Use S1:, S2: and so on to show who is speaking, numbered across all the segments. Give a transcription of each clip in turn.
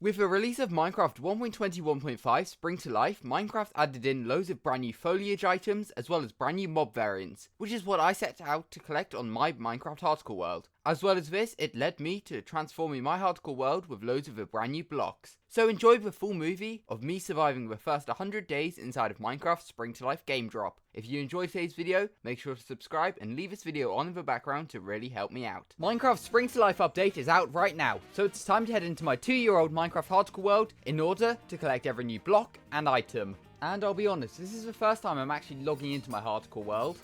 S1: With the release of Minecraft 1.21.5 Spring to Life, Minecraft added in loads of brand new foliage items as well as brand new mob variants, which is what I set out to collect on my Minecraft hardcore world. As well as this, it led me to transforming my hardcore world with loads of the brand new blocks. So enjoy the full movie of me surviving the first 100 days inside of Minecraft Spring to Life game drop. If you enjoyed today's video, make sure to subscribe and leave this video on in the background to really help me out. Minecraft Spring to Life update is out right now, so it's time to head into my 2-year-old Minecraft hardcore world in order to collect every new block and item. And I'll be honest, this is the first time I'm actually logging into my hardcore world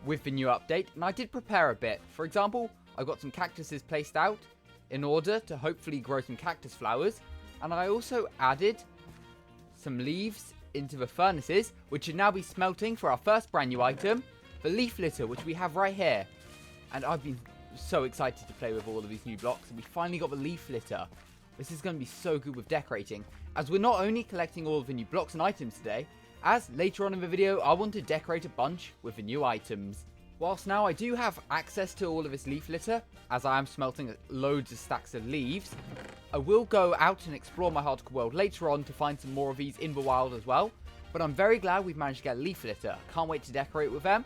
S1: with the new update, and I did prepare a bit. For example, I've got some cactuses placed out in order to hopefully grow some cactus flowers, and I also added some leaves into the furnaces, which should now be smelting for our first brand new item, the leaf litter, which we have right here. And I've been so excited to play with all of these new blocks, and we finally got the leaf litter. This is going to be so good with decorating, as we're not only collecting all of the new blocks and items today, as later on in the video I want to decorate a bunch with the new items. Whilst now I do have access to all of this leaf litter, as I am smelting loads of stacks of leaves, I will go out and explore my hardcore world later on to find some more of these in the wild as well. But I'm very glad we've managed to get leaf litter. Can't wait to decorate with them.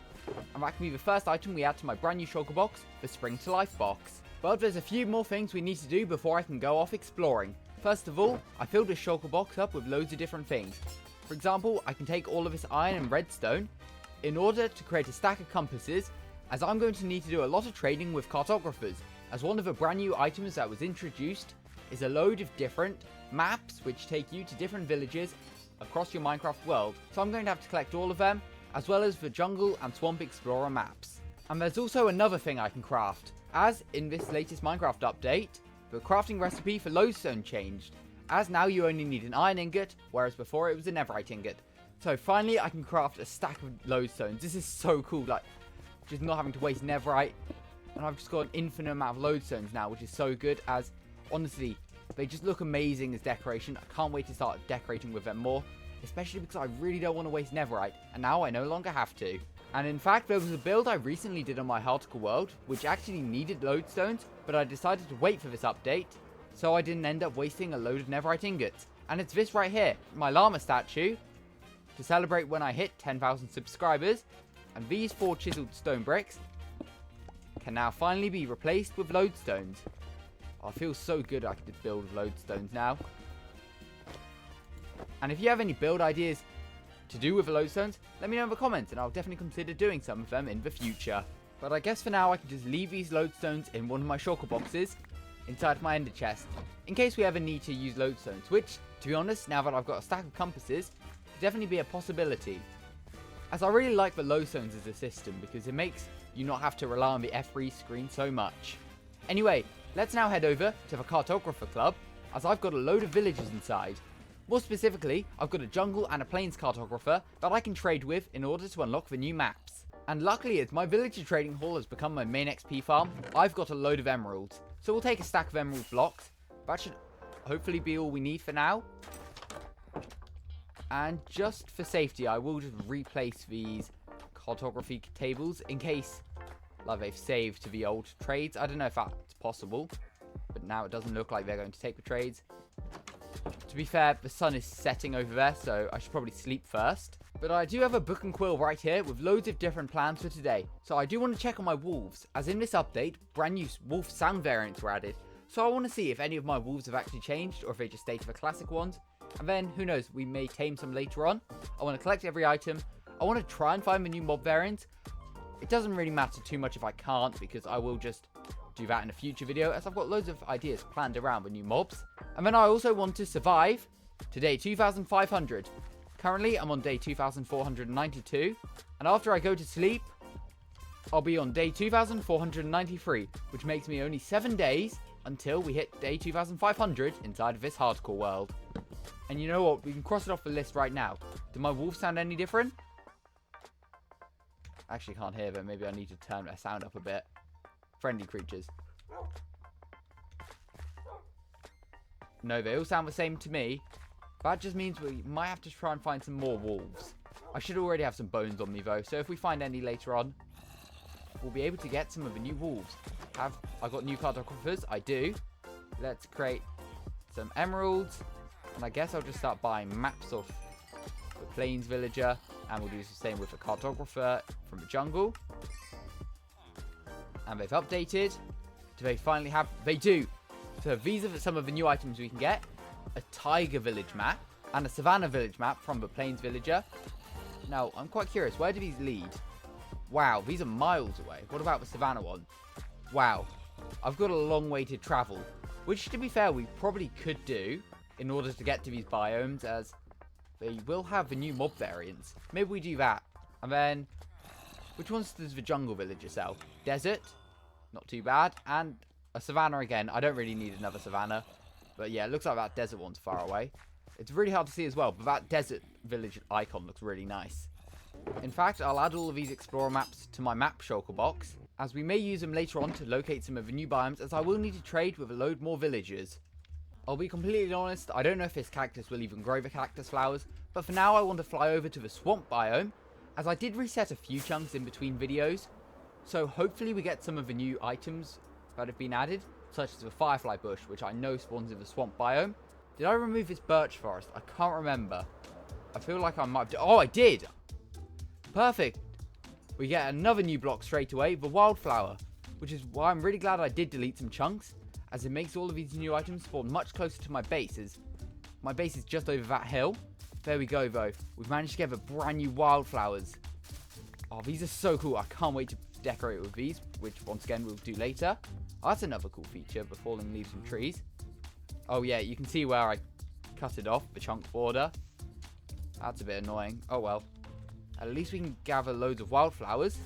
S1: And that can be the first item we add to my brand new shulker box, the Spring to Life box. But there's a few more things we need to do before I can go off exploring. First of all, I filled this shulker box up with loads of different things. For example, I can take all of this iron and redstone in order to create a stack of compasses, as I'm going to need to do a lot of trading with cartographers, as one of the brand new items that was introduced is a load of different maps which take you to different villages across your Minecraft world. So I'm going to have to collect all of them, as well as the jungle and swamp explorer maps. And there's also another thing I can craft, as in this latest Minecraft update, the crafting recipe for lodestone changed, as now you only need an iron ingot, whereas before it was a netherite ingot. So finally I can craft a stack of lodestones. This is so cool, like just not having to waste netherite, and I've just got an infinite amount of lodestones now, which is so good, as honestly they just look amazing as decoration. I can't wait to start decorating with them more, especially because I really don't want to waste netherite, and now I no longer have to. And in fact, there was a build I recently did on my hardcore world which actually needed lodestones, but I decided to wait for this update, so I didn't end up wasting a load of netherite ingots. And it's this right here, my llama statue, to celebrate when I hit 10,000 subscribers. And these 4 chiseled stone bricks can now finally be replaced with lodestones. I feel so good I can just build with lodestones now. And if you have any build ideas to do with the lodestones, let me know in the comments, and I'll definitely consider doing some of them in the future. But I guess for now I can just leave these lodestones in one of my shulker boxes inside my ender chest, in case we ever need to use lodestones, which, to be honest, now that I've got a stack of compasses, could definitely be a possibility. As I really like the lodestones as a system, because it makes you not have to rely on the F3 screen so much. Anyway, let's now head over to the cartographer club, as I've got a load of villages inside. More specifically, I've got a jungle and a plains cartographer that I can trade with in order to unlock the new maps. And luckily, as my villager trading hall has become my main XP farm, I've got a load of emeralds. So we'll take a stack of emerald blocks. That should hopefully be all we need for now. And just for safety, I will just replace these cartography tables in case like they've saved to the old trades. I don't know if that's possible, but now it doesn't look like they're going to take the trades. To be fair, the sun is setting over there, so I should probably sleep first. But I do have a book and quill right here with loads of different plans for today. So I do want to check on my wolves, as in this update, brand new wolf sound variants were added. So I want to see if any of my wolves have actually changed, or if they just stay to the classic ones. And then, who knows, we may tame some later on. I want to collect every item. I want to try and find the new mob variants. It doesn't really matter too much if I can't, because I will just do that in a future video, as I've got loads of ideas planned around with new mobs. And then I also want to survive to day 2500. Currently I'm on day 2492, and after I go to sleep I'll be on day 2493, which makes me only 7 days until we hit day 2500 inside of this hardcore world. And you know what, we can cross it off the list right now. Do my wolves sound any different? I actually can't hear them. Maybe I need to turn their sound up a bit. Friendly creatures. No, they all sound the same to me. That just means we might have to try and find some more wolves. I should already have some bones on me though, so if we find any later on, we'll be able to get some of the new wolves. Have I got new cartographers? I do. Let's create some emeralds. And I guess I'll just start buying maps of the plains villager. And we'll do the same with the cartographer from the jungle. And they've updated. Do they finally have... They do. So these are some of the new items we can get. A Taiga village map. And a Savannah village map from the plains villager. Now, I'm quite curious. Where do these lead? Wow, these are miles away. What about the Savannah one? Wow. I've got a long way to travel. Which, to be fair, we probably could do in order to get to these biomes, as they will have the new mob variants. Maybe we do that. And then, which ones does the jungle villager sell? Desert? Not too bad. And a Savannah again. I don't really need another Savannah. But yeah, it looks like that desert one's far away. It's really hard to see as well, but that desert village icon looks really nice. In fact, I'll add all of these explorer maps to my map shulker box, as we may use them later on to locate some of the new biomes, as I will need to trade with a load more villagers. I'll be completely honest, I don't know if this cactus will even grow the cactus flowers, but for now I want to fly over to the swamp biome, as I did reset a few chunks in between videos, so hopefully we get some of the new items that have been added, such as the firefly bush, which I know spawns in the swamp biome. Did I remove this birch forest? I can't remember. I feel like I might have... Oh, I did! Perfect. We get another new block straight away, the wildflower, which is why I'm really glad I did delete some chunks, as it makes all of these new items spawn much closer to my base, as my base is just over that hill. There we go, though. We've managed to get the brand new wildflowers. Oh, these are so cool. I can't wait to decorate with these, which once again we'll do later. Oh, that's another cool feature, the falling leaves from trees. Oh yeah, you can see where I cut it off, the chunk border. That's a bit annoying. Oh well. At least we can gather loads of wildflowers.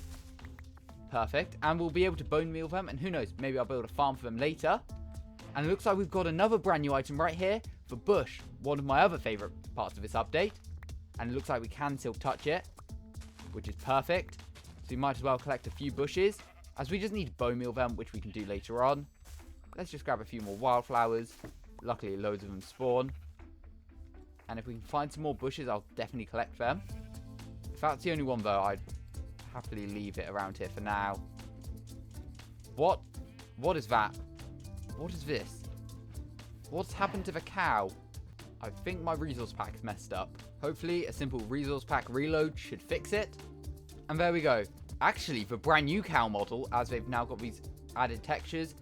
S1: Perfect. And we'll be able to bone meal them. And who knows, maybe I'll build a farm for them later. And it looks like we've got another brand new item right here for bush. One of my other favourite parts of this update. And it looks like we can still touch it, which is perfect. So we might as well collect a few bushes, as we just need to bone meal them, which we can do later on. Let's just grab a few more wildflowers. Luckily, loads of them spawn. And if we can find some more bushes, I'll definitely collect them. If that's the only one, though, I'd happily leave it around here for now. What? What is that? What is this? What's happened to the cow? I think my resource pack's messed up. Hopefully, a simple resource pack reload should fix it. And there we go. Actually, the brand new cow model, as they've now got these added textures,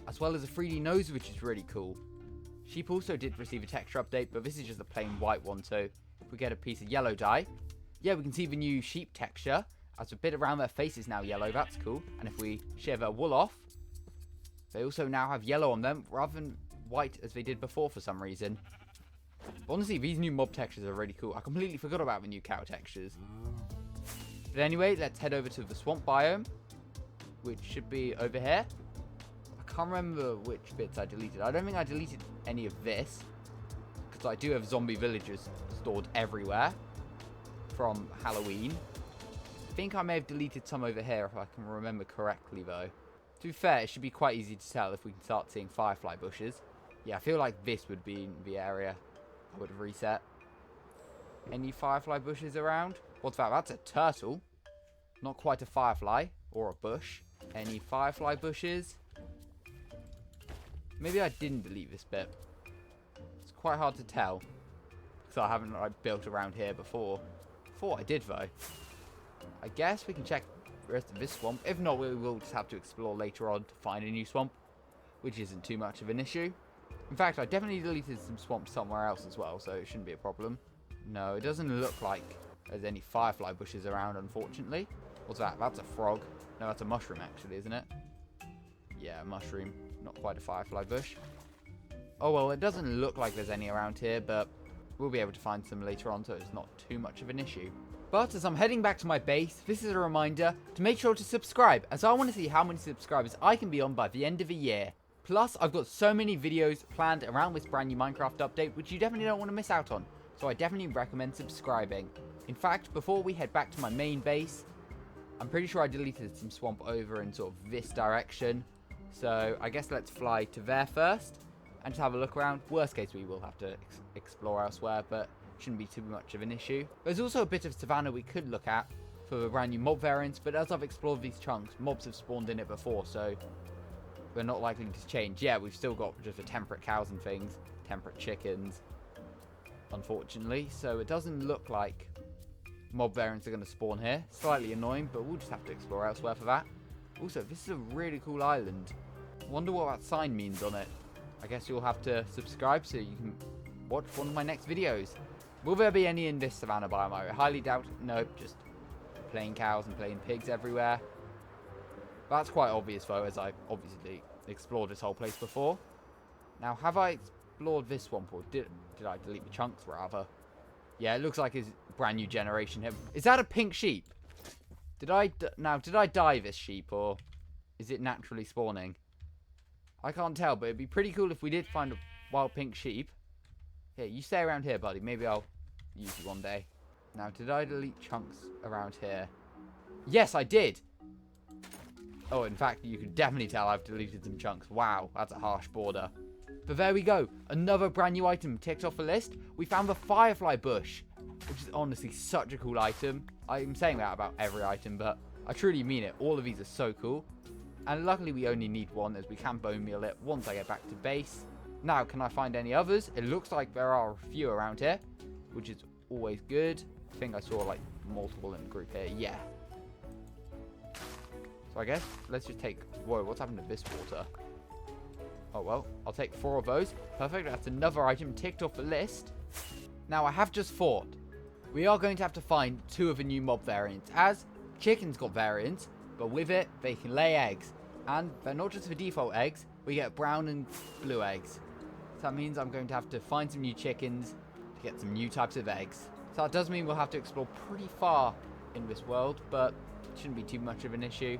S1: as well as a 3D nose, which is really cool. Sheep also did receive a texture update, but this is just a plain white one, so if we get a piece of yellow dye, yeah, we can see the new sheep texture, as a bit around their face is now yellow. That's cool. And if we shave their wool off, they also now have yellow on them, rather than white as they did before for some reason. But honestly, these new mob textures are really cool. I completely forgot about the new cow textures. But anyway, let's head over to the swamp biome, which should be over here. I can't remember which bits I deleted. I don't think I deleted any of this, because I do have zombie villagers stored everywhere from Halloween. I think I may have deleted some over here if I can remember correctly, though. To be fair, it should be quite easy to tell if we can start seeing firefly bushes. Yeah, I feel like this would be the area I would have reset. Any firefly bushes around? What's that? That's a turtle. Not quite a firefly or a bush. Any firefly bushes? Maybe I didn't delete this bit. It's quite hard to tell, because I haven't built around here before. Thought I did, though. I guess we can check the rest of this swamp. If not, we will just have to explore later on to find a new swamp, which isn't too much of an issue. In fact, I definitely deleted some swamps somewhere else as well, so it shouldn't be a problem. No, it doesn't look like there's any firefly bushes around, unfortunately. What's that? That's a frog. No, that's a mushroom, actually, isn't it? Yeah, a mushroom. Not quite a firefly bush. Oh, well, it doesn't look like there's any around here, but we'll be able to find some later on, so it's not too much of an issue. But as I'm heading back to my base, this is a reminder to make sure to subscribe, as I want to see how many subscribers I can be on by the end of the year. Plus, I've got so many videos planned around this brand new Minecraft update, which you definitely don't want to miss out on. So I definitely recommend subscribing. In fact, before we head back to my main base, I'm pretty sure I deleted some swamp over in sort of this direction. So I guess let's fly to there first and just have a look around. Worst case, we will have to explore elsewhere, but shouldn't be too much of an issue. There's also a bit of Savannah we could look at for the brand new mob variants, but as I've explored these chunks, mobs have spawned in it before, so we're not likely to change. Yeah, we've still got just the temperate cows and things, temperate chickens, unfortunately. So it doesn't look like mob variants are going to spawn here. Slightly annoying, but we'll just have to explore elsewhere for that. Also, this is a really cool island. Wonder what that sign means on it. I guess you'll have to subscribe so you can watch one of my next videos. Will there be any in this Savannah biome? I highly doubt it. Nope, just plain cows and plain pigs everywhere. That's quite obvious though, as I obviously explored this whole place before. Now, have I explored this one before? Did I delete the chunks rather? Yeah, it looks like it's brand new generation here. Is that a pink sheep? Did I dye this sheep, or is it naturally spawning? I can't tell, but it'd be pretty cool if we did find a wild pink sheep. Here, you stay around here, buddy. Maybe I'll use you one day. Now, did I delete chunks around here? Yes, I did. Oh, in fact, you can definitely tell I've deleted some chunks. Wow, that's a harsh border. But there we go. Another brand new item ticked off the list. We found the firefly bush, which is honestly such a cool item. I'm saying that about every item, but I truly mean it. All of these are so cool. And luckily, we only need one, as we can bone meal it once I get back to base. Now, can I find any others? It looks like there are a few around here, which is always good. I think I saw like multiple in the group here. Yeah. So I guess let's just take... Whoa, what's happened to this water? Oh, well, I'll take 4 of those. Perfect, that's another item ticked off the list. Now, I have just thought, we are going to have to find 2 of the new mob variants, as chickens got variants, but with it, they can lay eggs. And they're not just the default eggs, we get brown and blue eggs. So that means I'm going to have to find some new chickens to get some new types of eggs. So that does mean we'll have to explore pretty far in this world, but it shouldn't be too much of an issue.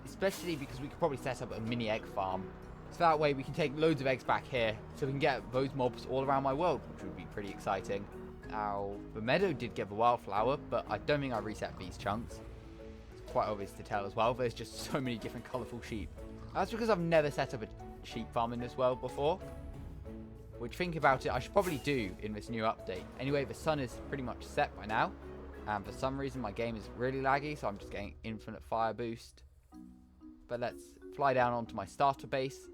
S1: Especially because we could probably set up a mini egg farm. So that way we can take loads of eggs back here, so we can get those mobs all around my world, which would be pretty exciting. Now, the meadow did get the wildflower, but I don't think I reset these chunks. It's quite obvious to tell as well, there's just so many different colourful sheep. That's because I've never set up a sheep farm in this world before. Which, think about it, I should probably do in this new update. Anyway, the sun is pretty much set by now. And for some reason my game is really laggy, so I'm just getting infinite fire boost. But let's fly down onto my starter base.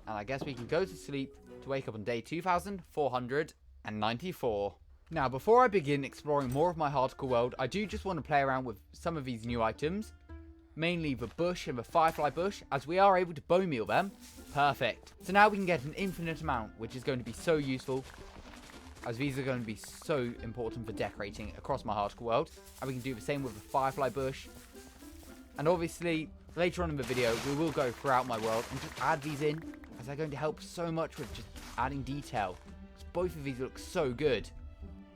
S1: And I guess we can go to sleep to wake up on day 2494. Now, before I begin exploring more of my hardcore world, I do just want to play around with some of these new items. Mainly the bush and the firefly bush, as we are able to bone meal them. Perfect. So now we can get an infinite amount, which is going to be so useful, as these are going to be so important for decorating across my hardcore world. And we can do the same with the firefly bush. And obviously, later on in the video, we will go throughout my world and just add these in, as they're going to help so much with just adding detail. Both of these look so good.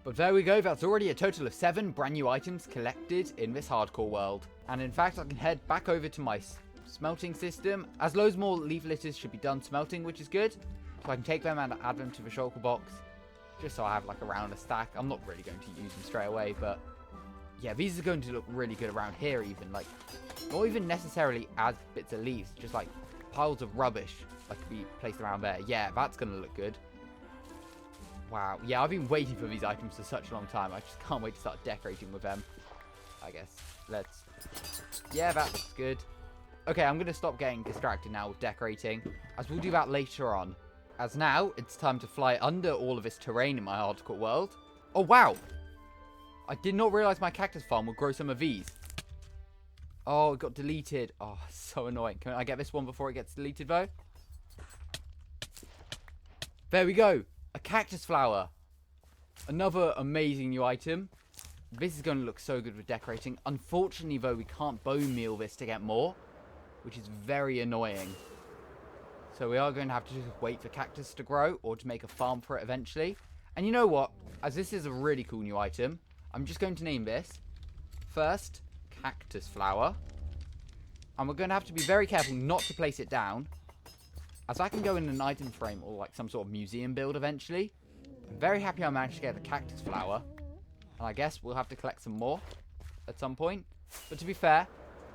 S1: But there we go, that's already a total of 7 brand new items collected in this hardcore world. And in fact, I can head back over to my smelting system, as loads more leaf litters should be done smelting, which is good. So I can take them and add them to the shulker box, just so I have like around a stack. I'm not really going to use them straight away, but yeah, these are going to look really good around here even. Like, not even necessarily as bits of leaves, just like piles of rubbish that could be placed around there. Yeah, that's going to look good. Wow. Yeah, I've been waiting for these items for such a long time. I just can't wait to start decorating with them. I guess. Let's... Yeah, that looks good. Okay, I'm going to stop getting distracted now with decorating, as we'll do that later on. As now, it's time to fly under all of this terrain in my hardcore world. Oh, wow. I did not realize my cactus farm would grow some of these. Oh, it got deleted. Oh, so annoying. Can I get this one before it gets deleted, though? There we go. A cactus flower. Another amazing new item. This is going to look so good with decorating. Unfortunately, though, we can't bone meal this to get more, which is very annoying. So we are going to have to just wait for cactus to grow, or to make a farm for it eventually. And you know what? As this is a really cool new item, I'm just going to name this first cactus flower. And we're going to have to be very careful not to place it down, as that can go in an item frame or like some sort of museum build eventually. I'm very happy I managed to get the cactus flower. And I guess we'll have to collect some more at some point. But to be fair,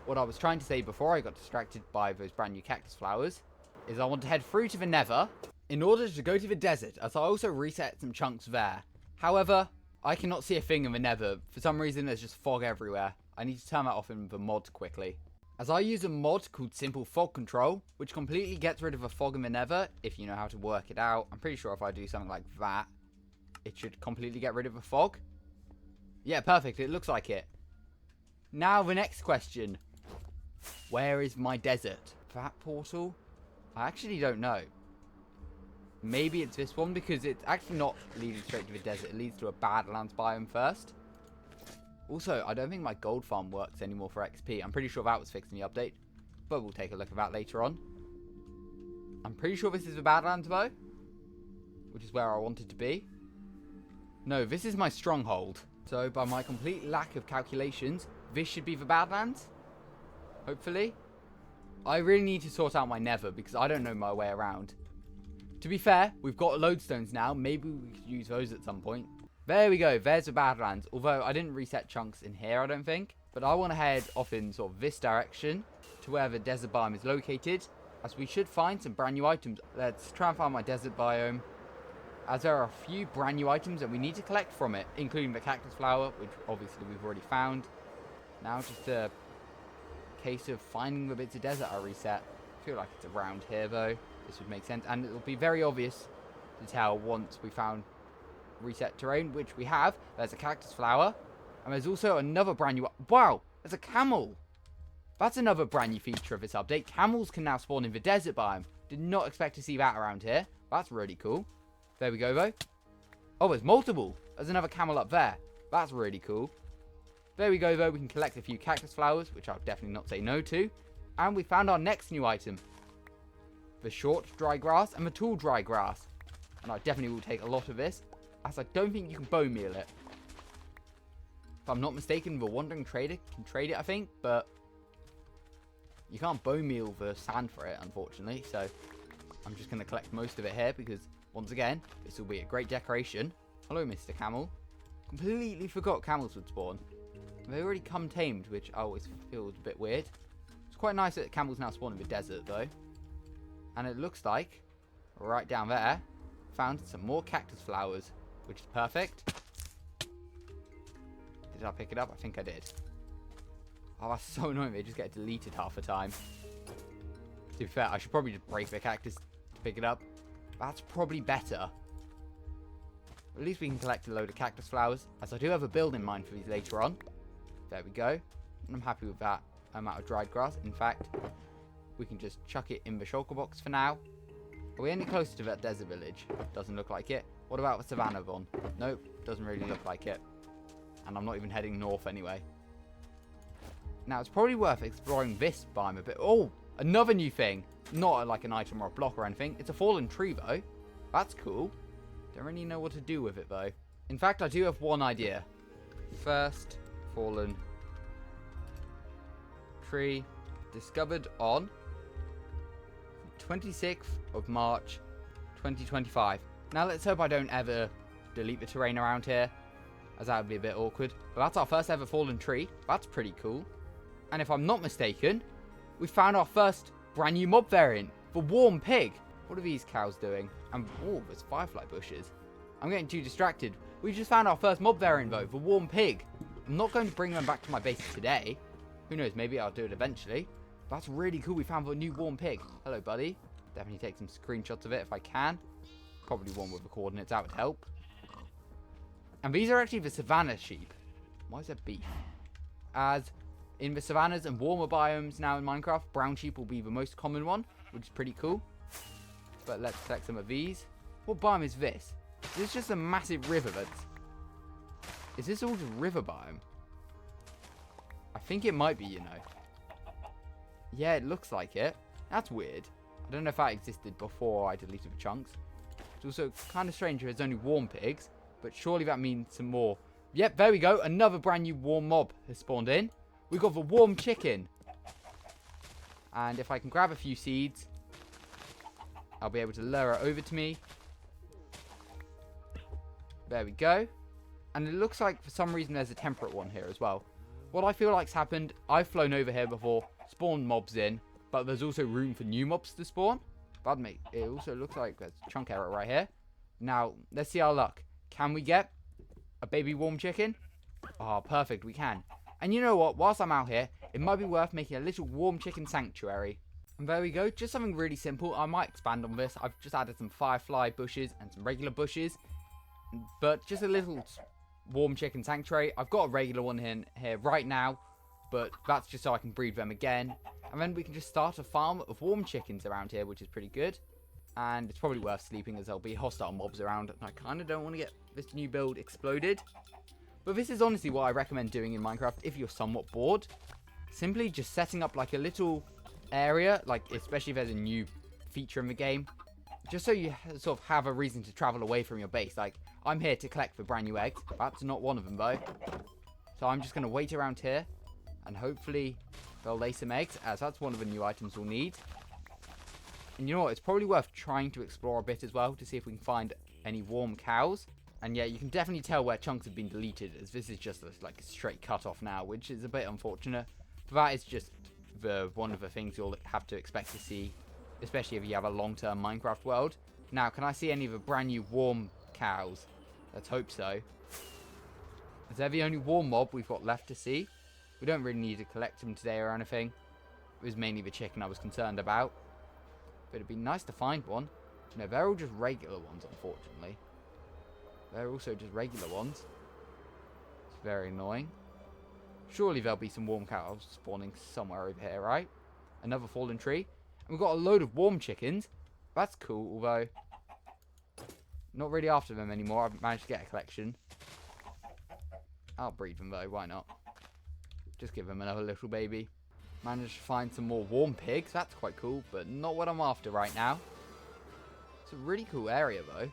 S1: what I was trying to say before I got distracted by those brand new cactus flowers is I want to head through to the Nether in order to go to the desert, as I also reset some chunks there. However, I cannot see a thing in the Nether. For some reason, there's just fog everywhere. I need to turn that off in the mod quickly. as I use a mod called Simple Fog Control, which completely gets rid of a fog in the Nether, if you know how to work it out. I'm pretty sure if I do something like that, it should completely get rid of a fog. Yeah, perfect. It looks like it. Now the next question. Where is my desert? That portal? I actually don't know. Maybe it's this one, because it's actually not leading straight to the desert. It leads to a Badlands biome first. Also, I don't think my gold farm works anymore for XP. I'm pretty sure that was fixed in the update, but we'll take a look at that later on. I'm pretty sure this is the Badlands though, which is where I wanted to be. No, this is my stronghold. So by my complete lack of calculations, this should be the Badlands. Hopefully. I really need to sort out my Nether because I don't know my way around. To be fair, we've got lodestones now. Maybe we could use those at some point. There we go. There's the Badlands. Although I didn't reset chunks in here, I don't think. But I want to head off in sort of this direction to where the desert biome is located, as we should find some brand new items. Let's try and find my desert biome, as there are a few brand new items that we need to collect from it, including the cactus flower, which obviously we've already found. Now just a case of finding the bits of desert I reset. I feel like it's around here though. This would make sense, and it'll be very obvious to tell once we found reset terrain, which we have. There's a cactus flower, and there's also another brand new... Wow, there's a camel. That's another brand new feature of this update. Camels can now spawn in the desert biome. Did not expect to see that around here. That's really cool. There we go though. Oh, there's multiple. There's another camel up there. That's really cool. There we go though. We can collect a few cactus flowers, which I'll definitely not say no to. And we found our next new item. The short dry grass and the tall dry grass. And I definitely will take a lot of this, as I don't think you can bone meal it. If I'm not mistaken, the wandering trader can trade it, I think, but you can't bone meal the sand for it, unfortunately. So I'm just going to collect most of it here because, once again, this will be a great decoration. Hello, Mr. Camel. Completely forgot camels would spawn. They already come tamed, which I always feel is a bit weird. It's quite nice that camels now spawn in the desert, though. And it looks like, right down there, found some more cactus flowers, which is perfect. Did I pick it up? I think I did. Oh, that's so annoying. They just get deleted half the time. To be fair, I should probably just break the cactus to pick it up. That's probably better. At least we can collect a load of cactus flowers, as I do have a build in mind for these later on. There we go. And I'm happy with that amount of dried grass. In fact, we can just chuck it in the shulker box for now. Are we any closer to that desert village? Doesn't look like it. What about the Savannah one? Nope, doesn't really look like it. And I'm not even heading north anyway. Now, it's probably worth exploring this biome a bit. Oh, another new thing. Not like an item or a block or anything. It's a fallen tree, though. That's cool. Don't really know what to do with it, though. In fact, I do have one idea. First fallen tree discovered on 26th of March 2025. Now let's hope I don't ever delete the terrain around here, as that would be a bit awkward. But that's our first ever fallen tree. That's pretty cool. And if I'm not mistaken, we found our first brand new mob variant, the warm pig. What are these cows doing? And oh, there's firefly bushes. I'm getting too distracted. We just found our first mob variant though, the warm pig. I'm not going to bring them back to my base today. Who knows, maybe I'll do it eventually. That's really cool. We found a new warm pig. Hello, buddy. Definitely take some screenshots of it if I can. Probably one with the coordinates out would help. And these are actually the Savannah sheep. Why is there beef? As in the savannas and warmer biomes now in Minecraft, brown sheep will be the most common one, which is pretty cool. But let's collect some of these. What biome is this? Is this just a massive river that's... Is this all just river biome? I think it might be, you know. Yeah, it looks like it. That's weird. I don't know if that existed before I deleted the chunks. It's also kind of strange if it's only warm pigs, but surely that means some more. Yep, there we go. Another brand new warm mob has spawned in. We've got the warm chicken. And if I can grab a few seeds, I'll be able to lure it over to me. There we go. And it looks like for some reason there's a temperate one here as well. What I feel like's happened, I've flown over here before, spawned mobs in, but there's also room for new mobs to spawn. Pardon me. It also looks like there's a chunk error right here. Now, let's see our luck. Can we get a baby warm chicken? Oh, perfect. We can. And you know what? Whilst I'm out here, it might be worth making a little warm chicken sanctuary. And there we go, just something really simple. I might expand on this. I've just added some firefly bushes and some regular bushes, but just a little warm chicken sanctuary. I've got a regular one here right now, but that's just so I can breed them again. And then we can just start a farm of warm chickens around here, which is pretty good. And it's probably worth sleeping as there'll be hostile mobs around. And I kind of don't want to get this new build exploded. But this is honestly what I recommend doing in Minecraft if you're somewhat bored. Simply just setting up like a little area, like especially if there's a new feature in the game. Just so you sort of have a reason to travel away from your base. Like, I'm here to collect the brand new eggs. That's not one of them though. So I'm just going to wait around here. And hopefully they'll lay some eggs, as that's one of the new items we'll need. And you know what, it's probably worth trying to explore a bit as well to see if we can find any warm cows. And yeah, you can definitely tell where chunks have been deleted, as this is just like a straight cut off now, which is a bit unfortunate. But that is just one of the things you'll have to expect to see, especially if you have a long-term Minecraft world. Now, can I see any of the brand new warm cows? Let's hope so. Is there the only warm mob we've got left to see? We don't really need to collect them today or anything. It was mainly the chicken I was concerned about. But it'd be nice to find one. No, they're all just regular ones, unfortunately. They're also just regular ones. It's very annoying. Surely there'll be some warm cows spawning somewhere over here, right? Another fallen tree. And we've got a load of warm chickens. That's cool, although not really after them anymore. I've managed to get a collection. I'll breed them though, why not? Just give them another little baby. Managed to find some more warm pigs. That's quite cool, but not what I'm after right now. It's a really cool area though.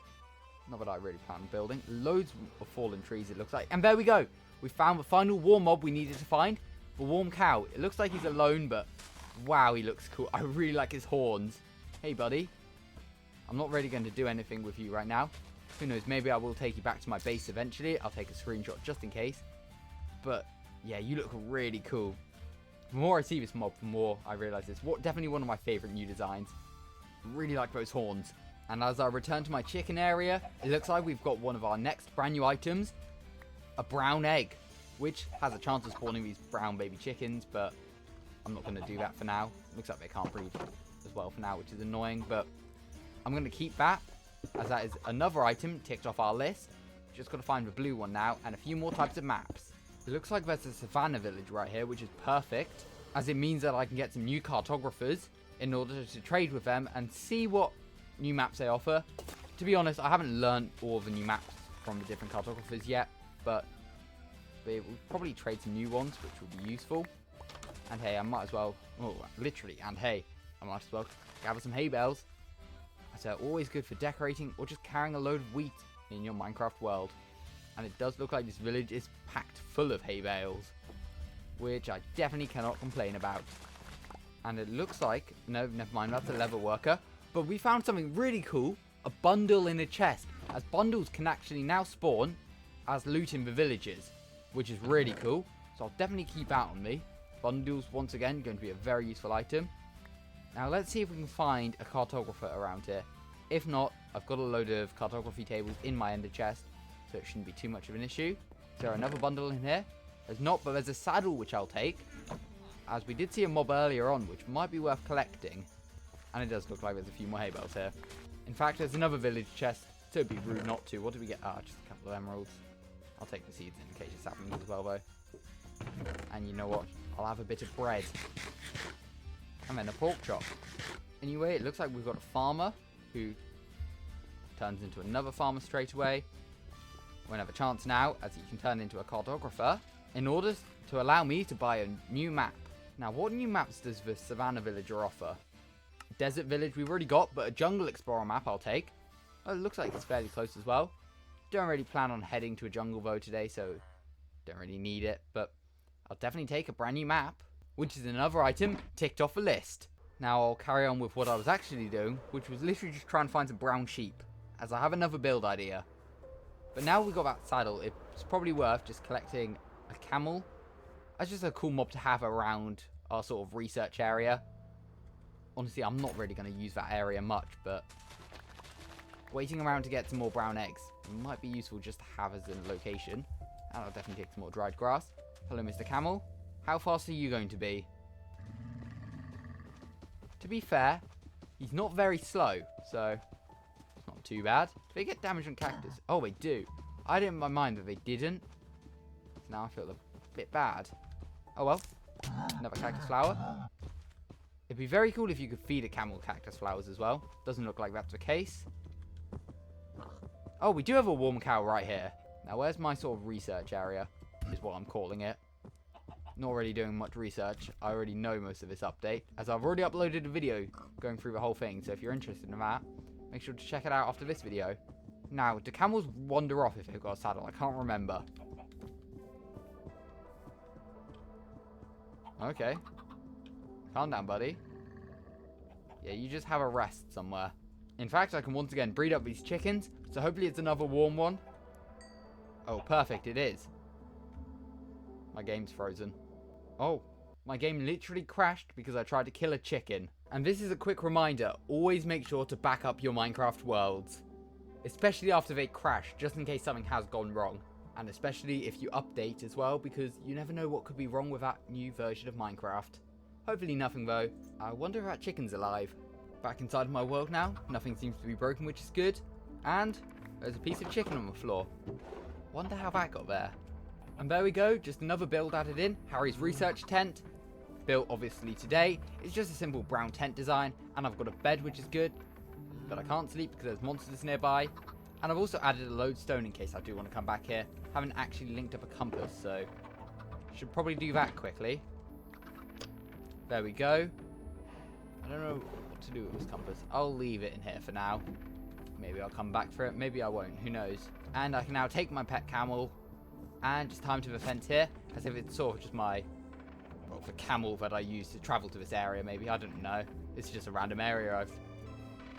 S1: Not that I really plan on building. Loads of fallen trees it looks like. And there we go. We found the final warm mob we needed to find. The warm cow. It looks like he's alone, but wow, he looks cool. I really like his horns. Hey buddy. I'm not really going to do anything with you right now. Who knows, maybe I will take you back to my base eventually. I'll take a screenshot just in case. But yeah, you look really cool. The more I see this mob, the more I realise it's definitely one of my favourite new designs. Really like those horns. And as I return to my chicken area, it looks like we've got one of our next brand new items. A brown egg, which has a chance of spawning these brown baby chickens, but I'm not going to do that for now. Looks like they can't breed as well for now, which is annoying, but I'm going to keep that, as that is another item ticked off our list. Just got to find the blue one now, and a few more types of maps. It looks like there's a Savannah village right here, which is perfect, as it means that I can get some new cartographers in order to trade with them and see what new maps they offer. To be honest, I haven't learned all of the new maps from the different cartographers yet, but we'll probably trade some new ones, which will be useful. And hey, I might as well, literally, and hey, I might as well gather some hay bales. So they're always good for decorating or just carrying a load of wheat in your Minecraft world. And it does look like this village is packed full of hay bales, which I definitely cannot complain about. And it looks like, no, never mind, that's a leather worker. But we found something really cool, a bundle in a chest, as bundles can actually now spawn as loot in the villages, which is really cool. So I'll definitely keep that on me. Bundles, once again, going to be a very useful item. Now let's see if we can find a cartographer around here. If not, I've got a load of cartography tables in my ender chest, so it shouldn't be too much of an issue. Is there another bundle in here? There's not, but there's a saddle which I'll take, as we did see a mob earlier on which might be worth collecting. And it does look like there's a few more hay bales here. In fact, there's another village chest, so it'd be rude not to. What do we get? Just a couple of emeralds. I'll take the seeds in case it's happening as well, though. And you know what? I'll have a bit of bread. And then a pork chop. Anyway, it looks like we've got a farmer who turns into another farmer straight away. Won't have a chance now, as he can turn into a cartographer, in order to allow me to buy a new map. Now, what new maps does the Savannah villager offer? Desert village we've already got, but a jungle explorer map I'll take. Oh, it looks like it's fairly close as well. Don't really plan on heading to a jungle though today, so don't really need it, but I'll definitely take a brand new map, which is another item ticked off the list. Now I'll carry on with what I was actually doing, which was literally just trying to find some brown sheep, as I have another build idea. But now we've got that saddle, it's probably worth just collecting a camel. That's just a cool mob to have around our sort of research area. Honestly, I'm not really going to use that area much, but waiting around to get some more brown eggs might be useful just to have as a location. And I'll definitely take some more dried grass. Hello, Mr. Camel. How fast are you going to be? To be fair, he's not very slow, so it's not too bad. Do they get damage on cactus? Oh, they do. I didn't mind that they didn't. So now I feel a bit bad. Oh well. Another cactus flower. It'd be very cool if you could feed a camel cactus flowers as well. Doesn't look like that's the case. Oh, we do have a warm cow right here. Now, where's my sort of research area? Is what I'm calling it. Not really doing much research. I already know most of this update, as I've already uploaded a video going through the whole thing. So if you're interested in that, make sure to check it out after this video. Now, do camels wander off if they've got a saddle? I can't remember. Okay. Calm down, buddy. Yeah, you just have a rest somewhere. In fact, I can once again breed up these chickens, so hopefully it's another warm one. Oh, perfect, it is. My game's frozen. Oh, my game literally crashed because I tried to kill a chicken. And this is a quick reminder, always make sure to back up your Minecraft worlds. Especially after they crash, just in case something has gone wrong. And especially if you update as well, because you never know what could be wrong with that new version of Minecraft. Hopefully nothing though. I wonder if that chicken's alive. Back inside of my world now, nothing seems to be broken, which is good. And there's a piece of chicken on the floor. Wonder how that got there. And there we go, just another build added in, Harry's research tent. Built obviously today. It's just a simple brown tent design, and I've got a bed which is good. But I can't sleep because there's monsters nearby. And I've also added a lodestone in case I do want to come back here. Haven't actually linked up a compass, so should probably do that quickly. There we go. I don't know what to do with this compass. I'll leave it in here for now. Maybe I'll come back for it. Maybe I won't. Who knows? And I can now take my pet camel and just tie him to the fence here, as if it's sort of just my, well, the camel that I use to travel to this area. Maybe, I don't know. It's just a random area I've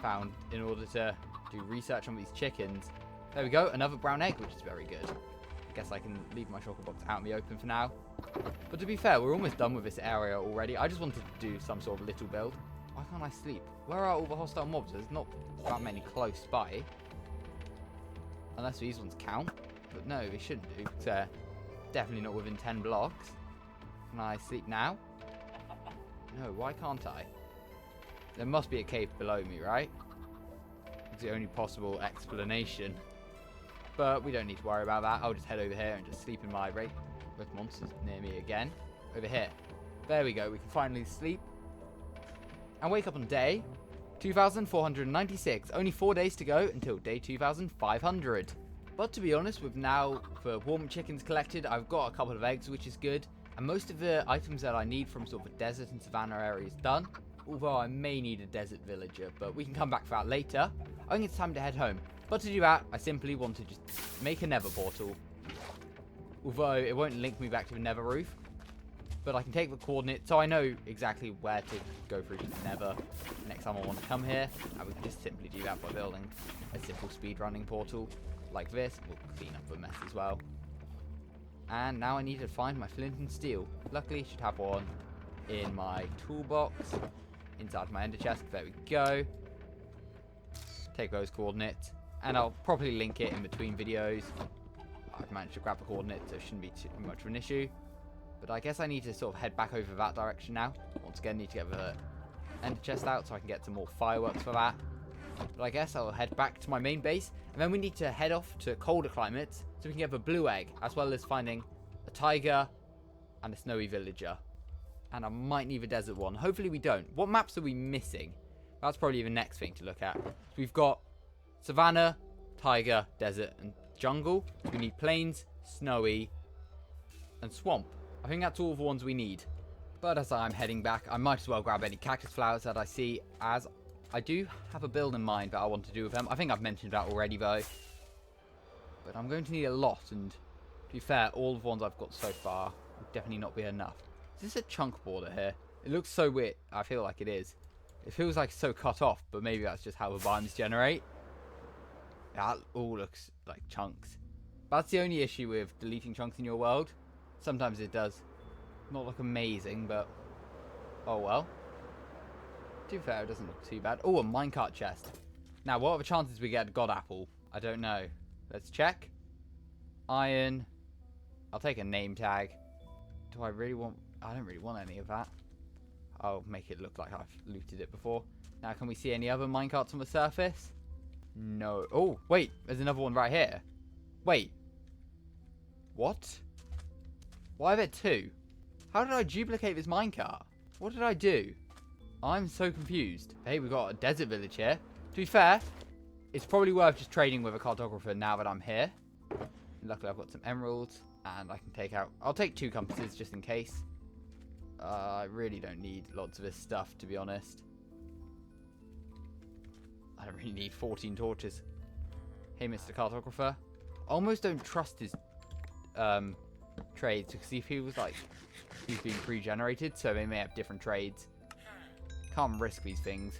S1: found in order to do research on these chickens. There we go. Another brown egg, which is very good. I guess I can leave my chocolate box out in the open for now. But to be fair, we're almost done with this area already. I just wanted to do some sort of little build. Why can't I sleep? Where are all the hostile mobs? There's not that many close by. Unless these ones count. But no, they shouldn't do. So definitely not within 10 blocks. Can I sleep now? No, why can't I? There must be a cave below me, right? It's the only possible explanation. But we don't need to worry about that. I'll just head over here and just sleep in my rate. With monsters near me again. Over here. There we go. We can finally sleep. And wake up on day 2,496. Only 4 days to go until day 2,500. But to be honest, with now the warm chickens collected, I've got a couple of eggs, which is good. And most of the items that I need from sort of a desert and savannah area is done. Although I may need a desert villager, but we can come back for that later. I think it's time to head home. But to do that, I simply want to just make a nether portal. Although it won't link me back to the nether roof. But I can take the coordinates, so I know exactly where to go through to the nether next time I want to come here. And we can just simply do that by building a simple speedrunning portal like this. We'll clean up the mess as well. And now I need to find my flint and steel. Luckily, I should have one in my toolbox. Inside my ender chest. There we go. Take those coordinates. And I'll probably link it in between videos. I've managed to grab the coordinates, so it shouldn't be too much of an issue. But I guess I need to sort of head back over that direction now. Once again, need to get the ender chest out so I can get some more fireworks for that. But I guess I'll head back to my main base. And then we need to head off to colder climates so we can get the blue egg, as well as finding a Taiga and a snowy villager. And I might need a desert one. Hopefully we don't. What maps are we missing? That's probably the next thing to look at. So we've got savannah, Taiga, desert, and jungle. So we need plains, snowy, and swamp. I think that's all the ones we need. But as I'm heading back, I might as well grab any cactus flowers that I see, as I do have a build in mind that I want to do with them. I think I've mentioned that already though. But I'm going to need a lot, and to be fair, all the ones I've got so far will definitely not be enough. Is this a chunk border here? It looks so weird. I feel like it is. It feels like it's so cut off, but maybe that's just how the biomes generate. That all looks like chunks. That's the only issue with deleting chunks in your world. Sometimes it does not look amazing, but oh well. To be fair, it doesn't look too bad. Oh, a minecart chest. Now, what are the chances we get a god apple? I don't know. Let's check. Iron. I'll take a name tag. Do I really want I don't really want any of that. I'll make it look like I've looted it before. Now, can we see any other minecarts on the surface? No. Oh, wait. There's another one right here. Wait. What? Why are there two? How did I duplicate this minecart? What did I do? I'm so confused. Hey, we've got a desert village here. To be fair, it's probably worth just trading with a cartographer now that I'm here. Luckily, I've got some emeralds. And I can take out... I'll take 2 compasses just in case. I really don't need lots of this stuff, to be honest. I don't really need 14 torches. Hey, Mr. Cartographer. I almost don't trust his trades, because he feels like he's been pre-generated, so they may have different trades. Can't risk these things.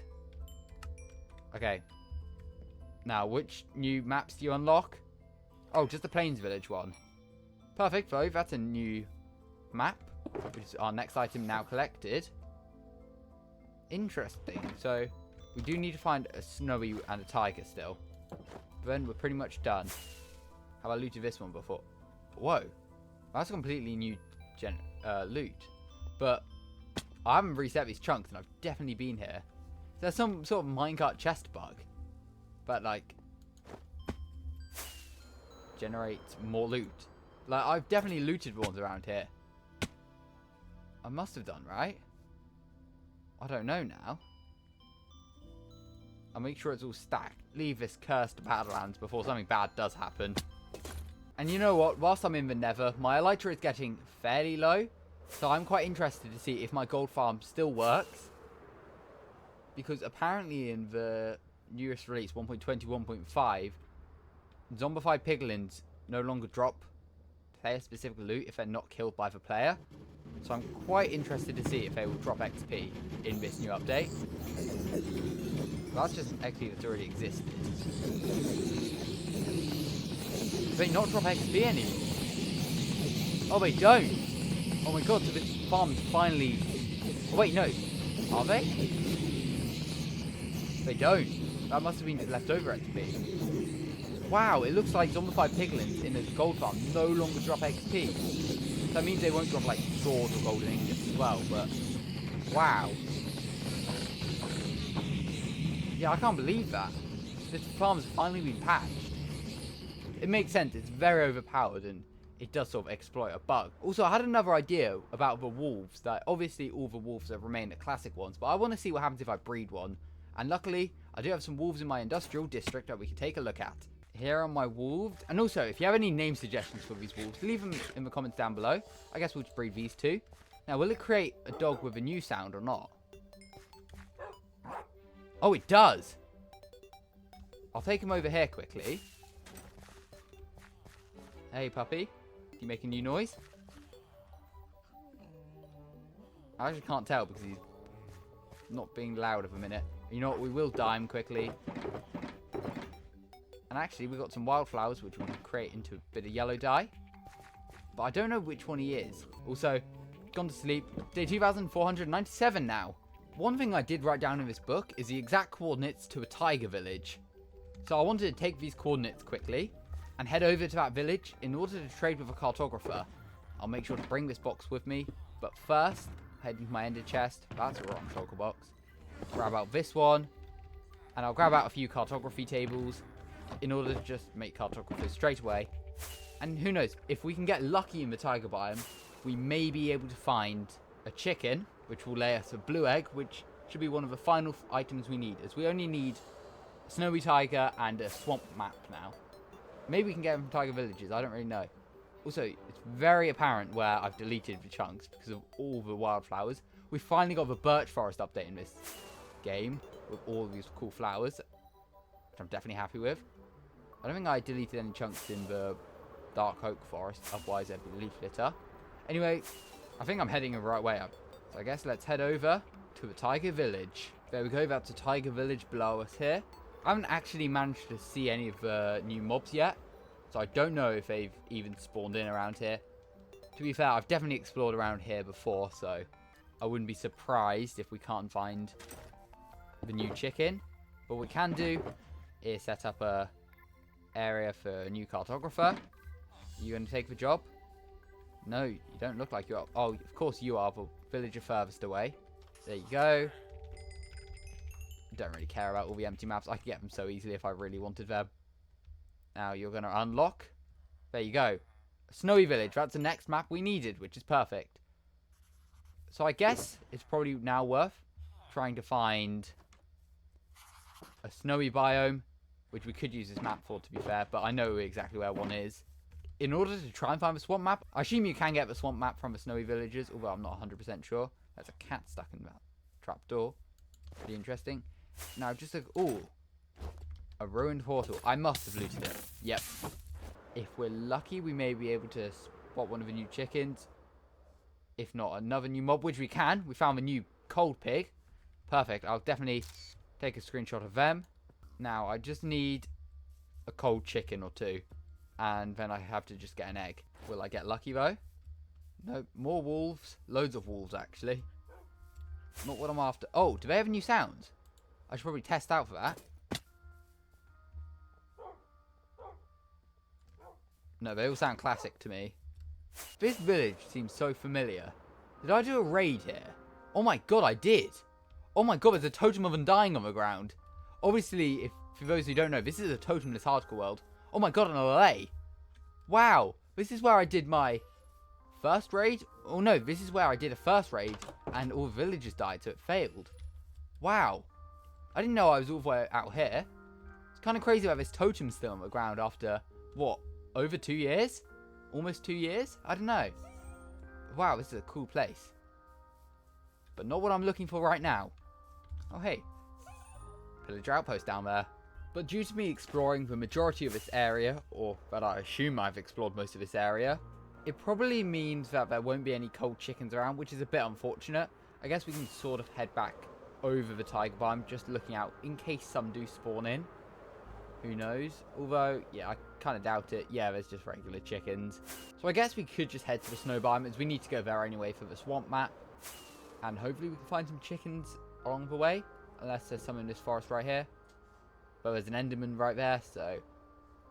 S1: Okay. Now, which new maps do you unlock? Oh, just the Plains Village one. Perfect, though. That's a new map, which is our next item now collected. Interesting. So, we do need to find a snowy and a tiger still. But then we're pretty much done. Have I looted this one before? Whoa. That's a completely new loot. But I haven't reset these chunks, and I've definitely been here. There's some sort of minecart chest bug. But, like, generates more loot. Like, I've definitely looted ones around here. I must have done, right? I don't know now. I'll make sure it's all stacked. Leave this cursed Badlands before something bad does happen. And you know what? Whilst I'm in the Nether, my elytra is getting fairly low. So I'm quite interested to see if my gold farm still works. Because apparently in the newest release, 1.21.5, zombified piglins no longer drop player-specific loot if they're not killed by the player. So I'm quite interested to see if they will drop XP in this new update. That's just XP that's already existed. Do they not drop XP anymore? Oh, they don't! Oh my god, so this farm's finally... Oh, wait, no. Are they? They don't. That must have been just leftover XP. Wow, it looks like zombified piglins in a gold farm no longer drop XP. That means they won't drop like swords or golden ingots as well, but wow. Yeah, I can't believe that. This farm's finally been patched. It makes sense, it's very overpowered and it does sort of exploit a bug. Also, I had another idea about the wolves. That obviously all the wolves have remained the classic ones, but I want to see what happens if I breed one. And luckily, I do have some wolves in my industrial district that we can take a look at. Here are my wolves. And also, if you have any name suggestions for these wolves, leave them in the comments down below. I guess we'll just breed these two. Now, will it create a dog with a new sound or not? Oh, it does. I'll take him over here quickly. Hey, puppy. Do you make a new noise? I actually can't tell because he's not being loud at the minute. You know what? We will dye him quickly. And actually, we've got some wildflowers, which we can create into a bit of yellow dye. But I don't know which one he is. Also, gone to sleep. Day 2497 now. One thing I did write down in this book is the exact coordinates to a Taiga village. So I wanted to take these coordinates quickly and head over to that village in order to trade with a cartographer. I'll make sure to bring this box with me. But first, head into my ender chest. That's a rotten shulker box. Grab out this one. And I'll grab out a few cartography tables in order to just make cartographers straight away. And who knows, if we can get lucky in the tiger biome, we may be able to find a chicken, which will lay us a blue egg, which should be one of the final items we need, as we only need a snowy tiger and a swamp map now. Maybe we can get them from tiger villages, I don't really know. Also, it's very apparent where I've deleted the chunks because of all the wildflowers. We finally got the birch forest update in this game with all these cool flowers, which I'm definitely happy with. I don't think I deleted any chunks in the dark oak forest, otherwise there'd be leaf litter. Anyway, I think I'm heading the right way up. So I guess let's head over to the tiger village. There we go, that's a tiger village below us here. I haven't actually managed to see any of the new mobs yet, so I don't know if they've even spawned in around here. To be fair, I've definitely explored around here before, so I wouldn't be surprised if we can't find the new chicken. But what we can do is set up a area for a new cartographer. Are you going to take the job? No, you don't look like you are. Oh, of course you are, the villager furthest away. There you go. Don't really care about all the empty maps. I could get them so easily if I really wanted them. Now you're going to unlock. There you go. Snowy Village. That's the next map we needed, which is perfect. So I guess it's probably now worth trying to find a snowy biome, which we could use this map for, to be fair, but I know exactly where one is. In order to try and find the swamp map, I assume you can get the swamp map from the snowy villages, although I'm not 100% sure. There's a cat stuck in that trapdoor. Pretty interesting. Now, just a... Ooh. A ruined portal. I must have looted it. Yep. If we're lucky, we may be able to spot one of the new chickens. If not, another new mob, which we can. We found a new cold pig. Perfect. I'll definitely take a screenshot of them. Now, I just need a cold chicken or two. And then I have to just get an egg. Will I get lucky, though? No, more wolves. Loads of wolves, actually. Not what I'm after. Oh, do they have new sounds? I should probably test out for that. No, they all sound classic to me. This village seems so familiar. Did I do a raid here? Oh my god, I did. Oh my god, there's a totem of undying on the ground. Obviously, for those who don't know, this is a totemless hardcore world. Oh my god, an LA. Wow, this is where I did my first raid. Oh no, this is where I did a first raid and all the villagers died, so it failed. Wow. I didn't know I was all the way out here. It's kind of crazy that this totem's still on the ground after, what, over 2 years? Almost 2 years? I don't know. Wow, this is a cool place. But not what I'm looking for right now. Oh, hey. Pillager outpost down there. But due to me exploring the majority of this area, or that I assume I've explored most of this area, it probably means that there won't be any cold chickens around, which is a bit unfortunate. I guess we can sort of head back over the Taiga biome, just looking out in case some do spawn in. Who knows? Although, yeah, I kind of doubt it. Yeah, there's just regular chickens. So I guess we could just head to the snow biome, as we need to go there anyway for the swamp map. And hopefully we can find some chickens along the way. Unless there's some in this forest right here. But there's an enderman right there, so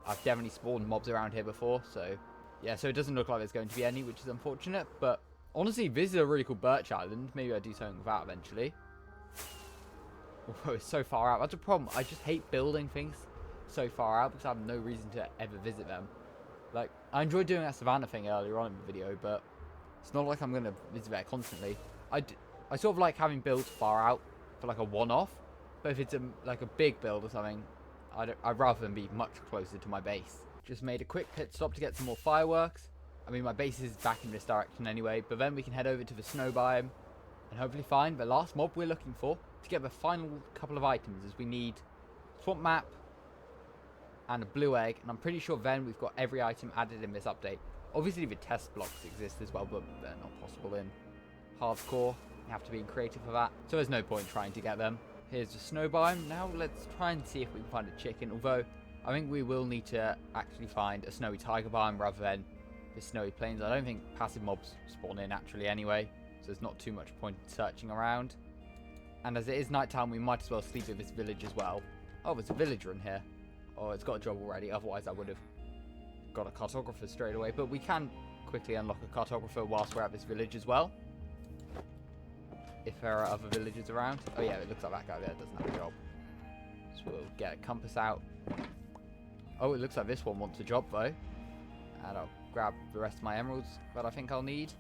S1: I've definitely spawned mobs around here before. So, yeah, so it doesn't look like there's going to be any, which is unfortunate. But honestly, this is a really cool birch island. Maybe I'll do something with that eventually. Although it's so far out. That's a problem. I just hate building things so far out because I have no reason to ever visit them. Like, I enjoyed doing that Savannah thing earlier on in the video, but it's not like I'm going to visit there constantly. I sort of like having builds far out for like a one-off, but if it's like a big build or something, I'd rather than be much closer to my base. Just made a quick pit stop to get some more fireworks. I mean, my base is back in this direction anyway, but then we can head over to the snow biome and hopefully find the last mob we're looking for to get the final couple of items, as we need swamp map and a blue egg, and I'm pretty sure then we've got every item added in this update. Obviously the test blocks exist as well, but they're not possible in hardcore. You have to be creative for that, so there's no point trying to get them. Here's the snow biome. Now let's try and see if we can find a chicken, although I think we will need to actually find a snowy Taiga biome rather than the snowy plains. I don't think passive mobs spawn in naturally anyway, so there's not too much point in searching around. And as it is nighttime, we might as well sleep at this village as well. Oh, there's a villager in here. Oh, it's got a job already, otherwise I would have got a cartographer straight away. But we can quickly unlock a cartographer whilst we're at this village as well, if there are other villagers around. Oh yeah, it looks like that guy there doesn't have a job. So we'll get a compass out. Oh, it looks like this one wants a job though. And I'll grab the rest of my emeralds that I think I'll need.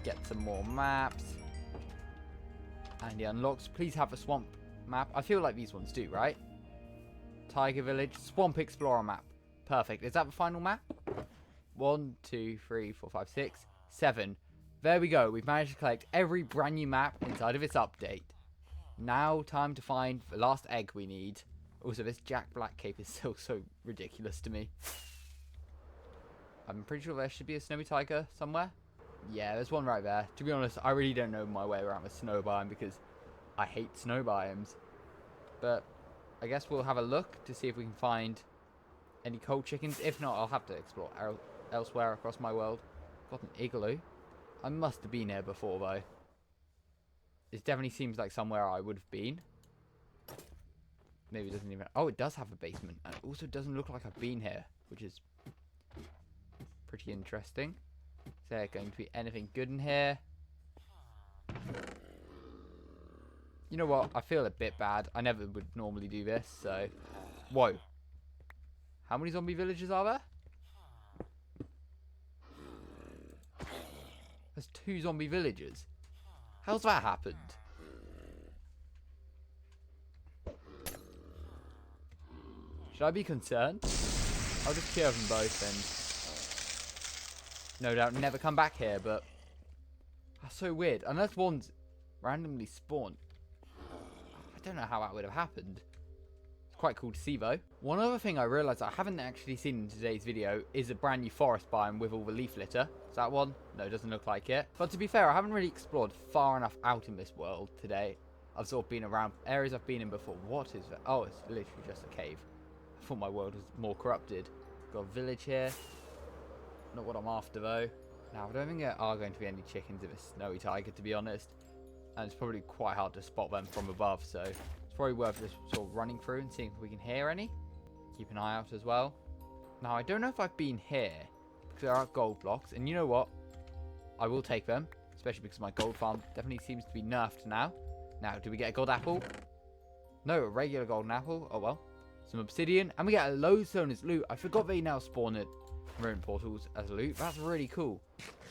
S1: Get some more maps. And he unlocks. Please have a swamp map. I feel like these ones do, right? Taiga Village. Swamp Explorer map. Perfect. Is that the final map? 1, 2, 3, 4, 5, 6, 7. There we go. We've managed to collect every brand new map inside of its update. Now, time to find the last egg we need. Also, this Jack Black cape is still so ridiculous to me. I'm pretty sure there should be a snowy tiger somewhere. Yeah, there's one right there. To be honest, I really don't know my way around the snow biome because I hate snow biomes. But I guess we'll have a look to see if we can find any cold chickens. If not, I'll have to explore elsewhere across my world. Got an igloo. I must have been here before though. This definitely seems like somewhere I would have been. Maybe it doesn't even... Oh, it does have a basement. And it also doesn't look like I've been here, which is Pretty interesting. Is there going to be anything good in here? You know what? I feel a bit bad. I never would normally do this, so... Whoa. How many zombie villagers are there? There's 2 zombie villagers. How's that happened? Should I be concerned? I'll just kill them both and no doubt never come back here, but that's so weird. Unless one's randomly spawned. I don't know how that would have happened. It's quite cool to see though. One other thing I realised I haven't actually seen in today's video is a brand new forest biome with all the leaf litter. Is that one? No, it doesn't look like it. But to be fair, I haven't really explored far enough out in this world today. I've sort of been around areas I've been in before. What is that? Oh, it's literally just a cave. I thought my world was more corrupted. Got a village here. Not what I'm after though. Now, I don't think there are going to be any chickens in a snowy taiga, to be honest. And it's probably quite hard to spot them from above, so it's probably worth just sort of running through and seeing if we can hear any. Keep an eye out as well. Now, I don't know if I've been here, because there are gold blocks, and you know what? I will take them, especially because my gold farm definitely seems to be nerfed now. Now, do we get a gold apple? No, a regular golden apple. Oh well. Some obsidian, and we get a lodestone as loot. I forgot they now spawn at ruin portals as loot. That's really cool.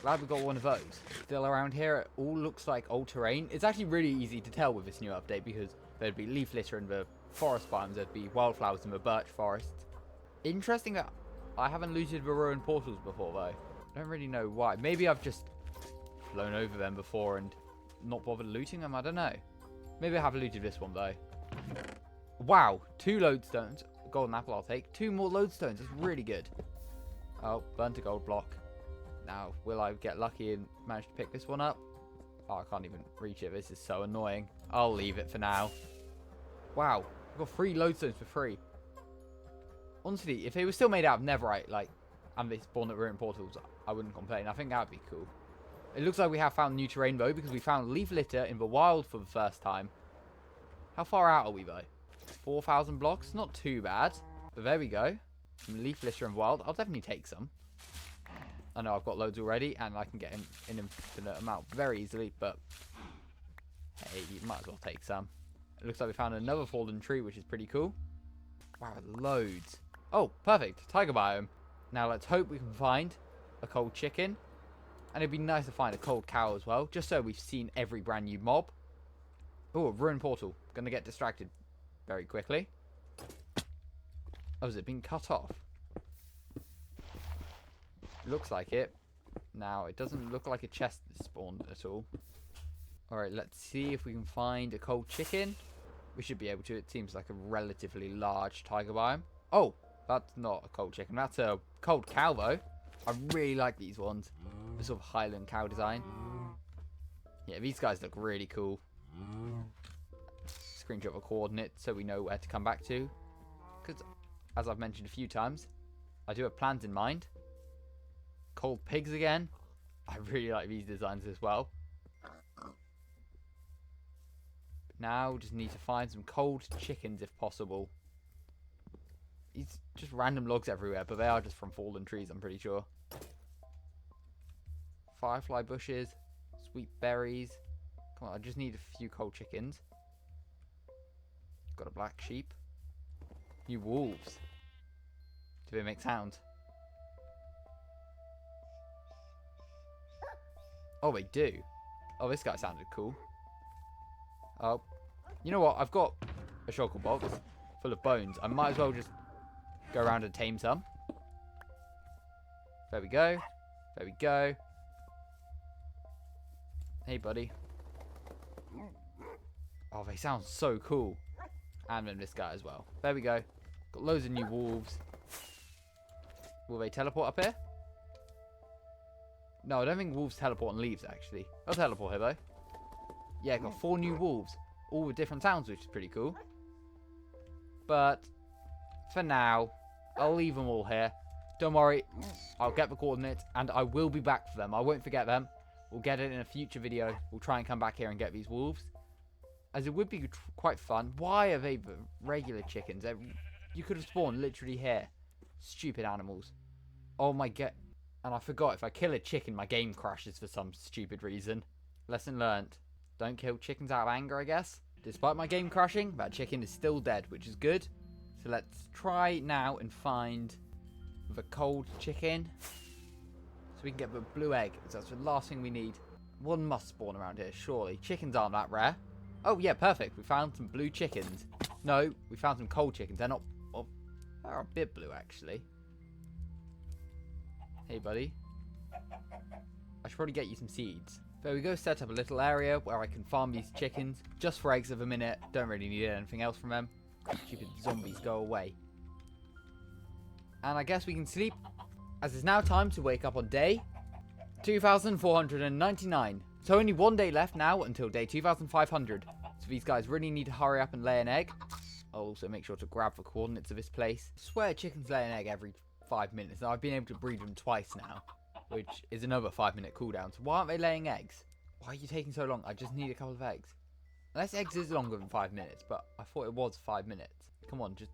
S1: Glad we got one of those. Still around here, it all looks like old terrain. It's actually really easy to tell with this new update because there'd be leaf litter in the forest biomes, there'd be wildflowers in the birch forests. Interesting that I haven't looted the ruin portals before though. I don't really know why. Maybe I've just flown over them before and not bothered looting them. I don't know. Maybe I have looted this one though. Wow, 2 lodestones. Golden apple I'll take. 2 more lodestones. That's really good. Oh, burnt a gold block. Now, will I get lucky and manage to pick this one up? Oh, I can't even reach it. This is so annoying. I'll leave it for now. Wow, I've got 3 lodestones for free. Honestly, if they were still made out of netherite, like, and they spawned at ruin portals, I wouldn't complain. I think that would be cool. It looks like we have found new terrain, though, because we found leaf litter in the wild for the first time. How far out are we, though? 4,000 blocks? Not too bad. But there we go. Some leaf litter in wild. I'll definitely take some. I know I've got loads already, and I can get an infinite amount very easily, but hey, you might as well take some. It looks like we found another fallen tree, which is pretty cool. Wow, loads. Oh, perfect. Taiga biome. Now let's hope we can find a cold chicken. And it'd be nice to find a cold cow as well, just so we've seen every brand new mob. Oh, a ruin portal. Gonna get distracted very quickly. Oh, has it been cut off? Looks like it. Now, it doesn't look like a chest spawned at all. Alright, let's see if we can find a cold chicken. We should be able to. It seems like a relatively large taiga biome. Oh, that's not a cold chicken. That's a cold cow, though. I really like these ones. The sort of Highland cow design. Yeah, these guys look really cool. Screenshot a coordinate so we know where to come back to. Because, as I've mentioned a few times, I do have plans in mind. Cold pigs again. I really like these designs as well. But now, just need to find some cold chickens if possible. It's just random logs everywhere, but they are just from fallen trees, I'm pretty sure. Firefly bushes, sweet berries. Come on, I just need a few cold chickens. Got a black sheep. New wolves. Do they make sounds? Oh, they do. Oh, this guy sounded cool. Oh, you know what? I've got a shulker box full of bones. I might as well just go around and tame some. There we go. There we go. Hey, buddy. Oh, they sound so cool. And then this guy as well. There we go. Got loads of new wolves. Will they teleport up here? No, I don't think wolves teleport on leaves, actually. They'll teleport here, though. Yeah, got 4 new wolves. All with different sounds, which is pretty cool. But, for now, I'll leave them all here. Don't worry. I'll get the coordinates, and I will be back for them. I won't forget them. We'll get it in a future video. We'll try and come back here and get these wolves. As it would be quite fun. Why are they regular chickens? You could have spawned literally here. Stupid animals. Oh my god. And I forgot, if I kill a chicken, my game crashes for some stupid reason. Lesson learnt. Don't kill chickens out of anger, I guess. Despite my game crashing, that chicken is still dead, which is good. So let's try now and find the cold chicken. So we can get the blue egg, because that's the last thing we need. One must spawn around here, surely. Chickens aren't that rare. Oh, yeah, perfect. We found some blue chickens. No, we found some cold chickens. They're not... Oh, they're a bit blue, actually. Hey, buddy. I should probably get you some seeds. There we go, set up a little area where I can farm these chickens. Just for eggs of a minute. Don't really need anything else from them. Stupid zombies, go away. And I guess we can sleep, as it's now time to wake up on day 2,499. So only one day left now until day 2,500. So these guys really need to hurry up and lay an egg. I'll also make sure to grab the coordinates of this place. I swear chickens lay an egg every 5 minutes. Now I've been able to breed them twice now, which is another 5-minute cooldown. So why aren't they laying eggs? Why are you taking so long? I just need a couple of eggs. Unless eggs is longer than 5 minutes, but I thought it was 5 minutes. Come on, just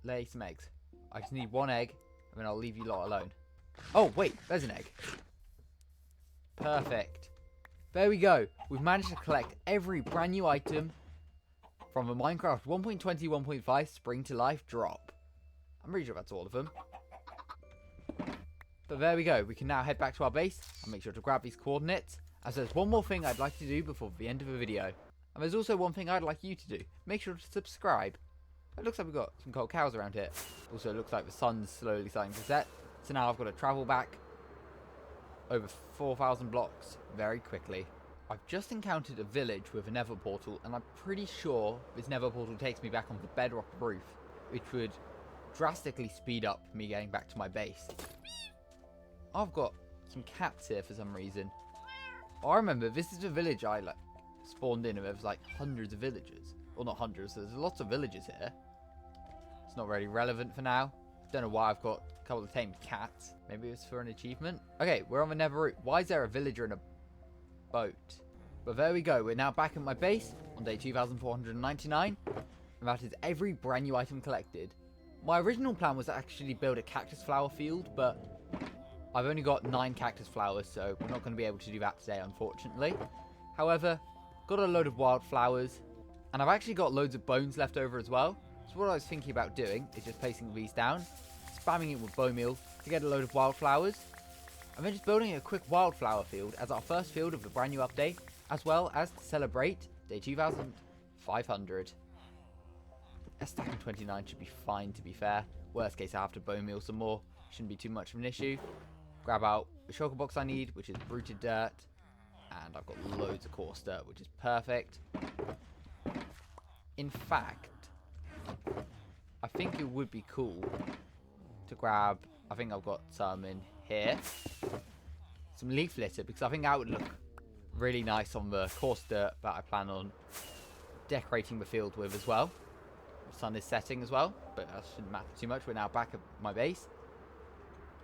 S1: lay some eggs. I just need one egg, and then I'll leave you lot alone. Oh, wait, there's an egg. Perfect. There we go. We've managed to collect every brand new item from the Minecraft 1.20 1.5 Spring to Life drop. I'm pretty sure that's all of them. But there we go. We can now head back to our base and make sure to grab these coordinates, as there's one more thing I'd like to do before the end of the video. And there's also one thing I'd like you to do. Make sure to subscribe. It looks like we've got some cold cows around here. Also, it looks like the sun's slowly starting to set. So now I've got to travel back over 4,000 blocks very quickly. I've just encountered a village with a nether portal, and I'm pretty sure this nether portal takes me back on the bedrock roof, which would drastically speed up me getting back to my base. I've got some cats here for some reason. I remember this is a village I spawned in, and there was like hundreds of villagers. Well, not hundreds, there's lots of villagers here. It's not really relevant for now. Don't know why I've got a couple of tamed cats. Maybe it's for an achievement. Okay, we're on the Nether route. Why is there a villager in a boat? But there we go. We're now back at my base on day 2,499. And that is every brand new item collected. My original plan was to actually build a cactus flower field, but I've only got 9 cactus flowers, so we're not going to be able to do that today, unfortunately. However, got a load of wildflowers, and I've actually got loads of bones left over as well. So what I was thinking about doing is just placing these down, spamming it with bone meal to get a load of wildflowers, and then just building a quick wildflower field as our first field of the brand new update, as well as to celebrate day 2,500. A stack of 29 should be fine, to be fair. Worst case, I have to bone meal some more. Shouldn't be too much of an issue. Grab out the shulker box I need, which is rooted dirt. And I've got loads of coarse dirt, which is perfect. In fact, I think it would be cool to grab... I think I've got some in here. Some leaf litter, because I think that would look really nice on the coarse dirt that I plan on decorating the field with as well. The sun is setting as well, but that shouldn't matter too much. We're now back at my base.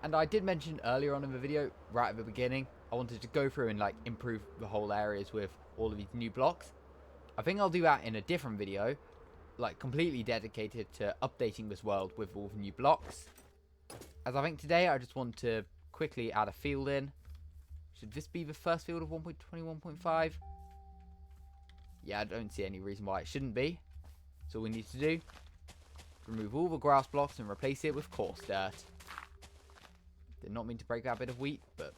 S1: And I did mention earlier on in the video, right at the beginning, I wanted to go through and improve the whole areas with all of these new blocks. I think I'll do that in a different video, completely dedicated to updating this world with all the new blocks. As I think today, I just want to quickly add a field in. Should this be the first field of 1.20 1.5? Yeah, I don't see any reason why it shouldn't be. So all we need to do, remove all the grass blocks and replace it with coarse dirt. Did not mean to break that bit of wheat, but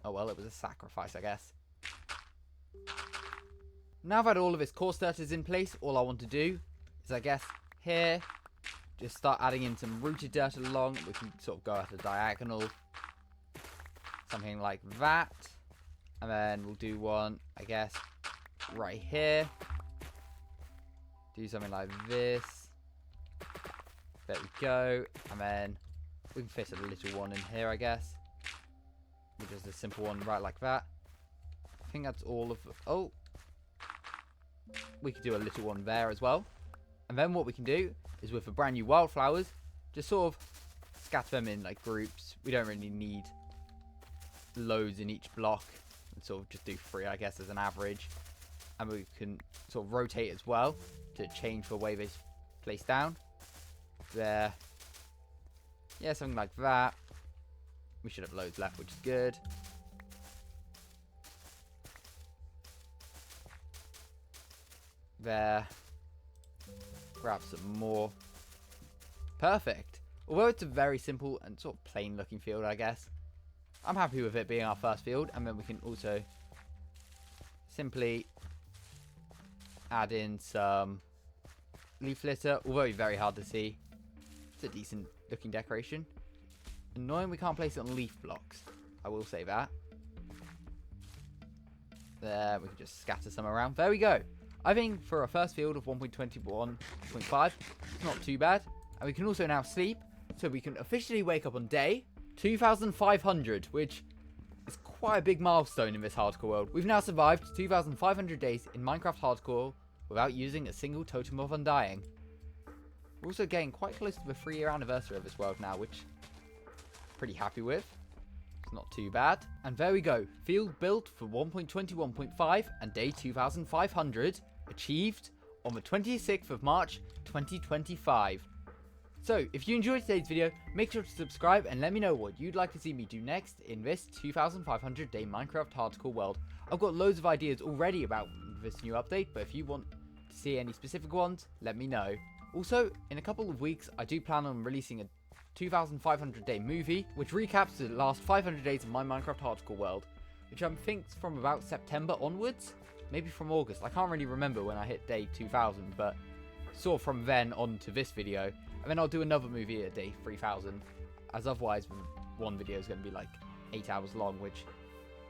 S1: oh well, it was a sacrifice, I guess. Now that all of this coarse dirt is in place, all I want to do is, I guess, here, just start adding in some rooted dirt along. We can sort of go at a diagonal, something like that. And then we'll do one, I guess, right here. Do something like this. There we go. And then we can fit a little one in here, I guess. Just a simple one right like that. I think that's all of... Oh! We could do a little one there as well. And then what we can do is with the brand new wildflowers, just sort of scatter them in groups. We don't really need loads in each block. And sort of just do 3, I guess, as an average. And we can sort of rotate as well to change the way they place down. There. Yeah, something like that. We should have loads left, which is good. There. Grab some more. Perfect. Although it's a very simple and sort of plain looking field, I guess, I'm happy with it being our first field. And then we can also simply add in some leaf litter, although very hard to see. It's a decent looking decoration. Annoying we can't place it on leaf blocks. I will say that. There, we can just scatter some around. There we go. I think for a first field of 1.21.5, it's not too bad. And we can also now sleep, so we can officially wake up on day 2,500, which is quite a big milestone in this hardcore world. We've now survived 2,500 days in Minecraft hardcore without using a single totem of undying. We're also getting quite close to the 3-year anniversary of this world now, which I'm pretty happy with. It's not too bad. And there we go. Field built for 1.21.5 and day 2,500 achieved on the 26th of March 2025. So, if you enjoyed today's video, make sure to subscribe and let me know what you'd like to see me do next in this 2,500 day Minecraft hardcore world. I've got loads of ideas already about this new update, but if you want to see any specific ones, let me know. Also, in a couple of weeks, I do plan on releasing a 2,500 day movie, which recaps the last 500 days of my Minecraft hardcore world, which I think from about September onwards, maybe from August. I can't really remember when I hit day 2,000, but sort of from then on to this video. And then I'll do another movie at day 3,000, as otherwise one video is going to be like 8 hours long, which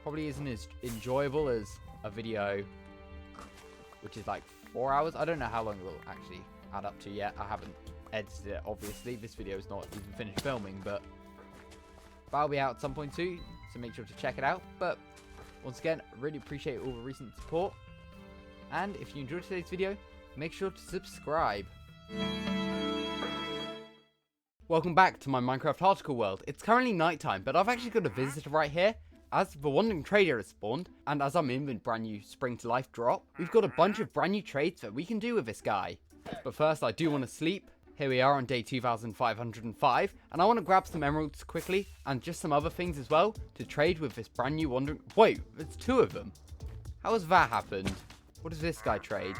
S1: probably isn't as enjoyable as a video which is like 4 hours. I don't know how long it will actually add up to yet. I haven't edited it, obviously. This video is not even finished filming, but that'll be out at some point soon, so make sure to check it out. But once again, I really appreciate all the recent support, and if you enjoyed today's video, make sure to subscribe. Welcome back to my Minecraft hardcore world. It's currently nighttime, but I've actually got a visitor right here. As the Wandering Trader has spawned, and as I'm in the brand new Spring to Life drop, we've got a bunch of brand new trades that we can do with this guy. But first, I do want to sleep. Here we are on day 2,505, and I want to grab some emeralds quickly, and just some other things as well, to trade with this brand new Wandering... Wait, it's 2 of them. How has that happened? What does this guy trade?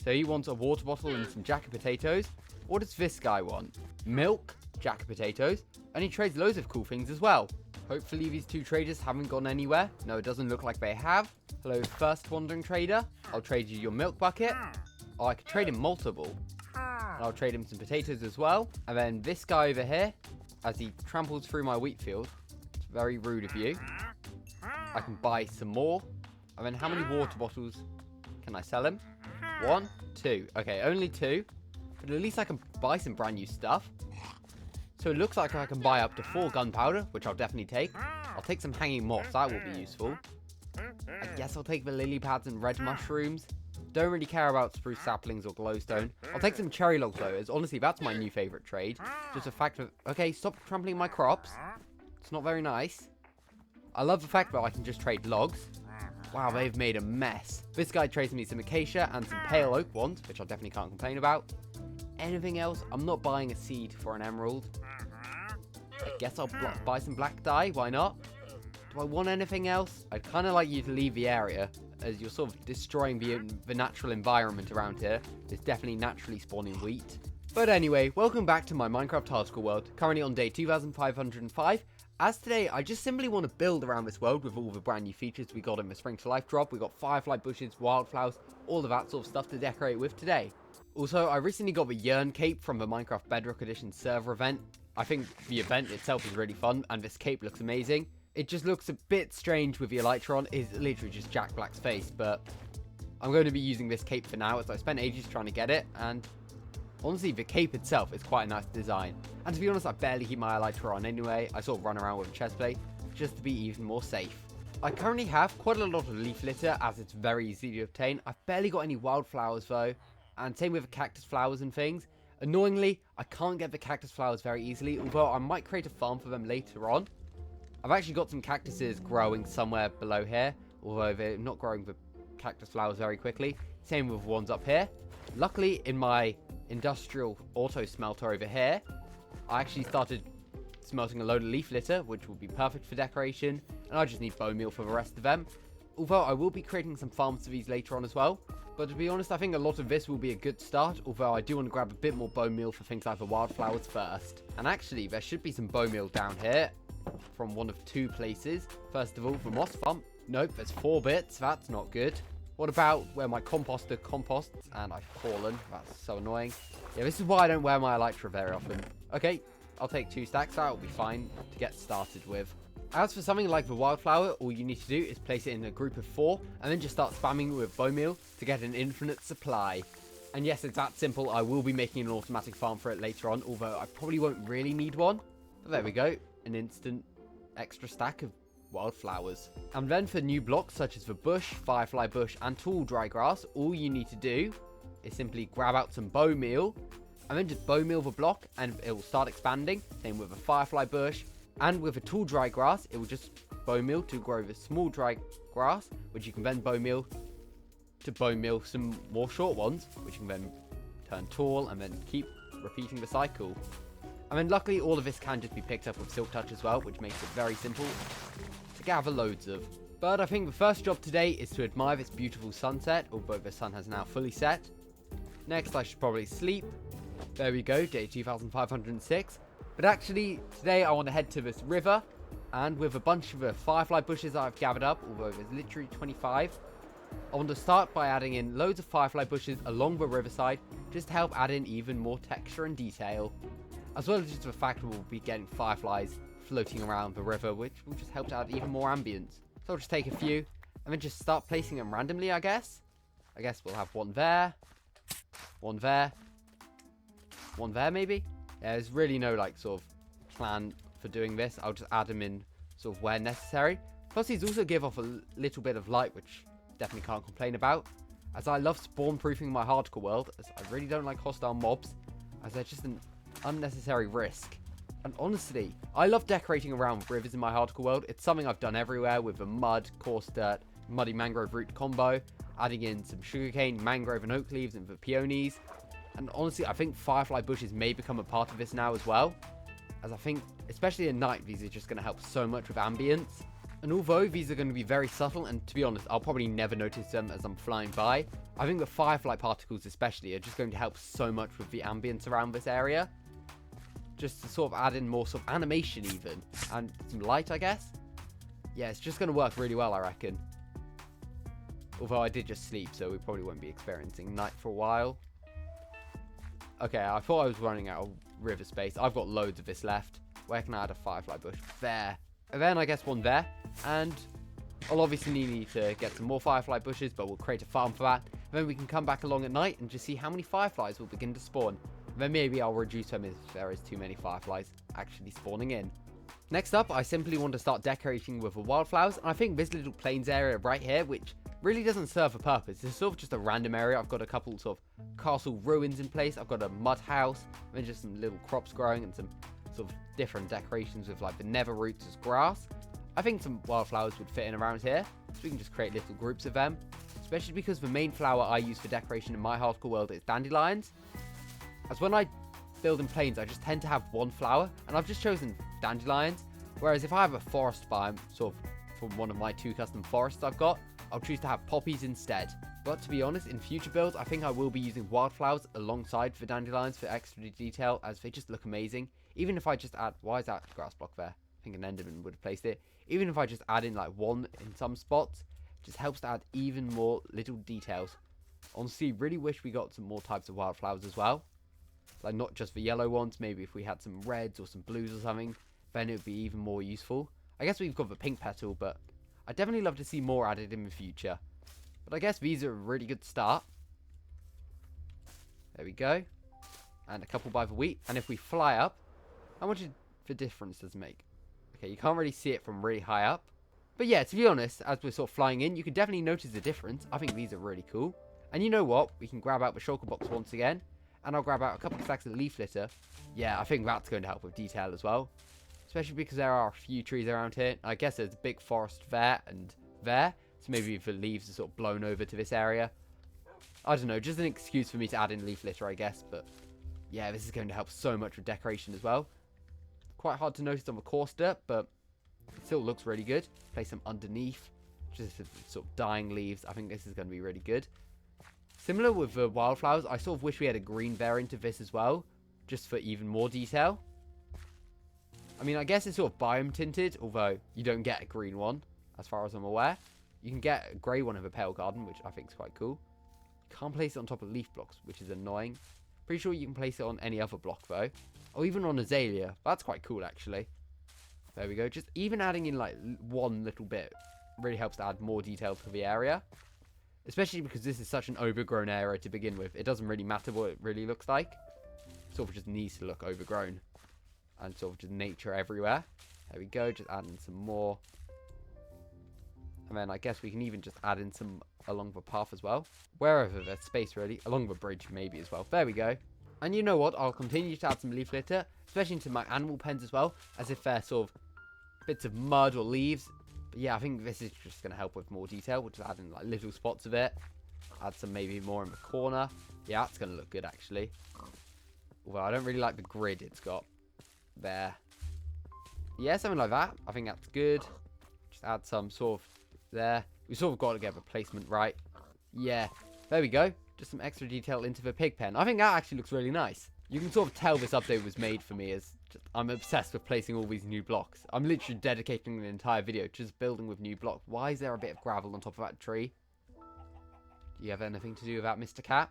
S1: So he wants a water bottle and some jacket potatoes. What does this guy want? Milk, jacket potatoes, and he trades loads of cool things as well. Hopefully these 2 traders haven't gone anywhere. No, it doesn't look like they have. Hello, first Wandering Trader. I'll trade you your milk bucket. Oh, I could trade him multiple. And I'll trade him some potatoes as well. And then this guy over here, as he tramples through my wheat field, it's very rude of you. I can buy some more. And then how many water bottles can I sell him? 1, 2. Okay, only 2. But at least I can buy some brand new stuff. So it looks like I can buy up to 4 gunpowder, which I'll definitely take. I'll take some hanging moss, that will be useful. I guess I'll take the lily pads and red mushrooms. Don't really care about spruce saplings or glowstone. I'll take some cherry logs though, as honestly that's my new favourite trade. Just the fact of, okay, stop trampling my crops. It's not very nice. I love the fact that I can just trade logs. Wow, they've made a mess. This guy trades me some acacia and some pale oak ones, which I definitely can't complain about. Anything else? I'm not buying a seed for an emerald. I guess I'll buy some black dye, why not? Do I want anything else? I'd kind of like you to leave the area, as you're sort of destroying the natural environment around here. There's definitely naturally spawning wheat. But anyway, welcome back to my Minecraft hardcore world, currently on day 2,505. As today, I just simply want to build around this world with all the brand new features we got in the Spring to Life drop. We got firefly bushes, wildflowers, all of that sort of stuff to decorate with today. Also, I recently got the Yearn cape from the Minecraft Bedrock Edition server event. I think the event itself is really fun, and this cape looks amazing. It just looks a bit strange with the elytra on. It's literally just Jack Black's face, but I'm going to be using this cape for now, as I spent ages trying to get it, and honestly, the cape itself is quite a nice design. And to be honest, I barely keep my elytra on anyway. I sort of run around with a chest plate, just to be even more safe. I currently have quite a lot of leaf litter, as it's very easy to obtain. I've barely got any wildflowers though, and same with the cactus flowers and things. Annoyingly, I can't get the cactus flowers very easily, although I might create a farm for them later on. I've actually got some cactuses growing somewhere below here, although they're not growing the cactus flowers very quickly. Same with ones up here. Luckily, in my industrial auto smelter over here, I actually started smelting a load of leaf litter, which will be perfect for decoration, and I just need bone meal for the rest of them. Although I will be creating some farms for these later on as well. But to be honest, I think a lot of this will be a good start, although I do want to grab a bit more bone meal for things like the wildflowers first. And actually, there should be some bone meal down here from one of 2 places. First of all, the moss farm. Nope, there's 4 bits. That's not good. What about where my composter composts and I've fallen? That's so annoying. Yeah, this is why I don't wear my elytra very often. Okay, I'll take 2 stacks. That'll be fine to get started with. As for something like the wildflower, all you need to do is place it in a group of 4 and then just start spamming with bone meal to get an infinite supply. And yes, it's that simple. I will be making an automatic farm for it later on, although I probably won't really need one. But there we go, an instant extra stack of wildflowers. And then for new blocks such as the bush, firefly bush and tall dry grass, all you need to do is simply grab out some bone meal and then just bone meal the block and it will start expanding. Same with a firefly bush. And with a tall dry grass, it will just bone meal to grow the small dry grass, which you can then bone meal to bone meal some more short ones, which you can then turn tall and then keep repeating the cycle. And then luckily all of this can just be picked up with Silk Touch as well, which makes it very simple to gather loads of. But I think the first job today is to admire this beautiful sunset, although the sun has now fully set. Next I should probably sleep. There we go, day 2506. But actually, today I want to head to this river, and with a bunch of the firefly bushes that I've gathered up, although there's literally 25, I want to start by adding in loads of firefly bushes along the riverside, just to help add in even more texture and detail. As well as just the fact that we'll be getting fireflies floating around the river, which will just help to add even more ambience. So I'll just take a few, and then just start placing them randomly, I guess. I guess we'll have one there, one there, one there maybe? Yeah, there's really no like sort of plan for doing this. I'll just add them in sort of where necessary. Plus these also give off a little bit of light, which definitely can't complain about. As I love spawn proofing my hardcore world, as I really don't like hostile mobs, as they're just an unnecessary risk. And honestly, I love decorating around rivers in my hardcore world. It's something I've done everywhere with the mud, coarse dirt, muddy mangrove root combo, adding in some sugarcane, mangrove and oak leaves and the peonies. And honestly, I think firefly bushes may become a part of this now as well. As I think, especially at night, these are just going to help so much with ambience. And although these are going to be very subtle, and to be honest, I'll probably never notice them as I'm flying by, I think the firefly particles especially are just going to help so much with the ambience around this area. Just to sort of add in more sort of animation even, and some light, I guess. Yeah, it's just going to work really well, I reckon. Although I did just sleep, so we probably won't be experiencing night for a while. Okay, I thought I was running out of river space. I've got loads of this left. Where can I add a firefly bush? There. And then I guess one there. And I'll obviously need to get some more firefly bushes, but we'll create a farm for that. And then we can come back along at night and just see how many fireflies will begin to spawn. And then maybe I'll reduce them if there is too many fireflies actually spawning in. Next up, I simply want to start decorating with the wildflowers. And I think this little plains area right here, which really doesn't serve a purpose. It's sort of just a random area. I've got a couple sort of castle ruins in place. I've got a mud house, and then just some little crops growing and some sort of different decorations with like the nether roots as grass. I think some wildflowers would fit in around here, so we can just create little groups of them. Especially because the main flower I use for decoration in my hardcore world is dandelions. As when I build in plains, I just tend to have one flower, and I've just chosen dandelions. Whereas if I have a forest biome, sort of from one of my 2 custom forests I've got, I'll choose to have poppies instead. But to be honest, in future builds, I think I will be using wildflowers alongside the dandelions for extra detail, as they just look amazing. Even if I just add, why is that grass block there? I think an enderman would have placed it. Even if I just add in like one in some spots, it just helps to add even more little details. Honestly, really wish we got some more types of wildflowers as well. Like not just the yellow ones, maybe if we had some reds or some blues or something, then it would be even more useful. I guess we've got the pink petal, but I'd definitely love to see more added in the future. But I guess these are a really good start. There we go. And a couple by the wheat. And if we fly up, how much the difference does it make? Okay, you can't really see it from really high up. But yeah, to be honest, as we're sort of flying in, you can definitely notice the difference. I think these are really cool. And you know what? We can grab out the shulker box once again. And I'll grab out a couple of stacks of leaf litter. Yeah, I think that's going to help with detail as well. Especially because there are a few trees around here. I guess there's a big forest there and there. So maybe if the leaves are sort of blown over to this area. I don't know, just an excuse for me to add in leaf litter, I guess. But yeah, this is going to help so much with decoration as well. Of quite hard to notice on the coarse dirt, but it still looks really good. Place them underneath, just sort of dying leaves. I think this is going to be really good. Similar with the wildflowers, I sort of wish we had a green variant of this as well, just for even more detail. I mean, I guess it's sort of biome tinted, although you don't get a green one, as far as I'm aware. You can get a grey one of a pale garden, which I think is quite cool. You can't place it on top of leaf blocks, which is annoying. Pretty sure you can place it on any other block, though. Or even on azalea. That's quite cool, actually. There we go. Just even adding in, like, one little bit really helps to add more detail to the area. Especially because this is such an overgrown area to begin with. It doesn't really matter what it really looks like. It sort of just needs to look overgrown. And sort of just nature everywhere. There we go. Just add in some more. And then I guess we can even just add in some along the path as well. Wherever there's space, really. Along the bridge, maybe, as well. There we go. And you know what? I'll continue to add some leaf litter. Especially into my animal pens as well. As if they're sort of bits of mud or leaves. But yeah, I think this is just going to help with more detail. We'll just add in like little spots of it. Add some maybe more in the corner. Yeah, that's going to look good, actually. Although I don't really like the grid it's got there. Yeah, something like that. I think that's good. Just add some sort of there. We sort of got to get the placement right. Yeah, there we go. Just some extra detail into the pig pen. I think that actually looks really nice. You can sort of tell this update was made for me as just, I'm obsessed with placing all these new blocks. I'm literally dedicating an entire video just building with new blocks. Why is there a bit of gravel on top of that tree? Do you have anything to do with that, Mr. Cat?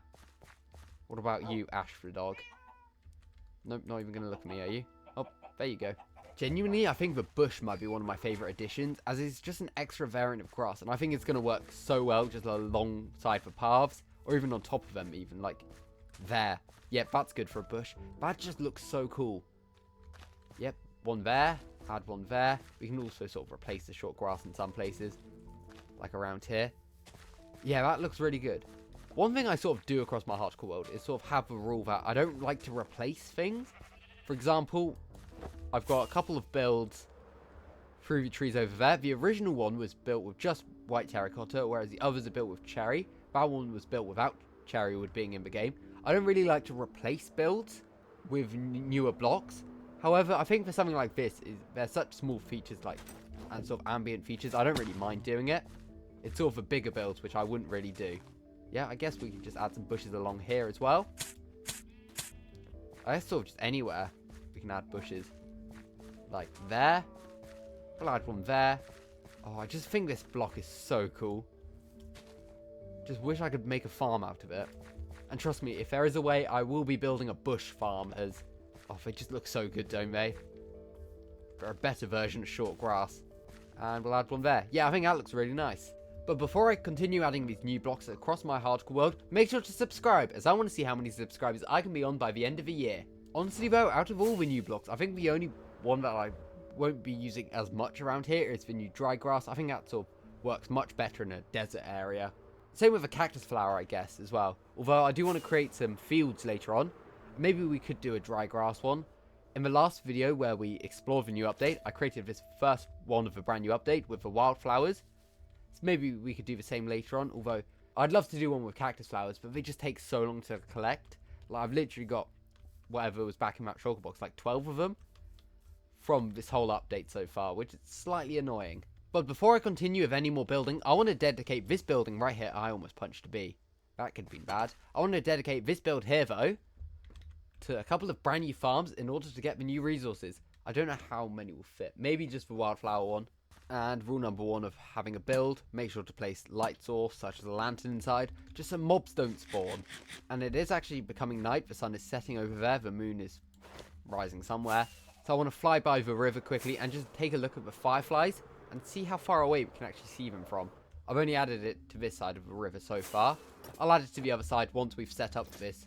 S1: What about you, Ash the dog? Nope, not even going to look at me, are you? Oh, there you go. Genuinely, I think the bush might be one of my favourite additions, as it's just an extra variant of grass, and I think it's going to work so well just alongside the paths, or even on top of them even, like there. Yep, that's good for a bush. That just looks so cool. Yep, one there, add one there. We can also sort of replace the short grass in some places, like around here. Yeah, that looks really good. One thing I sort of do across my hardcore world is sort of have the rule that I don't like to replace things. For example, I've got a couple of builds through the trees over there. The original one was built with just white terracotta, whereas the others are built with cherry. That one was built without cherry wood being in the game. I don't really like to replace builds with newer blocks. However, I think for something like this, there's such small features like and sort of ambient features, I don't really mind doing it. It's sort of the bigger builds, which I wouldn't really do. Yeah, I guess we can just add some bushes along here as well. I guess sort of just anywhere we can add bushes. Like there. We'll add one there. Oh, I just think this block is so cool. Just wish I could make a farm out of it. And trust me, if there is a way, I will be building a bush farm as... Oh, they just look so good, don't they? They're a better version of short grass. And we'll add one there. Yeah, I think that looks really nice. But before I continue adding these new blocks across my hardcore world, make sure to subscribe, as I want to see how many subscribers I can be on by the end of the year. Honestly though, out of all the new blocks, I think the only one that I won't be using as much around here is the new dry grass. I think that sort of works much better in a desert area. Same with a cactus flower, I guess, as well. Although I do want to create some fields later on. Maybe we could do a dry grass one. In the last video where we explored the new update, I created this first one of the brand new update with the wildflowers. So maybe we could do the same later on, although I'd love to do one with cactus flowers, but they just take so long to collect. Like, I've literally got whatever was back in that shulker box, like 12 of them from this whole update so far, which is slightly annoying. But before I continue with any more building, I want to dedicate this building right here. I almost punched a bee. That could have been bad. I want to dedicate this build here, though, to a couple of brand new farms in order to get the new resources. I don't know how many will fit. Maybe just the wildflower one. And rule number one of having a build, make sure to place light source such as a lantern inside, just so mobs don't spawn. And it is actually becoming night, the sun is setting over there, the moon is rising somewhere. So I want to fly by the river quickly and just take a look at the fireflies and see how far away we can actually see them from. I've only added it to this side of the river so far. I'll add it to the other side once we've set up this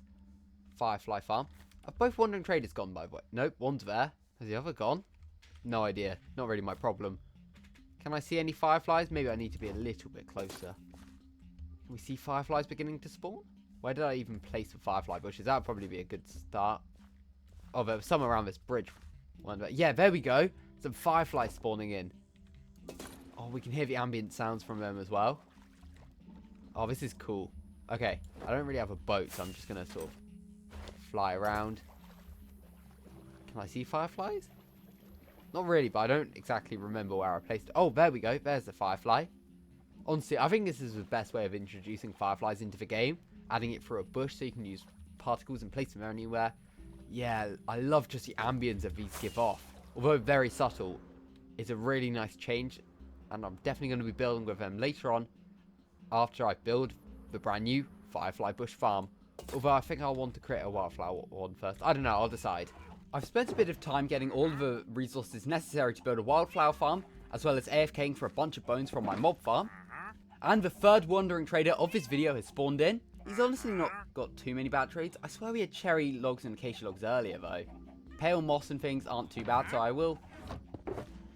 S1: firefly farm. Have both wandering traders gone, by the way? Nope, one's there. Has the other gone? No idea. Not really my problem. Can I see any fireflies? Maybe I need to be a little bit closer. Can we see fireflies beginning to spawn? Where did I even place the firefly bushes? That would probably be a good start. Oh, there was some around this bridge. Yeah, there we go. Some fireflies spawning in. Oh, we can hear the ambient sounds from them as well. Oh, this is cool. Okay, I don't really have a boat, so I'm just going to sort of fly around. Can I see fireflies? Not really, but I don't exactly remember where I placed it. Oh, there we go. There's the firefly. Honestly, I think this is the best way of introducing fireflies into the game. Adding it through a bush so you can use particles and place them anywhere. Yeah, I love just the ambience that these give off. Although very subtle, it's a really nice change. And I'm definitely going to be building with them later on. After I build the brand new firefly bush farm. Although I think I'll want to create a wildflower one first. I don't know, I'll decide. I've spent a bit of time getting all of the resources necessary to build a wildflower farm. As well as AFKing for a bunch of bones from my mob farm. And the third wandering trader of this video has spawned in. He's honestly not got too many bad trades. I swear we had cherry logs and acacia logs earlier though. Pale moss and things aren't too bad, so I will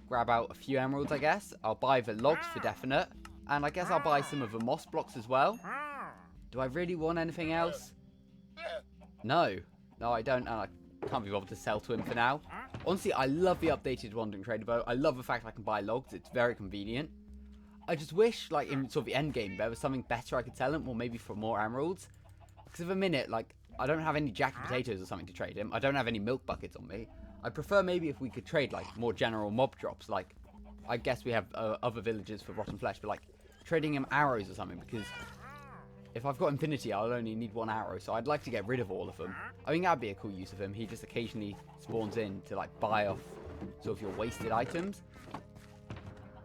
S1: grab out a few emeralds, I guess. I'll buy the logs for definite. And I guess I'll buy some of the moss blocks as well. Do I really want anything else? No. No, I don't, and I can't be bothered to sell to him for now. Honestly, I love the updated wandering trader bow. I love the fact I can buy logs. It's very convenient. I just wish, like, in sort of the end game, there was something better I could sell him, or maybe for more emeralds. Because at the minute, like, I don't have any jacket potatoes or something to trade him. I don't have any milk buckets on me. I prefer maybe if we could trade, like, more general mob drops. Like, I guess we have other villagers for rotten flesh, but, like, trading him arrows or something. Because if I've got infinity, I'll only need one arrow. So I'd like to get rid of all of them. I think that'd be a cool use of him. He just occasionally spawns in to, like, buy off sort of your wasted items.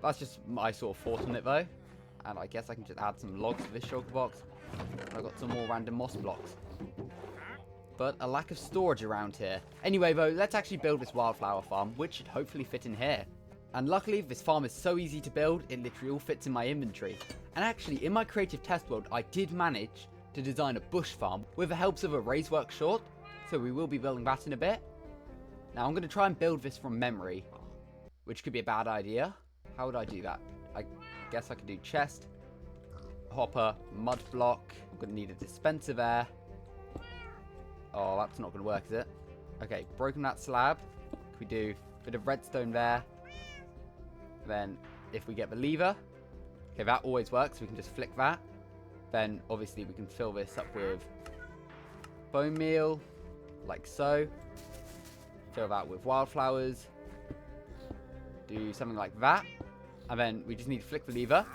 S1: That's just my sort of thought on it, though. And I guess I can just add some logs to this shulker box. I've got some more random moss blocks. But a lack of storage around here. Anyway, though, let's actually build this wildflower farm, which should hopefully fit in here. And luckily, this farm is so easy to build, it literally all fits in my inventory. And actually, in my creative test world, I did manage to design a bush farm with the help of a raise work short. So we will be building that in a bit. Now, I'm going to try and build this from memory, which could be a bad idea. How would I do that? I guess I could do chest, hopper, mud block. I'm going to need a dispenser there. Oh, that's not going to work, is it? Okay, broken that slab. Can we do a bit of redstone there? Then, if we get the lever, okay, that always works. We can just flick that. Then, obviously, we can fill this up with bone meal, like so. Fill that with wildflowers. Do something like that. And then we just need to flick the lever.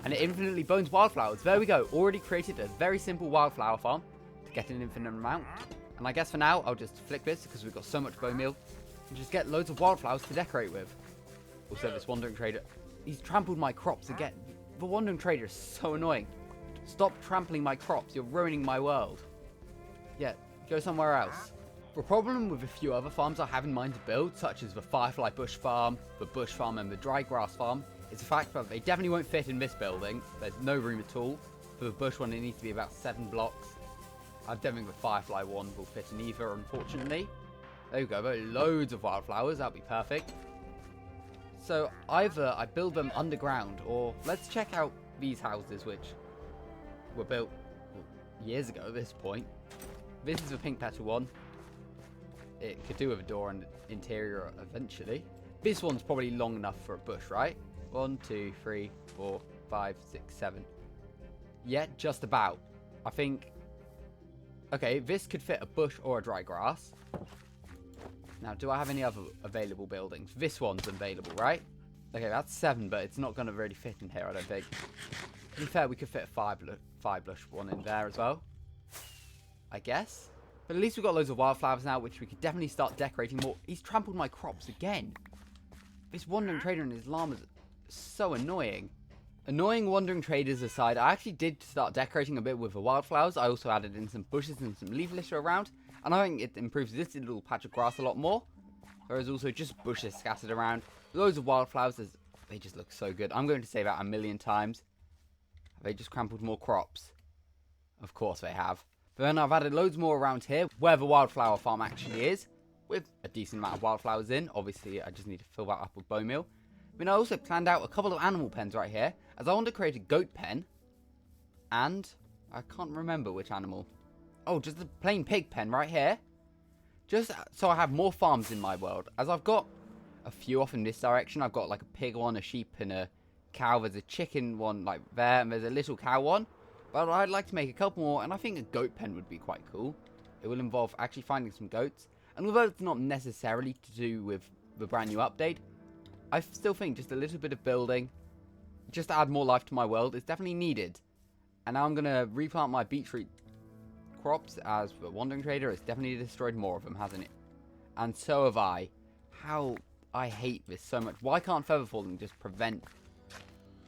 S1: And it infinitely bones wildflowers. There we go. Already created a very simple wildflower farm to get an infinite amount. And I guess for now, I'll just flick this because we've got so much bone meal. And just get loads of wildflowers to decorate with. Also, this wandering trader, he's trampled my crops again. The wandering trader is so annoying. Stop trampling my crops. You're ruining my world. Yeah, go somewhere else. The problem with a few other farms I have in mind to build, such as the Firefly Bush Farm, the Bush Farm and the Dry Grass Farm, is the fact that they definitely won't fit in this building. There's no room at all. For the Bush one, it needs to be about 7 blocks. I don't think the Firefly one will fit in either, unfortunately. There you go, loads of wildflowers, that'll be perfect. So either I build them underground, or let's check out these houses, which were built years ago at this point. This is the pink petal one. It could do with a door and interior eventually. This one's probably long enough for a bush, right? 1, 2, 3, 4, 5, 6, 7. Yeah, just about. I think... Okay, this could fit a bush or a dry grass. Now, do I have any other available buildings? This one's available, right? Okay, that's 7, but it's not going to really fit in here, I don't think. To be fair, we could fit a 5 bush one in there as well. I guess. But at least we've got loads of wildflowers now, which we could definitely start decorating more. He's trampled my crops again. This wandering trader and his llamas are so annoying. Annoying wandering traders aside, I actually did start decorating a bit with the wildflowers. I also added in some bushes and some leaf litter around. And I think it improves this little patch of grass a lot more. There is also just bushes scattered around. Loads of wildflowers. They just look so good. I'm going to say that a million times. Have they just trampled more crops? Of course they have. But then I've added loads more around here, where the wildflower farm actually is, with a decent amount of wildflowers in. Obviously, I just need to fill that up with bone meal. I mean, I also planned out a couple of animal pens right here, as I want to create a goat pen, and I can't remember which animal. Oh, just a plain pig pen right here. Just so I have more farms in my world, as I've got a few off in this direction. I've got like a pig one, a sheep, and a cow. There's a chicken one like there, and there's a little cow one. But I'd like to make a couple more, and I think a goat pen would be quite cool. It will involve actually finding some goats. And although it's not necessarily to do with the brand new update, I still think just a little bit of building, just to add more life to my world, is definitely needed. And now I'm going to replant my beetroot crops, as the Wandering Trader has definitely destroyed more of them, hasn't it? And so have I. How I hate this so much. Why can't feather falling just prevent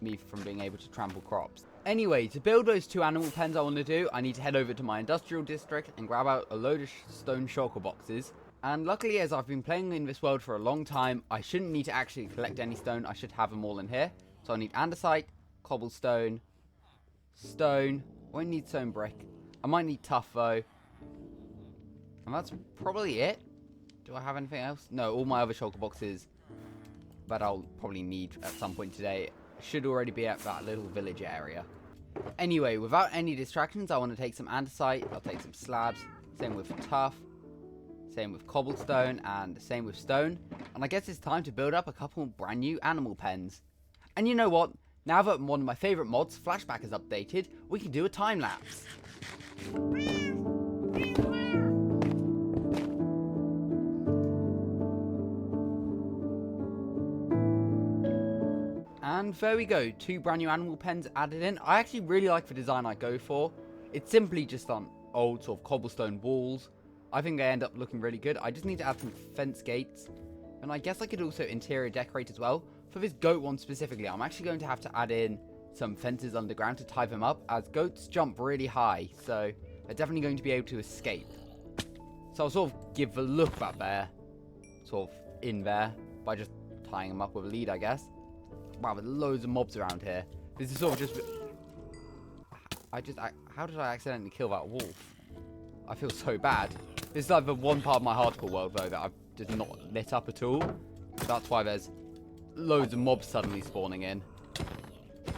S1: me from being able to trample crops? Anyway, to build those 2 animal pens I want to do, I need to head over to my industrial district and grab out a load of stone shulker boxes. And luckily, as I've been playing in this world for a long time, I shouldn't need to actually collect any stone. I should have them all in here. So I need andesite, cobblestone, stone. I won't need stone brick. I might need tuff though. And that's probably it. Do I have anything else? No, all my other shulker boxes that I'll probably need at some point today should already be at that little village area. Anyway, without any distractions, I want to take some andesite. I'll take some slabs. Same with tuff. Same with cobblestone, and same with stone. And I guess it's time to build up a couple brand new animal pens. And you know what? Now that one of my favourite mods, Flashback, is updated, we can do a time lapse. And there we go, 2 brand new animal pens added in. I actually really like the design I go for. It's simply just on old sort of cobblestone walls. I think they end up looking really good. I just need to add some fence gates. And I guess I could also interior decorate as well. For this goat one specifically, I'm actually going to have to add in some fences underground to tie them up, as goats jump really high. So they're definitely going to be able to escape. So I'll sort of give the look that they're sort of in there by just tying them up with a lead, I guess. Wow, with loads of mobs around here. This is sort of just... how did I accidentally kill that wolf? I feel so bad. This is like the one part of my hardcore world, though, that I've just not lit up at all. That's why there's loads of mobs suddenly spawning in.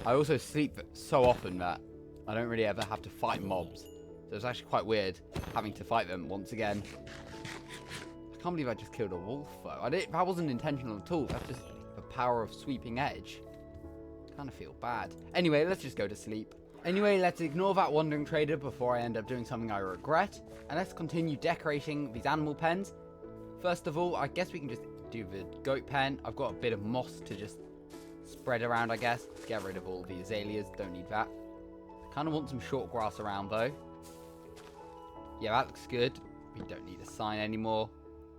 S1: I also sleep so often that I don't really ever have to fight mobs. So it's actually quite weird having to fight them once again. I can't believe I just killed a wolf, though. That wasn't intentional at all. That's just the power of sweeping edge. Kind of feel bad. Anyway, let's just go to sleep. Anyway, let's ignore that Wandering Trader before I end up doing something I regret. And let's continue decorating these animal pens. First of all, I guess we can just do the goat pen. I've got a bit of moss to just spread around, I guess. Get rid of all the azaleas. Don't need that. Kind of want some short grass around, though. Yeah, that looks good. We don't need a sign anymore.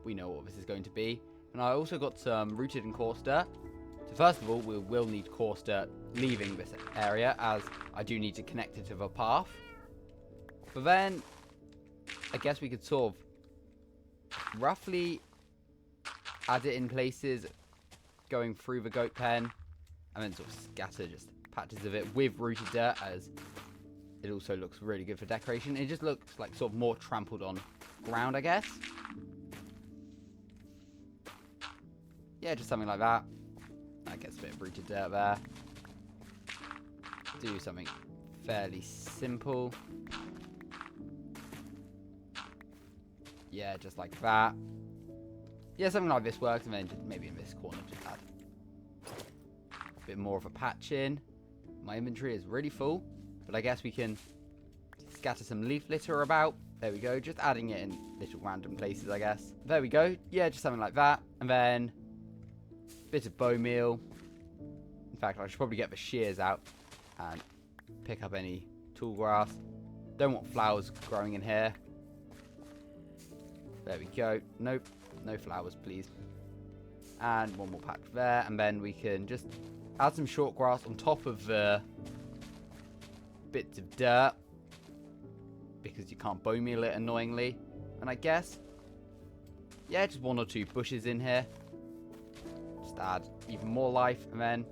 S1: We know what this is going to be. And I also got some rooted and coarse dirt. So first of all, we will need coarse dirt leaving this area, as I do need to connect it to the path. But then, I guess we could sort of roughly add it in places going through the goat pen, and then sort of scatter just patches of it with rooted dirt, as it also looks really good for decoration. It just looks like sort of more trampled on ground, I guess. Yeah, just something like that. That gets a bit of rooted dirt there. Do something fairly simple. Yeah, just like that. Yeah, something like this works, and then just maybe in this corner just add a bit more of a patch in. My inventory is really full, but I guess we can scatter some leaf litter about. There we go, just adding it in little random places, I guess. There we go. Yeah, just something like that. And then a bit of bone meal. In fact, I should probably get the shears out and pick up any tall grass. Don't want flowers growing in here. There we go. Nope, no flowers, please. And one more patch there, and then we can just add some short grass on top of the bits of dirt, because you can't bone meal it annoyingly. And I guess, yeah, just 1 or 2 bushes in here. Just add even more life, and then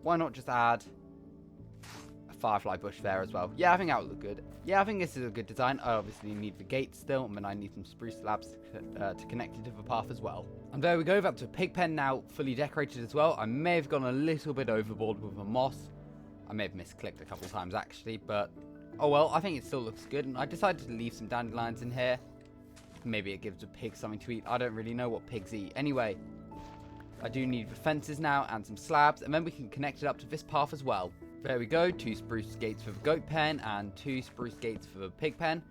S1: why not just add a firefly bush there as well? Yeah, I think that would look good. Yeah, I think this is a good design. I obviously need the gate still, and then I need some spruce slabs to connect it to the path as well. And there we go, that's a pig pen now fully decorated as well. I may have gone a little bit overboard with the moss. I may have misclicked a couple times actually, but oh well, I think it still looks good. And I decided to leave some dandelions in here. Maybe it gives the pigs something to eat. I don't really know what pigs eat. Anyway, I do need the fences now and some slabs, and then we can connect it up to this path as well. There we go, 2 spruce gates for the goat pen and 2 spruce gates for the pig pen.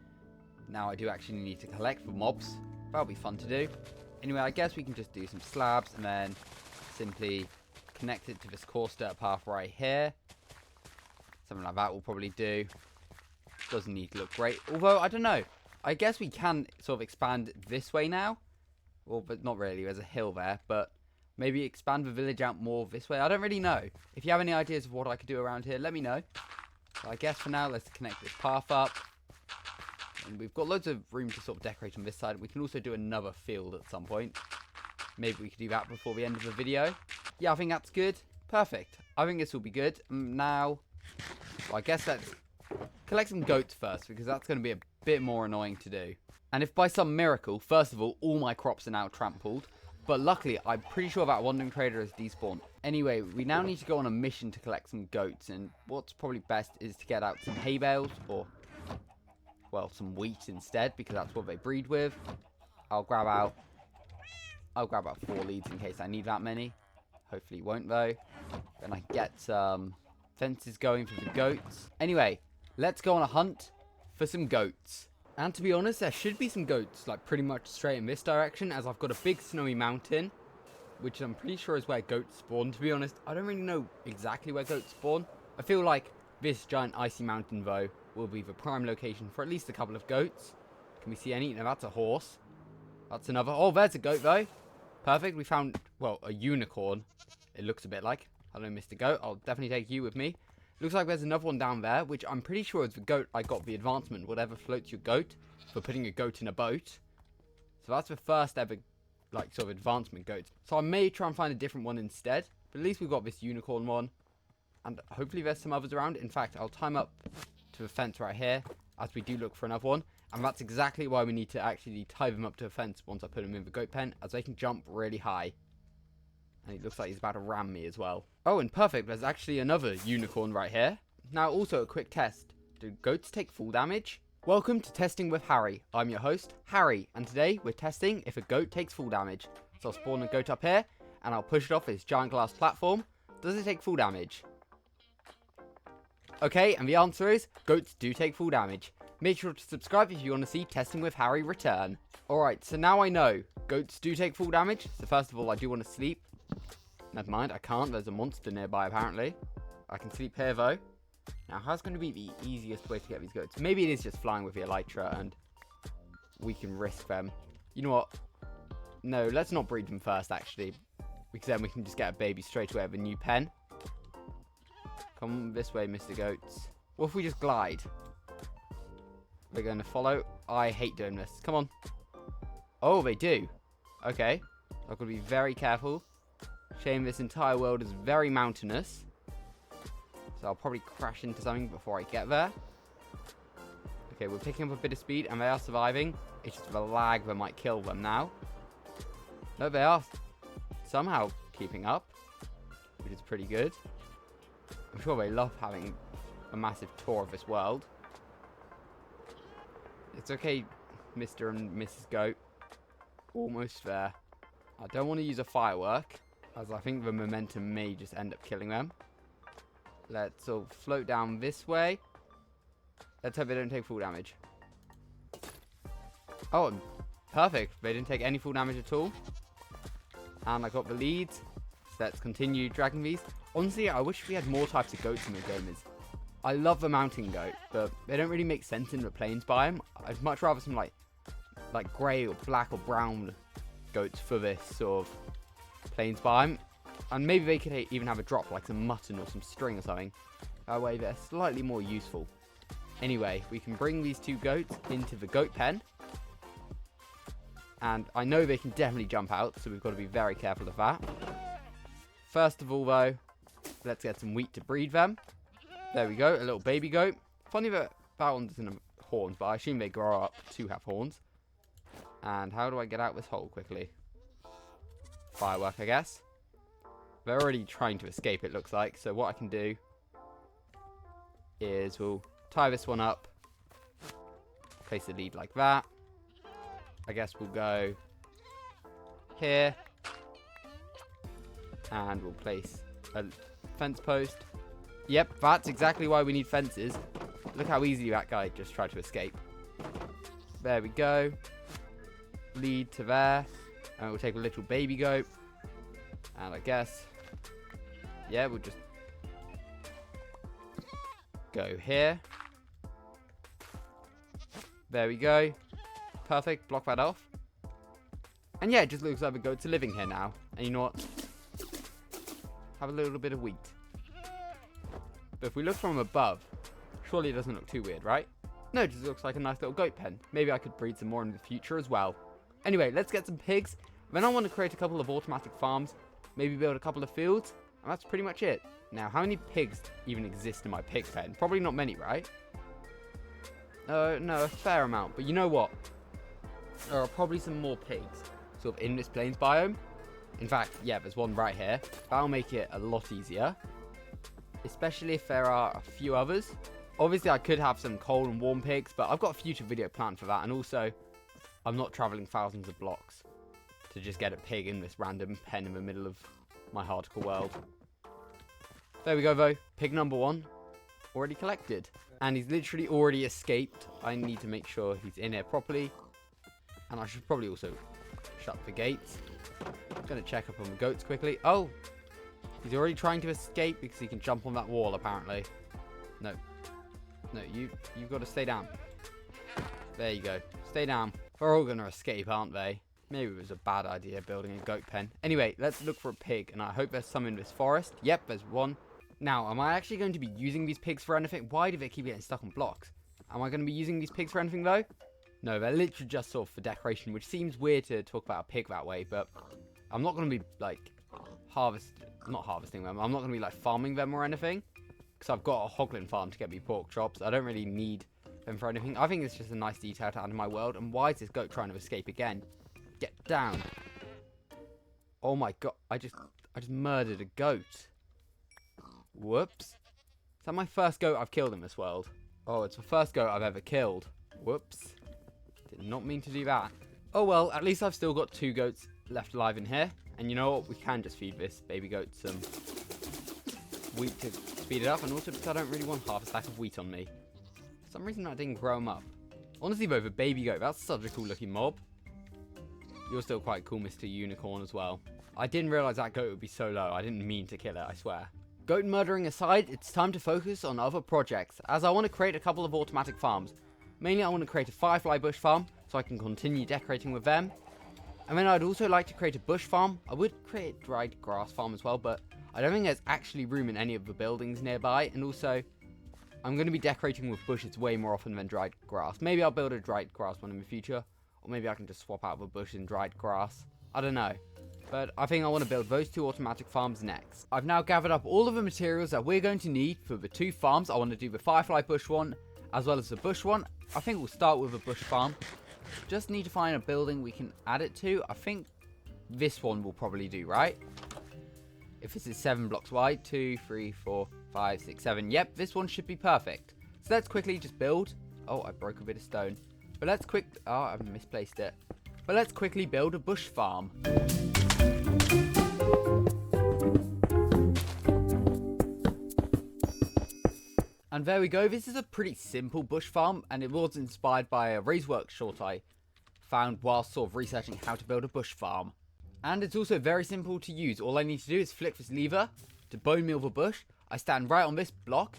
S1: Now I do actually need to collect the mobs. That'll be fun to do. Anyway, I guess we can just do some slabs and then simply connect it to this coarse dirt path right here. Something like that will probably do. Doesn't need to look great. Although, I don't know. I guess we can sort of expand this way now. Well, but not really. There's a hill there. But maybe expand the village out more this way. I don't really know. If you have any ideas of what I could do around here, let me know. So I guess for now, let's connect this path up. And we've got loads of room to sort of decorate on this side. We can also do another field at some point. Maybe we could do that before the end of the video. Yeah, I think that's good. Perfect. I think this will be good. Now, well, I guess let's collect some goats first, because that's going to be a bit more annoying to do. And if by some miracle, first of all my crops are now trampled. But luckily, I'm pretty sure that wandering trader has despawned. Anyway, we now need to go on a mission to collect some goats. And what's probably best is to get out some hay bales or, well, some wheat instead, because that's what they breed with. I'll grab out 4 leads in case I need that many. Hopefully it won't though. Then I can get some fences going for the goats. Anyway, let's go on a hunt for some goats. And to be honest, there should be some goats like pretty much straight in this direction, as I've got a big snowy mountain, which I'm pretty sure is where goats spawn. To be honest, I don't really know exactly where goats spawn. I feel like this giant icy mountain though will be the prime location for at least a couple of goats. Can we see any? No, that's a horse. That's another. Oh, there's a goat though. Perfect. We found, well, a unicorn. It looks a bit like. Hello, Mr. Goat. I'll definitely take you with me. Looks like there's another one down there, which I'm pretty sure is the goat I got the advancement, whatever floats your goat, for putting a goat in a boat. So that's the first ever, like, sort of advancement goat. So I may try and find a different one instead. But at least we've got this unicorn one. And hopefully there's some others around. In fact, I'll time up to the fence right here, as we do look for another one. And that's exactly why we need to actually tie them up to a fence once I put them in the goat pen, as they can jump really high. And he looks like he's about to ram me as well. Oh, and perfect. There's actually another unicorn right here. Now, also a quick test. Do goats take full damage? Welcome to Testing with Harry. I'm your host, Harry. And today, we're testing if a goat takes full damage. So I'll spawn a goat up here, and I'll push it off this giant glass platform. Does it take full damage? Okay, and the answer is, goats do take full damage. Make sure to subscribe if you want to see Testing with Harry return. Alright, so now I know. Goats do take full damage. So first of all, I do want to sleep. Never mind, I can't. There's a monster nearby, apparently. I can sleep here, though. Now, how's going to be the easiest way to get these goats? Maybe it is just flying with the elytra, and we can risk them. You know what? No, let's not breed them first, actually. Because then we can just get a baby straight away with a new pen. Come this way, Mr. Goats. What if we just glide? They're going to follow. I hate doing this. Come on. Oh, they do. Okay. I've got to be very careful. Shame this entire world is very mountainous. So I'll probably crash into something before I get there. Okay, we're picking up a bit of speed and they are surviving. It's just the lag that might kill them now. No, they are somehow keeping up, which is pretty good. I'm sure they love having a massive tour of this world. It's okay, Mr. and Mrs. Goat. Almost there. I don't want to use a firework, as I think the momentum may just end up killing them. Let's sort of float down this way. Let's hope they don't take full damage. Oh, perfect. They didn't take any full damage at all. And I got the leads. So let's continue dragging these. Honestly, I wish we had more types of goats in the Gomas. I love the mountain goat, but they don't really make sense in the plains biome. I'd much rather some like grey or black or brown goats for this sort of plains biome. And maybe they could even have a drop, like some mutton or some string or something. That way they're slightly more useful. Anyway, we can bring these two goats into the goat pen. And I know they can definitely jump out, so we've got to be very careful of that. First of all, though, let's get some wheat to breed them. There we go, a little baby goat. Funny that one doesn't have horns, but I assume they grow up to have horns. And how do I get out this hole quickly? Firework, I guess. They're already trying to escape, it looks like. So what I can do is we'll tie this one up. Place the lead like that. I guess we'll go here. And we'll place a fence post. Yep, that's exactly why we need fences. Look how easily that guy just tried to escape. There we go. Lead to there. And we'll take a little baby goat. And I guess, yeah, we'll just go here. There we go. Perfect. Block that off. And yeah, it just looks like the goats are living here now. And you know what? Have a little bit of wheat. But if we look from above, surely it doesn't look too weird, right? No, it just looks like a nice little goat pen. Maybe I could breed some more in the future as well. Anyway, let's get some pigs. Then I want to create a couple of automatic farms. Maybe build a couple of fields. And that's pretty much it. Now, how many pigs even exist in my pig pen? Probably not many, right? No, a fair amount. But you know what? There are probably some more pigs sort of in this plains biome. In fact, yeah, there's one right here. That'll make it a lot easier. Especially if there are a few others. Obviously, I could have some cold and warm pigs, but I've got a future video planned for that. And also, I'm not traveling thousands of blocks to just get a pig in this random pen in the middle of my hardcore world. There we go, though. Pig number 1 already collected. And he's literally already escaped. I need to make sure he's in here properly. And I should probably also shut the gates. I'm going to check up on the goats quickly. Oh, he's already trying to escape because he can jump on that wall, apparently. No, you've got to stay down. There you go. Stay down. They're all going to escape, aren't they? Maybe it was a bad idea building a goat pen. Anyway, let's look for a pig. And I hope there's some in this forest. Yep, there's one. Now, am I actually going to be using these pigs for anything? Why do they keep getting stuck on blocks? Am I going to be using these pigs for anything, though? No, they're literally just sort of for decoration, which seems weird to talk about a pig that way, but I'm not going to be, like, not harvesting them. I'm not going to be, like, farming them or anything, because I've got a hoglin farm to get me pork chops. I don't really need them for anything. I think it's just a nice detail to add in my world, and why is this goat trying to escape again? Get down. Oh my god, I just murdered a goat. Whoops. Is that my first goat I've killed in this world? Oh, it's the first goat I've ever killed. Whoops. Did not mean to do that. Oh well, at least I've still got 2 goats left alive in here. And you know what? We can just feed this baby goat some wheat to speed it up. And also because I don't really want half a stack of wheat on me. For some reason I didn't grow them up. Honestly though, the baby goat, that's such a cool looking mob. You're still quite cool, Mr. Unicorn, as well. I didn't realise that goat would be so low. I didn't mean to kill it, I swear. Goat murdering aside, it's time to focus on other projects, as I want to create a couple of automatic farms. Mainly, I want to create a firefly bush farm, so I can continue decorating with them. And then I'd also like to create a bush farm. I would create a dried grass farm as well, but I don't think there's actually room in any of the buildings nearby. And also, I'm going to be decorating with bushes way more often than dried grass. Maybe I'll build a dried grass one in the future. Or maybe I can just swap out the bush and dried grass. I don't know. But I think I want to build those 2 automatic farms next. I've now gathered up all of the materials that we're going to need for the 2 farms. I want to do the firefly bush one as well as the bush one. I think we'll start with a bush farm. Just need to find a building we can add it to. I think this one will probably do, right? If this is 7 blocks wide, 2, 3, 4, 5, 6, 7. Yep, this one should be perfect. So let's quickly just build. Oh, I broke a bit of stone. But let's oh, I've misplaced it. But let's quickly build a bush farm. And there we go. This is a pretty simple bush farm, and it was inspired by a racework short I found whilst sort of researching how to build a bush farm. And it's also very simple to use. All I need to do is flick this lever to bone meal the bush. I stand right on this block,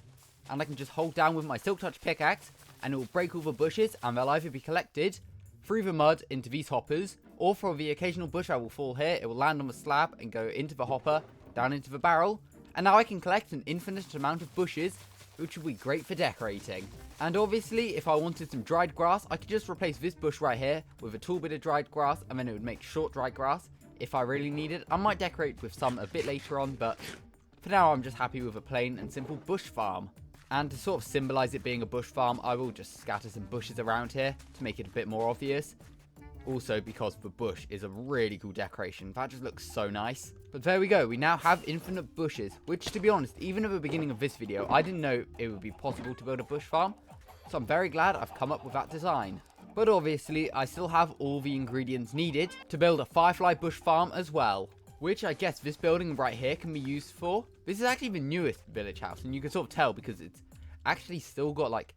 S1: and I can just hold down with my silk touch pickaxe, and it will break all the bushes, and they'll either be collected through the mud into these hoppers, or for the occasional bush that will fall here, it will land on the slab and go into the hopper, down into the barrel. And now I can collect an infinite amount of bushes, which will be great for decorating. And obviously, if I wanted some dried grass, I could just replace this bush right here with a tall bit of dried grass, and then it would make short dried grass if I really needed. I might decorate with some a bit later on, but for now I'm just happy with a plain and simple bush farm. And to sort of symbolize it being a bush farm, I will just scatter some bushes around here to make it a bit more obvious. Also because the bush is a really cool decoration. That just looks so nice. But there we go. We now have infinite bushes, which to be honest, even at the beginning of this video, I didn't know it would be possible to build a bush farm. So I'm very glad I've come up with that design. But obviously, I still have all the ingredients needed to build a firefly bush farm as well. Which I guess this building right here can be used for. This is actually the newest village house, and you can sort of tell because it's actually still got like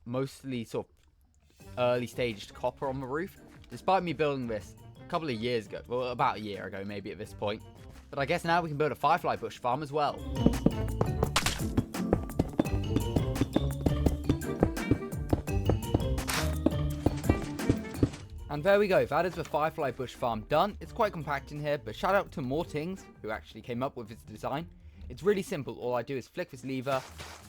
S1: mostly sort of early staged copper on the roof. Despite me building this couple of years ago. Well, about a year ago maybe at this point. But I guess now we can build a firefly bush farm as well. And there we go, that is the firefly bush farm done. It's quite compact in here, but shout out to Mortings, who actually came up with this design. It's really simple. All I do is flick this lever,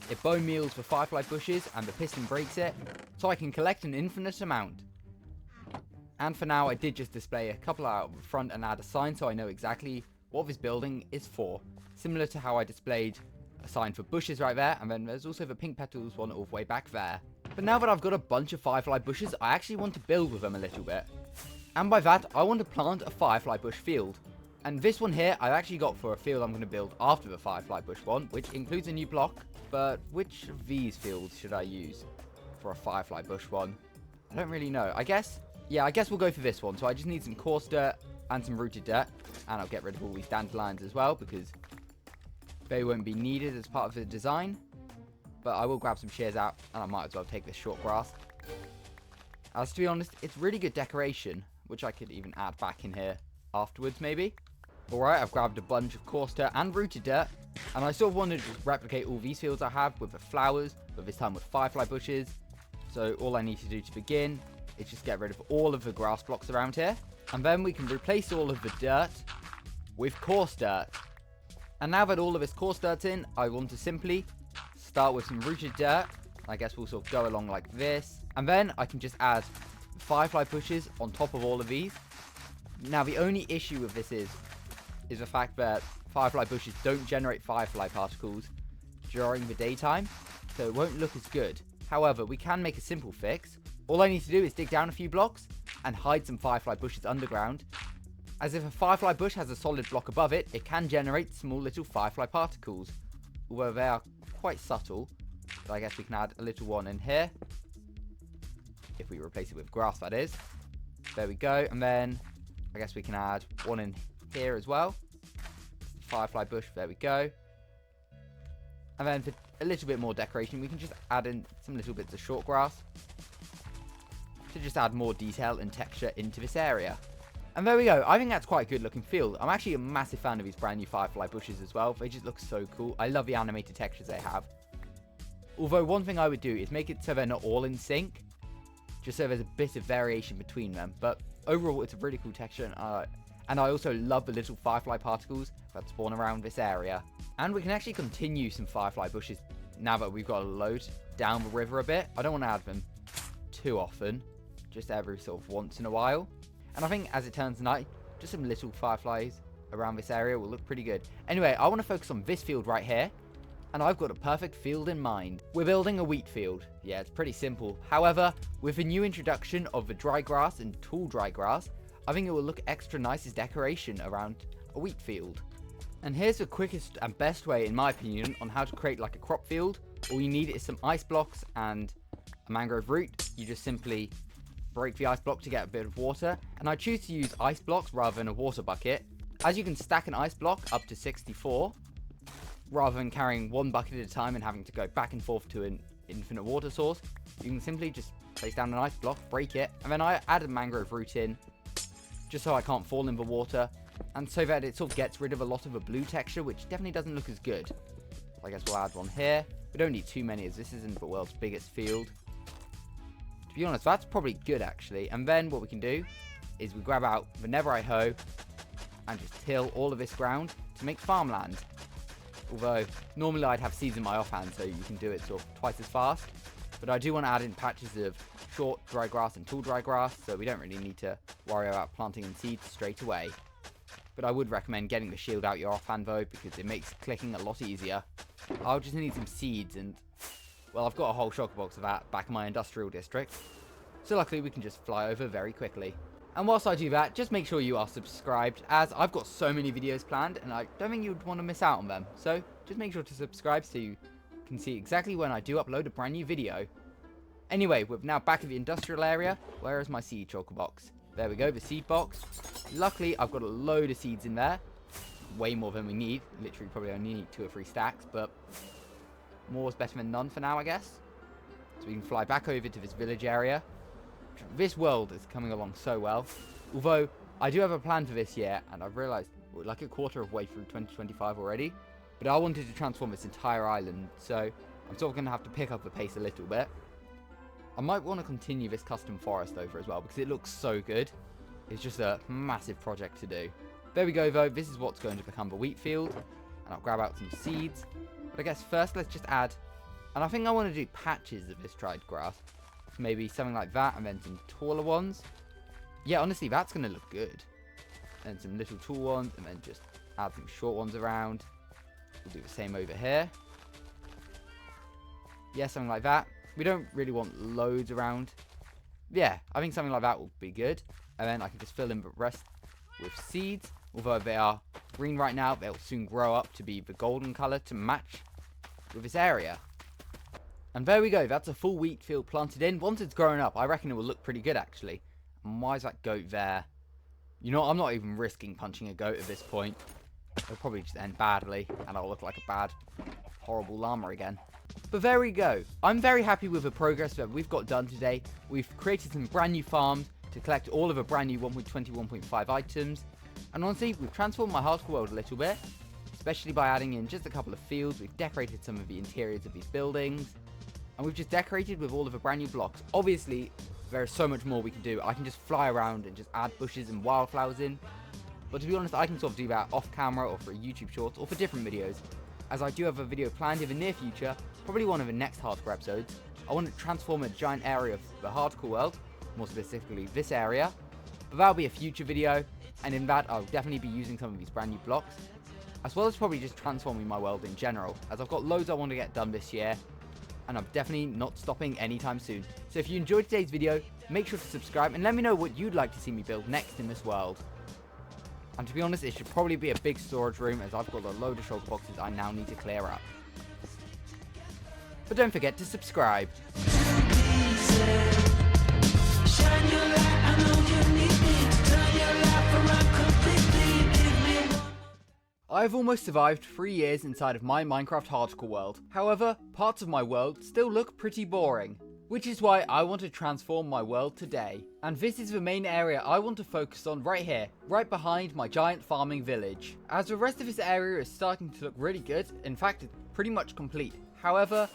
S1: it bone meals the firefly bushes, and the piston breaks it, so I can collect an infinite amount. And for now, I did just display a couple out front and add a sign so I know exactly what this building is for. Similar to how I displayed a sign for bushes right there, and then there's also the pink petals one all the way back there. But now that I've got a bunch of firefly bushes, I actually want to build with them a little bit. And by that, I want to plant a firefly bush field. And this one here, I've actually got for a field I'm going to build after the firefly bush one, which includes a new block. But which of these fields should I use for a firefly bush one? I don't really know. I guess we'll go for this one. So I just need some coarse dirt and some rooted dirt. And I'll get rid of all these dandelions as well, because they won't be needed as part of the design. But I will grab some shears out, and I might as well take this short grass. As to be honest, it's really good decoration, which I could even add back in here afterwards, maybe. Alright, I've grabbed a bunch of coarse dirt and rooted dirt, and I sort of wanted to just replicate all these fields I have with the flowers, but this time with firefly bushes. So all I need to do to begin is just get rid of all of the grass blocks around here, and then we can replace all of the dirt with coarse dirt. And now that all of this coarse dirt's in, I want to simply start with some rooted dirt. I guess we'll sort of go along like this. And then I can just add firefly bushes on top of all of these. Now, the only issue with this is the fact that firefly bushes don't generate firefly particles during the daytime, so it won't look as good. However, we can make a simple fix. All I need to do is dig down a few blocks and hide some firefly bushes underground. As if a firefly bush has a solid block above it, it can generate small little firefly particles. Although they are quite subtle. So I guess we can add a little one in here. If we replace it with grass, that is. There we go. And then I guess we can add one in here as well. Firefly bush, there we go. And then for a little bit more decoration, we can just add in some little bits of short grass to just add more detail and texture into this area. And there we go. I think that's quite a good looking field. I'm actually a massive fan of these brand new firefly bushes as well. They just look so cool. I love the animated textures they have. Although one thing I would do is make it so they're not all in sync, just so there's a bit of variation between them. But overall, it's a really cool texture, and I also love the little firefly particles that spawn around this area. And we can actually continue some firefly bushes now that we've got a load down the river a bit. I don't want to add them too often, just every sort of once in a while. And I think as it turns night, just some little fireflies around this area will look pretty good. Anyway, I want to focus on this field right here. And I've got a perfect field in mind. We're building a wheat field. Yeah, it's pretty simple. However, with the new introduction of the dry grass and tall dry grass, I think it will look extra nice as decoration around a wheat field. And here's the quickest and best way, in my opinion, on how to create like a crop field. All you need is some ice blocks and a mangrove root. You just simply break the ice block to get a bit of water, and I choose to use ice blocks rather than a water bucket, as you can stack an ice block up to 64 rather than carrying one bucket at a time and having to go back and forth to an infinite water source. You can simply just place down an ice block, break it, and then I add a mangrove root in just so I can't fall in the water, and so that it sort of gets rid of a lot of the blue texture, which definitely doesn't look as good. I guess we'll add one here. We don't need too many, as this isn't the world's biggest field. To be honest, that's probably good actually. And then what we can do is we grab out the netherite hoe and just till all of this ground to make farmland. Although normally I'd have seeds in my offhand, so you can do it sort of twice as fast. But I do want to add in patches of short dry grass and tall dry grass, so we don't really need to worry about planting in seeds straight away. But I would recommend getting the shield out your offhand though, because it makes clicking a lot easier. I'll just need some seeds, and well, I've got a whole shulker box of that back in my industrial district, so luckily we can just fly over very quickly. And whilst I do that, just make sure you are subscribed, as I've got so many videos planned and I don't think you'd want to miss out on them. So just make sure to subscribe so you can see exactly when I do upload a brand new video. Anyway, we're now back at the industrial area. Where is my seed shulker box? There we go, the seed box. Luckily, I've got a load of seeds in there. Way more than we need. Literally probably only need 2 or 3 stacks, but more is better than none for now, I guess. So we can fly back over to this village area. This world is coming along so well. Although, I do have a plan for this year, and I've realised we're like a quarter of the way through 2025 already, but I wanted to transform this entire island, so I'm sort of going to have to pick up the pace a little bit. I might want to continue this custom forest over as well, because it looks so good. It's just a massive project to do. There we go though, this is what's going to become the wheat field, and I'll grab out some seeds. But I guess first let's just add, and I think I want to do patches of this dried grass. Maybe something like that, and then some taller ones. Yeah, honestly, that's going to look good. And some little tall ones, and then just add some short ones around. We'll do the same over here. Yeah, something like that. We don't really want loads around. Yeah, I think something like that will be good. And then I can just fill in the rest with seeds. Although they are green right now, they'll soon grow up to be the golden colour to match with this area. And there we go, that's a full wheat field planted in. Once it's grown up, I reckon it will look pretty good actually. And why is that goat there? You know, I'm not even risking punching a goat at this point. It'll probably just end badly, and I'll look like a bad, horrible llama again. But there we go. I'm very happy with the progress that we've got done today. We've created some brand new farms to collect all of the brand new 1.20, 1.5 items. And honestly, we've transformed my hardcore world a little bit, especially by adding in just a couple of fields. We've decorated some of the interiors of these buildings, and we've just decorated with all of the brand new blocks. Obviously, there is so much more we can do. I can just fly around and just add bushes and wildflowers in. But to be honest, I can sort of do that off camera or for YouTube shorts or for different videos. As I do have a video planned in the near future, probably one of the next hardcore episodes. I want to transform a giant area of the hardcore world, more specifically this area. But that'll be a future video, and in that I'll definitely be using some of these brand new blocks, as well as probably just transforming my world in general, as I've got loads I want to get done this year, and I'm definitely not stopping anytime soon. So if you enjoyed today's video, make sure to subscribe and let me know what you'd like to see me build next in this world. And to be honest, it should probably be a big storage room, as I've got a load of shulker boxes I now need to clear up. But don't forget to subscribe. I've almost survived 3 years inside of my Minecraft hardcore world. However, parts of my world still look pretty boring, which is why I want to transform my world today. And this is the main area I want to focus on right here, right behind my giant farming village. As the rest of this area is starting to look really good, in fact it's pretty much complete. However,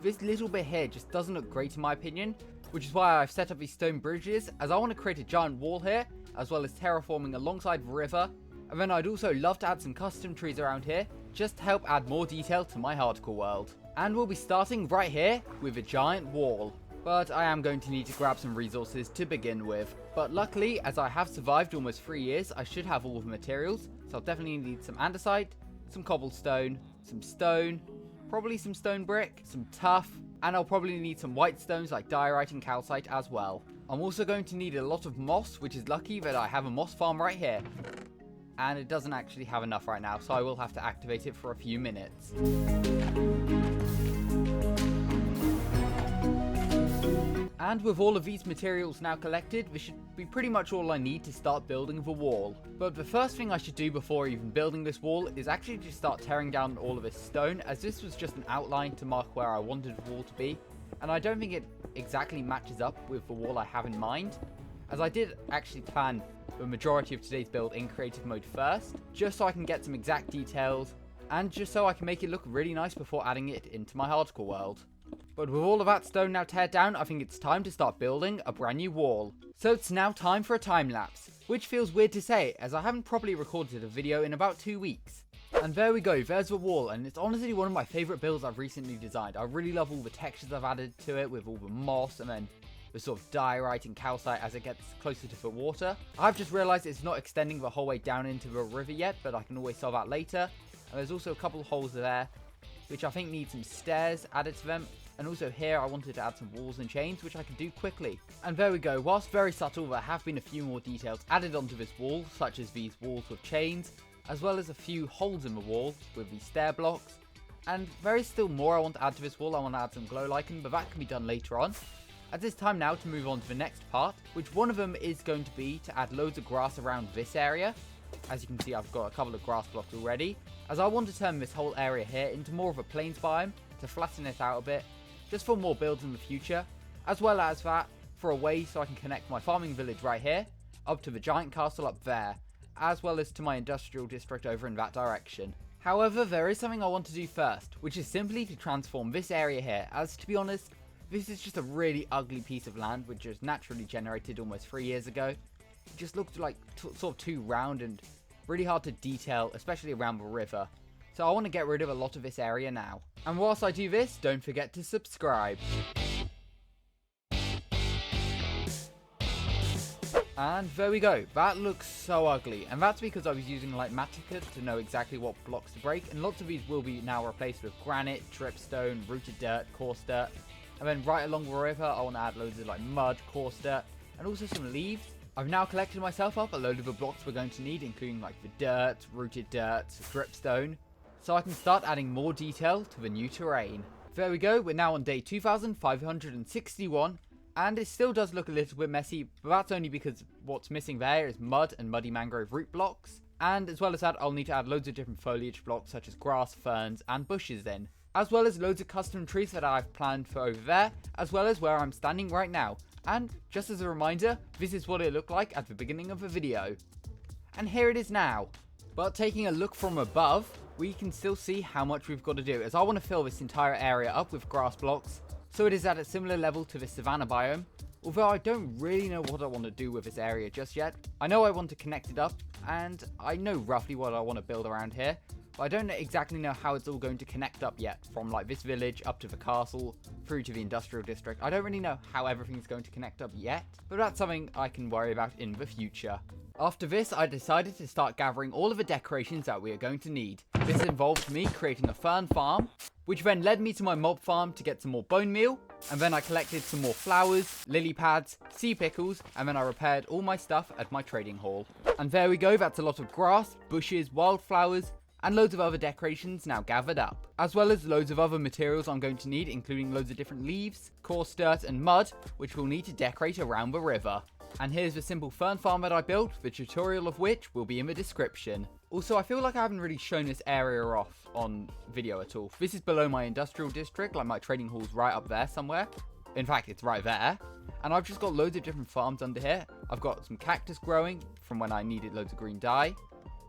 S1: this little bit here just doesn't look great in my opinion, which is why I've set up these stone bridges, as I want to create a giant wall here, as well as terraforming alongside the river. And then I'd also love to add some custom trees around here, just to help add more detail to my hardcore world. And we'll be starting right here with a giant wall. But I am going to need to grab some resources to begin with. But luckily, as I have survived almost 3 years, I should have all the materials. So I'll definitely need some andesite, some cobblestone, some stone, probably some stone brick, some tuff, and I'll probably need some white stones like diorite and calcite as well. I'm also going to need a lot of moss, which is lucky that I have a moss farm right here. And it doesn't actually have enough right now, so I will have to activate it for a few minutes. And with all of these materials now collected, this should be pretty much all I need to start building the wall. But the first thing I should do before even building this wall is actually just start tearing down all of this stone, as this was just an outline to mark where I wanted the wall to be. And I don't think it exactly matches up with the wall I have in mind, as I did actually plan the majority of today's build in creative mode first, just so I can get some exact details, and just so I can make it look really nice before adding it into my hardcore world. But with all of that stone now teared down, I think it's time to start building a brand new wall. So it's now time for a time lapse, which feels weird to say, as I haven't properly recorded a video in about 2 weeks. And there we go, there's the wall, and it's honestly one of my favourite builds I've recently designed. I really love all the textures I've added to it, with all the moss, and then the sort of diorite and calcite as it gets closer to the water. I've just realised it's not extending the whole way down into the river yet, but I can always solve that later. And there's also a couple of holes there, which I think need some stairs added to them. And also here I wanted to add some walls and chains, which I can do quickly. And there we go, whilst very subtle, there have been a few more details added onto this wall, such as these walls with chains, as well as a few holes in the wall with these stair blocks. And there is still more I want to add to this wall. I want to add some glow lichen, but that can be done later on. As it's time now to move on to the next part, which one of them is going to be to add loads of grass around this area. As you can see, I've got a couple of grass blocks already, as I want to turn this whole area here into more of a plains biome to flatten it out a bit, just for more builds in the future, as well as that for a way so I can connect my farming village right here, up to the giant castle up there, as well as to my industrial district over in that direction. However, there is something I want to do first, which is simply to transform this area here, as to be honest, this is just a really ugly piece of land which was naturally generated almost 3 years ago. It just looked like sort of too round and really hard to detail, especially around the river. So I want to get rid of a lot of this area now. And whilst I do this, don't forget to subscribe. And there we go, that looks so ugly, and that's because I was using like Matica to know exactly what blocks to break, and lots of these will be now replaced with granite, dripstone, rooted dirt, coarse dirt, and then right along the river I want to add loads of like mud, coarse dirt, and also some leaves. I've now collected myself up a load of the blocks we're going to need, including like the dirt, rooted dirt, dripstone, so I can start adding more detail to the new terrain. There we go, we're now on day 2561. And it still does look a little bit messy, but that's only because what's missing there is mud and muddy mangrove root blocks. And as well as that, I'll need to add loads of different foliage blocks such as grass, ferns, and bushes in. As well as loads of custom trees that I've planned for over there, as well as where I'm standing right now. And just as a reminder, this is what it looked like at the beginning of the video. And here it is now. But taking a look from above, we can still see how much we've got to do, as I want to fill this entire area up with grass blocks, so it is at a similar level to the Savannah biome, although I don't really know what I want to do with this area just yet. I know I want to connect it up, and I know roughly what I want to build around here, but I don't exactly know how it's all going to connect up yet, from like this village up to the castle, through to the industrial district. I don't really know how everything's going to connect up yet, but that's something I can worry about in the future. After this, I decided to start gathering all of the decorations that we are going to need. This involved me creating a fern farm, which then led me to my mob farm to get some more bone meal, and then I collected some more flowers, lily pads, sea pickles, and then I repaired all my stuff at my trading hall. And there we go, that's a lot of grass, bushes, wildflowers, and loads of other decorations now gathered up, as well as loads of other materials I'm going to need, including loads of different leaves, coarse dirt, and mud, which we'll need to decorate around the river. And here's the simple fern farm that I built, the tutorial of which will be in the description. Also, I feel like I haven't really shown this area off on video at all. This is below my industrial district, like my trading hall's right up there somewhere. In fact, it's right there. And I've just got loads of different farms under here. I've got some cactus growing from when I needed loads of green dye,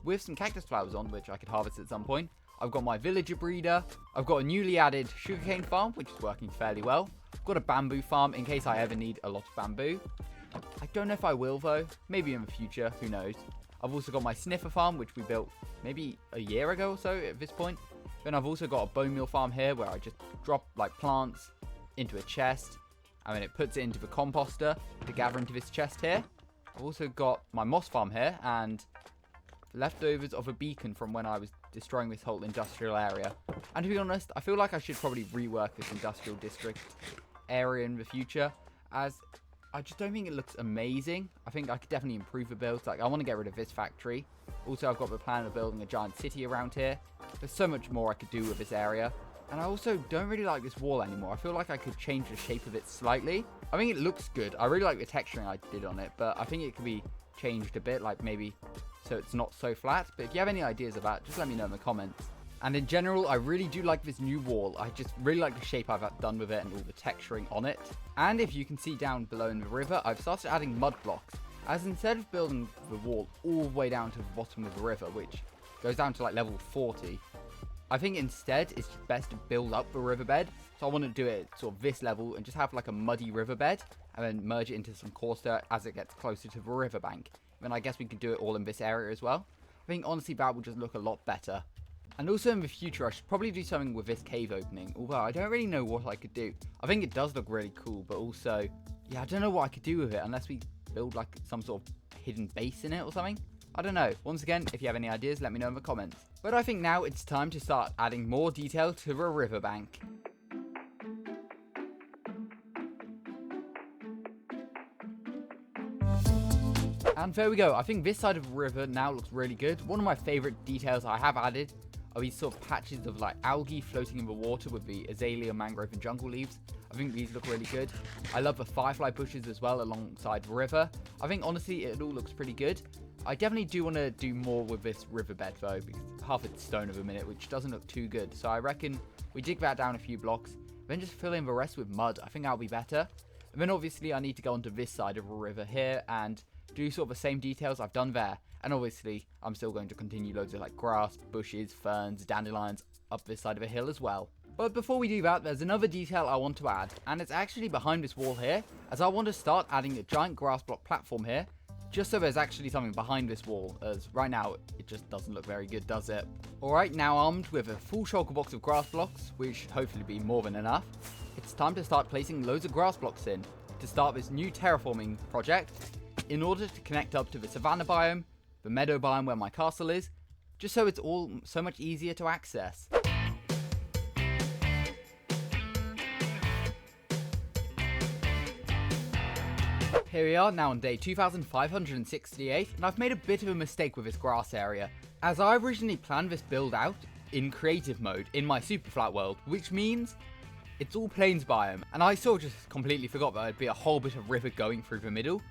S1: with some cactus flowers on, which I could harvest at some point. I've got my villager breeder. I've got a newly added sugarcane farm, which is working fairly well. I've got a bamboo farm in case I ever need a lot of bamboo. I don't know if I will though, maybe in the future, who knows. I've also got my sniffer farm, which we built maybe a year ago or so at this point. Then I've also got a bone meal farm here where I just drop like plants into a chest, and then it puts it into the composter to gather into this chest here. I've also got my moss farm here and leftovers of a beacon from when I was destroying this whole industrial area. And to be honest, I feel like I should probably rework this industrial district area in the future, as I just don't think it looks amazing. I think I could definitely improve the build. Like, I want to get rid of this factory. Also, I've got the plan of building a giant city around here. There's so much more I could do with this area. And I also don't really like this wall anymore. I feel like I could change the shape of it slightly. I think it looks good. I really like the texturing I did on it, but I think it could be changed a bit, like maybe so it's not so flat. But if you have any ideas of that, just let me know in the comments. And in general, I really do like this new wall. I just really like the shape I've done with it and all the texturing on it. And if you can see down below in the river, I've started adding mud blocks. As instead of building the wall all the way down to the bottom of the river, which goes down to like level 40, I think instead it's best to build up the riverbed. So I want to do it at sort of this level and just have like a muddy riverbed and then merge it into some coarse dirt as it gets closer to the riverbank. Then I guess we can do it all in this area as well. I think honestly that will just look a lot better. And also in the future, I should probably do something with this cave opening, although I don't really know what I could do. I think it does look really cool, but also, yeah, I don't know what I could do with it unless we build like some sort of hidden base in it or something. I don't know. Once again, if you have any ideas, let me know in the comments. But I think now it's time to start adding more detail to the riverbank. And there we go. I think this side of the river now looks really good. One of my favorite details I have added are these sort of patches of like algae floating in the water with the azalea, mangrove, and jungle leaves. I think these look really good. I love the firefly bushes as well alongside the river. I think honestly it all looks pretty good. I definitely do want to do more with this riverbed though, because half it's stone at the minute, which doesn't look too good. So I reckon we dig that down a few blocks, then just fill in the rest with mud. I think that'll be better. And then obviously I need to go onto this side of the river here and do sort of the same details I've done there. And obviously, I'm still going to continue loads of like grass, bushes, ferns, dandelions up this side of a hill as well. But before we do that, there's another detail I want to add, and it's actually behind this wall here, as I want to start adding a giant grass block platform here, just so there's actually something behind this wall, as right now it just doesn't look very good, does it? Alright, now armed with a full shulker box of grass blocks, which should hopefully be more than enough, it's time to start placing loads of grass blocks in, to start this new terraforming project, in order to connect up to the Savannah biome, the meadow biome where my castle is, just so it's all so much easier to access. Here we are now on day 2568, and I've made a bit of a mistake with this grass area, as I originally planned this build out in creative mode in my super flat world, which means it's all plains biome, and I sort of just completely forgot that there'd be a whole bit of river going through the middle.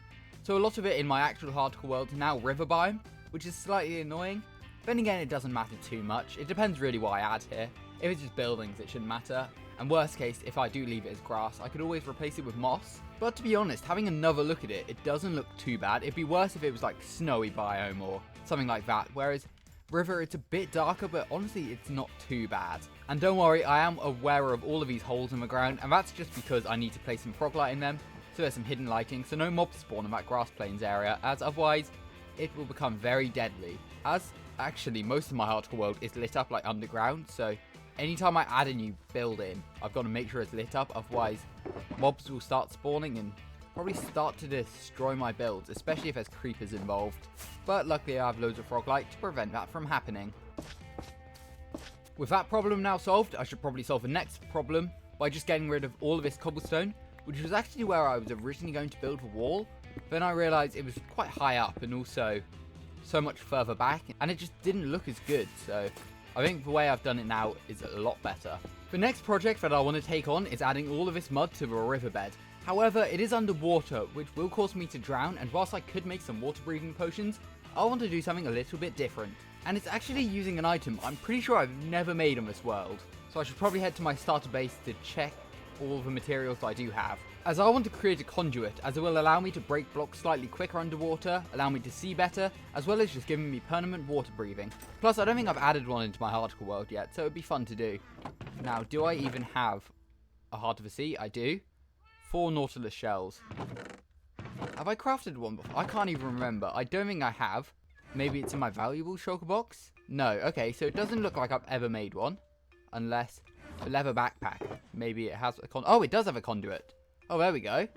S1: So a lot of it in my actual hardcore world is now river biome, which is slightly annoying. Then again, it doesn't matter too much. It depends really what I add here. If it's just buildings, it shouldn't matter. And worst case, if I do leave it as grass, I could always replace it with moss. But to be honest, having another look at it, it doesn't look too bad. It'd be worse if it was like snowy biome or something like that. Whereas river, it's a bit darker, but honestly, it's not too bad. And don't worry, I am aware of all of these holes in the ground, and that's just because I need to place some frog light in them. So there's some hidden lighting, so no mobs spawn in that grass plains area, as otherwise it will become very deadly. As actually most of my hardcore world is lit up like underground, so anytime I add a new building, I've got to make sure it's lit up, otherwise mobs will start spawning and probably start to destroy my builds, especially if there's creepers involved. But luckily I have loads of frog light to prevent that from happening. With that problem now solved, I should probably solve the next problem by just getting rid of all of this cobblestone, which was actually where I was originally going to build a wall. Then I realised it was quite high up and also so much further back, and it just didn't look as good, so I think the way I've done it now is a lot better. The next project that I want to take on is adding all of this mud to the riverbed. However, it is underwater, which will cause me to drown, and whilst I could make some water breathing potions, I want to do something a little bit different. And it's actually using an item I'm pretty sure I've never made on this world, so I should probably head to my starter base to check all the materials I do have, as I want to create a conduit, as it will allow me to break blocks slightly quicker underwater, allow me to see better, as well as just giving me permanent water breathing. Plus, I don't think I've added one into my hardcore world yet, so it'd be fun to do. Now, do I even have a Heart of the Sea? I do. 4 Nautilus shells. Have I crafted one before? I can't even remember. I don't think I have. Maybe it's in my valuable shulker box? No, okay, so it doesn't look like I've ever made one, unless a leather backpack. Maybe it has a oh, it does have a conduit. Oh, there we go.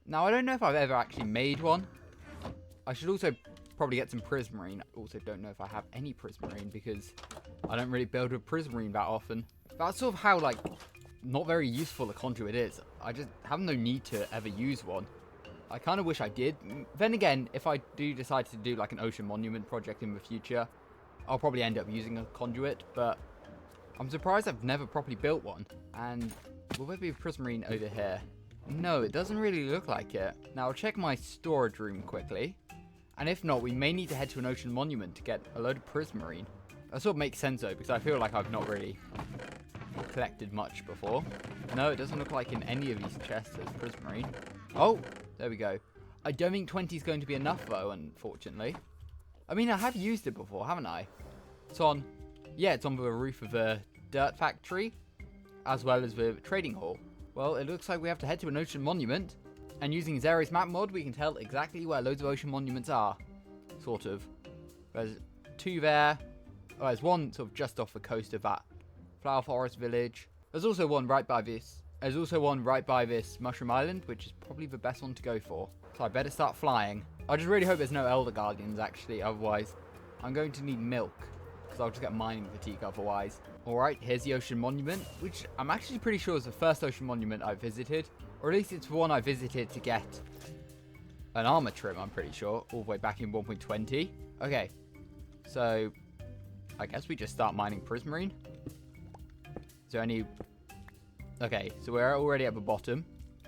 S1: Now, I don't know if I've ever actually made one. I should also probably get some prismarine. Also, don't know if I have any prismarine because I don't really build with prismarine that often. That's sort of how, like, not very useful a conduit is. I just have no need to ever use one. I kind of wish I did. Then again, if I do decide to do, like, an ocean monument project in the future, I'll probably end up using a conduit, but I'm surprised I've never properly built one. And will there be a prismarine over here? No, it doesn't really look like it. Now, I'll check my storage room quickly. And if not, we may need to head to an ocean monument to get a load of prismarine. That sort of makes sense, though, because I feel like I've not really collected much before. No, it doesn't look like in any of these chests there's prismarine. Oh, there we go. I don't think 20 is going to be enough, though, unfortunately. I mean, I have used it before, haven't I? It's on... yeah, it's on the roof of the dirt factory, as well as the trading hall. Well, it looks like we have to head to an ocean monument, and using Zero's map mod, we can tell exactly where loads of ocean monuments are. Sort of. There's 2 there. Oh, there's one sort of just off the coast of that flower forest village. There's also one right by this. There's also one right by this mushroom island, which is probably the best one to go for. So I better start flying. I just really hope there's no elder guardians, actually. Otherwise, I'm going to need milk, because I'll just get mining fatigue otherwise. Alright, here's the ocean monument, which I'm actually pretty sure is the first ocean monument I visited. Or at least it's the one I visited to get an armor trim, I'm pretty sure, all the way back in 1.20. Okay, so I guess we just start mining prismarine. Is there any... okay, so we're already at the bottom.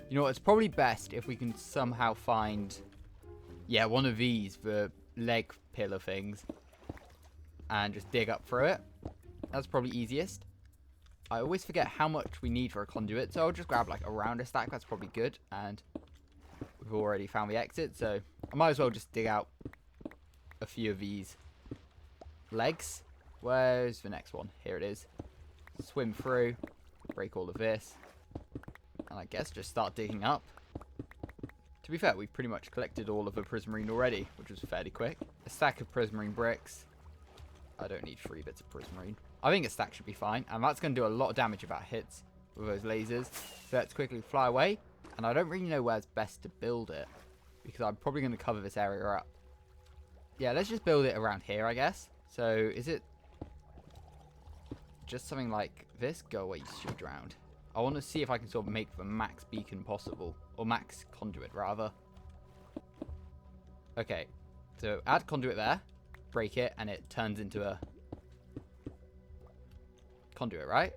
S1: You know what, it's probably best if we can somehow find... yeah, one of these, the leg pillar things, and just dig up through it. That's probably easiest. I always forget how much we need for a conduit, so I'll just grab like a rounder stack. That's probably good. And we we've already found the exit, so I might as well just dig out a few of these legs. Where's the next one? Here it is. Swim through, break all of this, and I guess just start digging up. To be fair, we've pretty much collected all of the prismarine already, which was fairly quick. A stack of prismarine bricks. I don't need 3 bits of prismarine. I think a stack should be fine, and that's going to do a lot of damage if that hits with those lasers. So let's quickly fly away, and I don't really know where's best to build it, because I'm probably going to cover this area up. Yeah, let's just build it around here, I guess. So, is it just something like this? Go away, you stupid round. I want to see if I can sort of make the max beacon possible. Or max conduit, rather. Okay. So, add conduit there. Break it, and it turns into a conduit, right?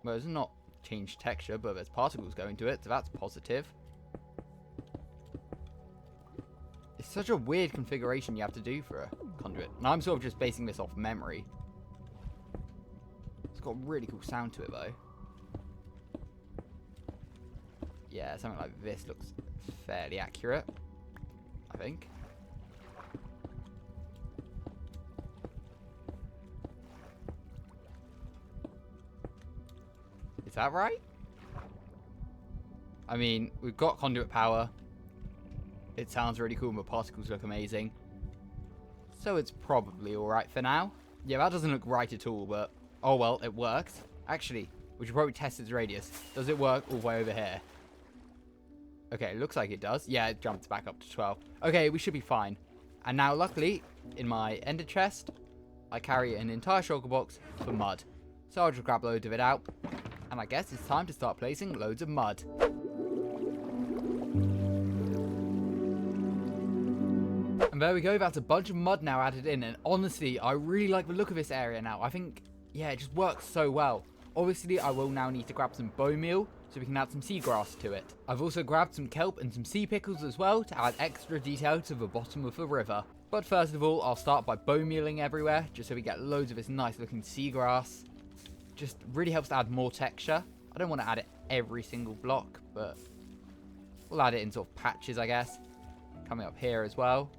S1: Well, it's not changed texture, but there's particles going to it, so that's positive. It's such a weird configuration you have to do for a conduit. And I'm sort of just basing this off memory. It's got a really cool sound to it, though. Yeah, something like this looks fairly accurate, I think. Is that right? I mean, we've got conduit power. It sounds really cool and the particles look amazing. So it's probably alright for now. Yeah, that doesn't look right at all, but oh well, it works. Actually, we should probably test its radius. Does it work all the way over here? Okay, looks like it does. Yeah, it jumped back up to 12. Okay, we should be fine. And now, luckily, in my ender chest, I carry an entire shulker box for mud. So I'll just grab loads of it out. And I guess it's time to start placing loads of mud. And there we go, that's a bunch of mud now added in. And honestly, I really like the look of this area now. I think, yeah, it just works so well. Obviously, I will now need to grab some bone meal so we can add some seagrass to it. I've also grabbed some kelp and some sea pickles as well to add extra detail to the bottom of the river. But first of all, I'll start by bone mealing everywhere, just so we get loads of this nice looking seagrass. Just really helps to add more texture. I don't want to add it every single block, but we'll add it in sort of patches, I guess. Coming up here as well.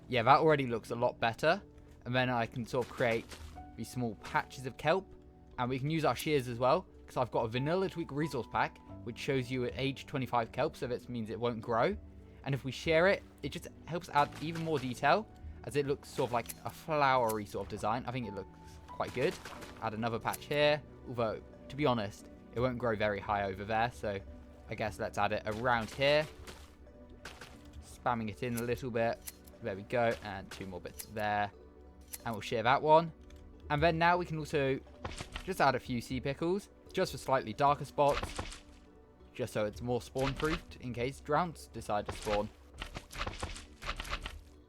S1: Yeah, that already looks a lot better. And then I can sort of create these small patches of kelp. And we can use our shears as well, because I've got a vanilla tweak resource pack, which shows you at age 25 kelp, so that means it won't grow. And if we share it, it just helps add even more detail, as it looks sort of like a flowery sort of design. I think it looks quite good. Add another patch here, although, to be honest, it won't grow very high over there, so I guess let's add it around here. Spamming it in a little bit. There we go, and 2 more bits there. And we'll share that one. And then now we can also just add a few sea pickles, just for slightly darker spots, just so it's more spawn-proofed in case drownts decide to spawn.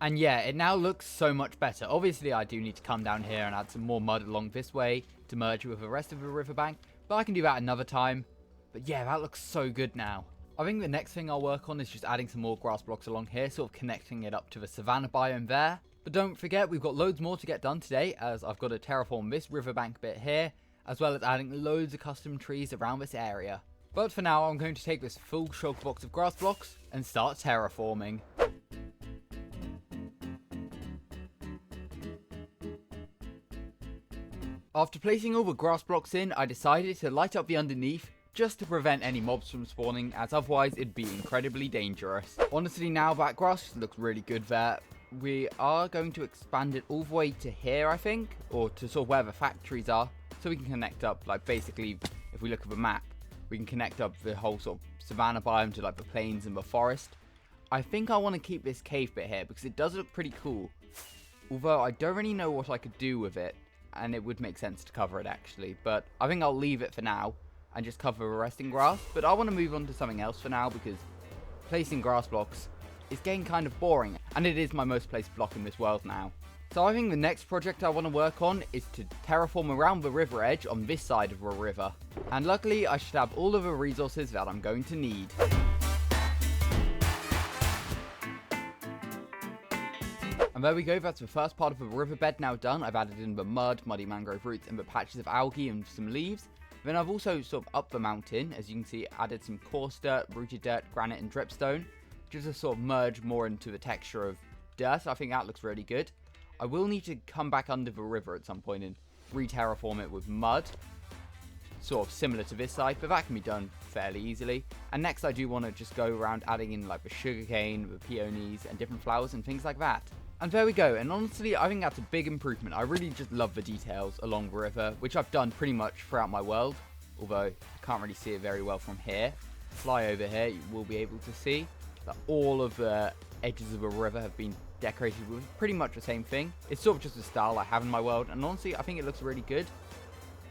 S1: And yeah, it now looks so much better. Obviously, I do need to come down here and add some more mud along this way to merge with the rest of the riverbank, but I can do that another time. But yeah, that looks so good now. I think the next thing I'll work on is just adding some more grass blocks along here, sort of connecting it up to the Savannah biome there. But don't forget, we've got loads more to get done today, as I've got to terraform this riverbank bit here, as well as adding loads of custom trees around this area. But for now, I'm going to take this full shulker box of grass blocks and start terraforming. After placing all the grass blocks in, I decided to light up the underneath, just to prevent any mobs from spawning, as otherwise it'd be incredibly dangerous. Honestly, now that grass just looks really good there. We are going to expand it all the way to here, I think, or to sort of where the factories are, so we can connect up, like basically, if we look at the map, we can connect up the whole sort of Savannah biome to like the plains and the forest. I think I want to keep this cave bit here because it does look pretty cool, although I don't really know what I could do with it, and it would make sense to cover it actually, but I think I'll leave it for now and just cover the rest in grass. But I want to move on to something else for now because placing grass blocks is getting kind of boring, and it is my most placed block in this world now. So I think the next project I want to work on is to terraform around the river edge on this side of the river. And luckily I should have all of the resources that I'm going to need. And there we go, that's the first part of the riverbed now done. I've added in the mud, muddy mangrove roots, and the patches of algae and some leaves. Then I've also sort of up the mountain, as you can see, added some coarse dirt, rooted dirt, granite and dripstone, just to sort of merge more into the texture of dirt. I think that looks really good. I will need to come back under the river at some point and re-terraform it with mud, sort of similar to this side, but that can be done fairly easily. And next I do want to just go around adding in like the sugarcane, the peonies and different flowers and things like that. And there we go, and honestly I think that's a big improvement. I really just love the details along the river, which I've done pretty much throughout my world, although I can't really see it very well from here. Fly over here, you will be able to see that all of the edges of the river have been decorated with pretty much the same thing. It's sort of just a style I have in my world, and honestly I think it looks really good.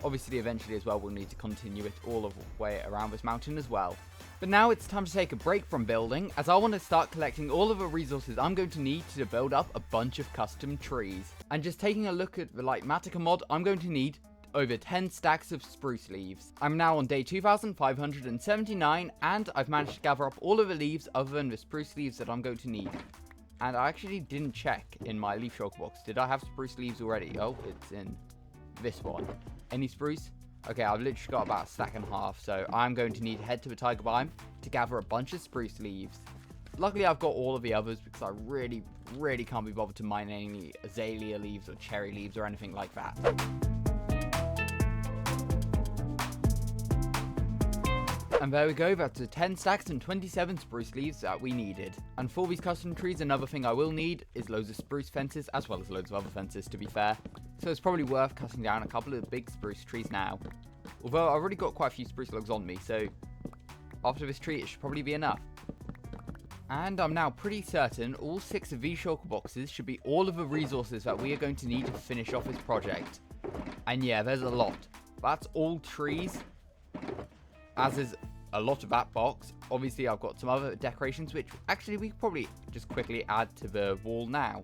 S1: Obviously eventually as well we'll need to continue it all the way around this mountain as well. But now it's time to take a break from building, as I want to start collecting all of the resources I'm going to need to build up a bunch of custom trees. And just taking a look at the Light Matica mod, I'm going to need over 10 stacks of spruce leaves. I'm now on day 2579 and I've managed to gather up all of the leaves other than the spruce leaves that I'm going to need. And I actually didn't check in my leaf shulker box. Did I have spruce leaves already? Oh, it's in this one. Any spruce? Okay, I've literally got about a stack and a half, so I'm going to need to head to the Taiga biome to gather a bunch of spruce leaves. Luckily, I've got all of the others because I really can't be bothered to mine any azalea leaves or cherry leaves or anything like that. And there we go, that's the 10 stacks and 27 spruce leaves that we needed. And for these custom trees, another thing I will need is loads of spruce fences, as well as loads of other fences to be fair. So it's probably worth cutting down a couple of big spruce trees now. Although I've already got quite a few spruce logs on me, so after this tree it should probably be enough. And I'm now pretty certain all 6 of these shulker boxes should be all of the resources that we are going to need to finish off this project. And yeah, there's a lot. That's all trees, as is a lot of that box. Obviously I've got some other decorations which actually we could probably just quickly add to the wall now.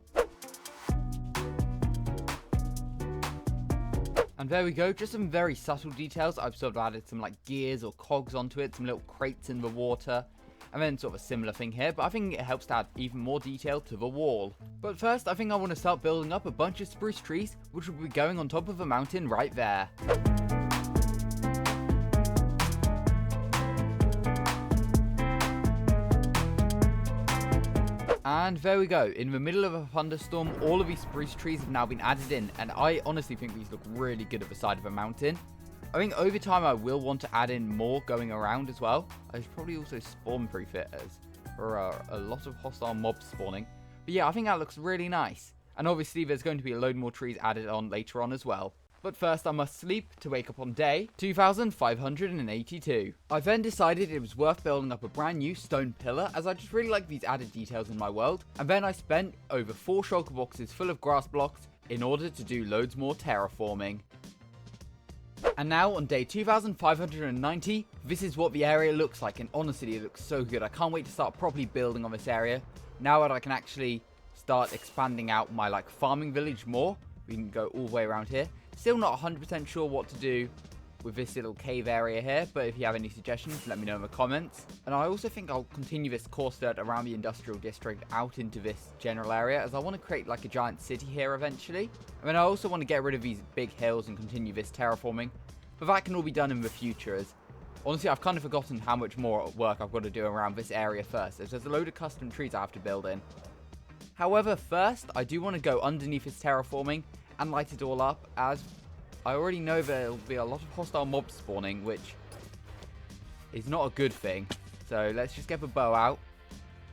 S1: And there we go, just some very subtle details. I've sort of added some like gears or cogs onto it, some little crates in the water, and then sort of a similar thing here, but I think it helps to add even more detail to the wall. But first I think I want to start building up a bunch of spruce trees, which will be going on top of a mountain right there. And there we go, in the middle of a thunderstorm, all of these spruce trees have now been added in, and I honestly think these look really good at the side of a mountain. I think over time I will want to add in more going around as well. I should probably also spawn proof it, as there are a lot of hostile mobs spawning. But yeah, I think that looks really nice. And obviously there's going to be a load more trees added on later on as well. But first I must sleep to wake up on day 2582. I then decided it was worth building up a brand new stone pillar, as I just really like these added details in my world. And then I spent over 4 shulker boxes full of grass blocks in order to do loads more terraforming. And now on day 2590, this is what the area looks like, and honestly it looks so good. I can't wait to start properly building on this area. Now that I can actually start expanding out my like farming village more, we can go all the way around here. Still not 100% sure what to do with this little cave area here, but if you have any suggestions, let me know in the comments. And I also think I'll continue this course dirt around the industrial district out into this general area, as I want to create like a giant city here eventually. I mean, I also want to get rid of these big hills and continue this terraforming, but that can all be done in the future, as honestly I've kind of forgotten how much more work I've got to do around this area first, as there's a load of custom trees I have to build in. However, first I do want to go underneath this terraforming and light it all up, as I already know there'll be a lot of hostile mobs spawning, which is not a good thing. So let's just get the bow out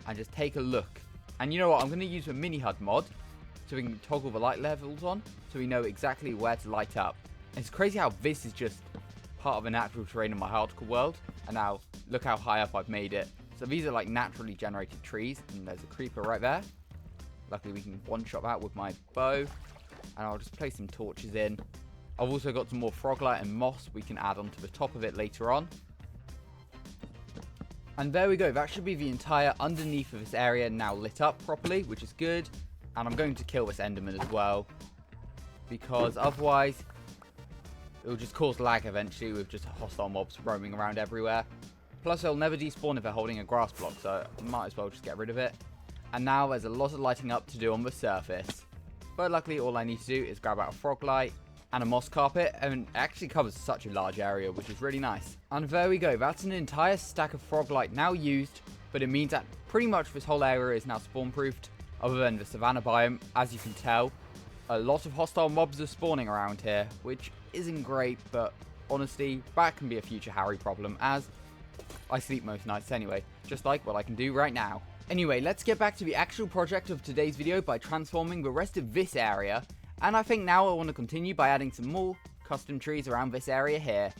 S1: and just take a look. And you know what, I'm going to use a mini HUD mod so we can toggle the light levels on so we know exactly where to light up. And it's crazy how this is just part of a natural terrain in my hardcore world, and now look how high up I've made it. So these are like naturally generated trees, and there's a creeper right there. Luckily we can one-shot that with my bow. And I'll just place some torches in. I've also got some more froglight and moss we can add onto the top of it later on. And there we go, that should be the entire underneath of this area now lit up properly, which is good. And I'm going to kill this enderman as well, because otherwise it will just cause lag eventually with just hostile mobs roaming around everywhere. Plus they'll never despawn if they're holding a grass block, so I might as well just get rid of it. And now there's a lot of lighting up to do on the surface. But luckily all I need to do is grab out a frog light and a moss carpet, and it actually covers such a large area, which is really nice. And there we go, that's an entire stack of frog light now used, but it means that pretty much this whole area is now spawn proofed, other than the Savannah biome. As you can tell, a lot of hostile mobs are spawning around here, which isn't great, but honestly, that can be a future Harry problem, as I sleep most nights anyway, just like what I can do right now. Anyway, let's get back to the actual project of today's video by transforming the rest of this area, and I think now I want to continue by adding some more custom trees around this area here.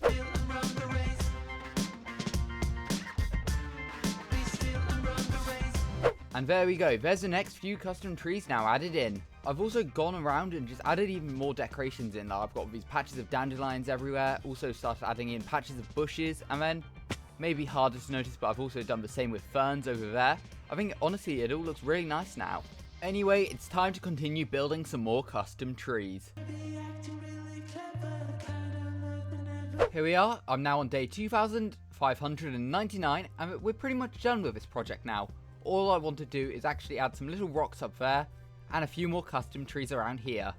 S1: And there we go, there's the next few custom trees now added in. I've also gone around and just added even more decorations in. I've got these patches of dandelions everywhere, also started adding in patches of bushes, and then, maybe harder to notice, but I've also done the same with ferns over there. I think honestly it all looks really nice now. Anyway, it's time to continue building some more custom trees. Here we are, I'm now on day 2599, and we're pretty much done with this project now. All I want to do is actually add some little rocks up there, and a few more custom trees around here.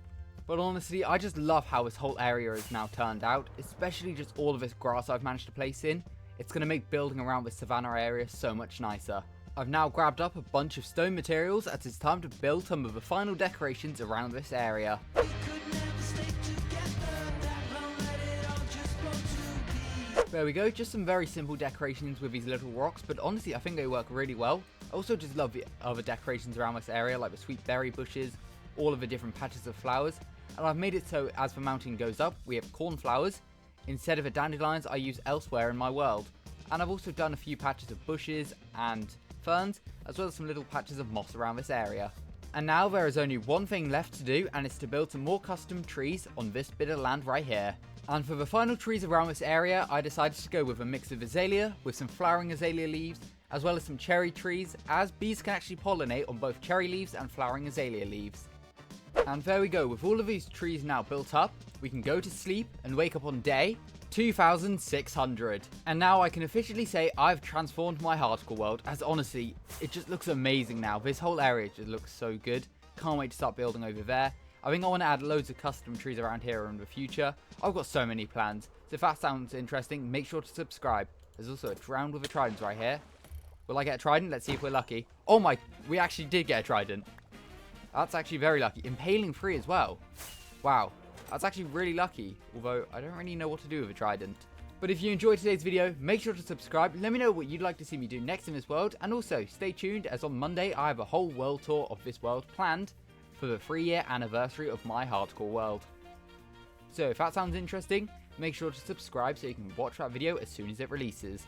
S1: But honestly, I just love how this whole area has now turned out, especially just all of this grass I've managed to place in. It's going to make building around the Savannah area so much nicer. I've now grabbed up a bunch of stone materials as it's time to build some of the final decorations around this area. There we go, just some very simple decorations with these little rocks, but honestly I think they work really well. I also just love the other decorations around this area, like the sweet berry bushes, all of the different patches of flowers, and I've made it so as the mountain goes up we have cornflowers instead of the dandelions I use elsewhere in my world. And I've also done a few patches of bushes and ferns, as well as some little patches of moss around this area. And now there is only one thing left to do, and it's to build some more custom trees on this bit of land right here. And for the final trees around this area, I decided to go with a mix of azalea with some flowering azalea leaves, as well as some cherry trees, as bees can actually pollinate on both cherry leaves and flowering azalea leaves. And there we go, with all of these trees now built up, we can go to sleep and wake up on day 2600. And now I can officially say I've transformed my hardcore world, as honestly, it just looks amazing now. This whole area just looks so good. Can't wait to start building over there. I think I want to add loads of custom trees around here in the future. I've got so many plans. So if that sounds interesting, make sure to subscribe. There's also a drowned with a trident right here. Will I get a trident? Let's see if we're lucky. Oh my, we actually did get a trident. That's actually very lucky. Impaling free as well. Wow, that's actually really lucky. Although, I don't really know what to do with a trident. But if you enjoyed today's video, make sure to subscribe. Let me know what you'd like to see me do next in this world. And also, stay tuned, as on Monday, I have a whole world tour of this world planned for the 3-year anniversary of my hardcore world. So if that sounds interesting, make sure to subscribe so you can watch that video as soon as it releases.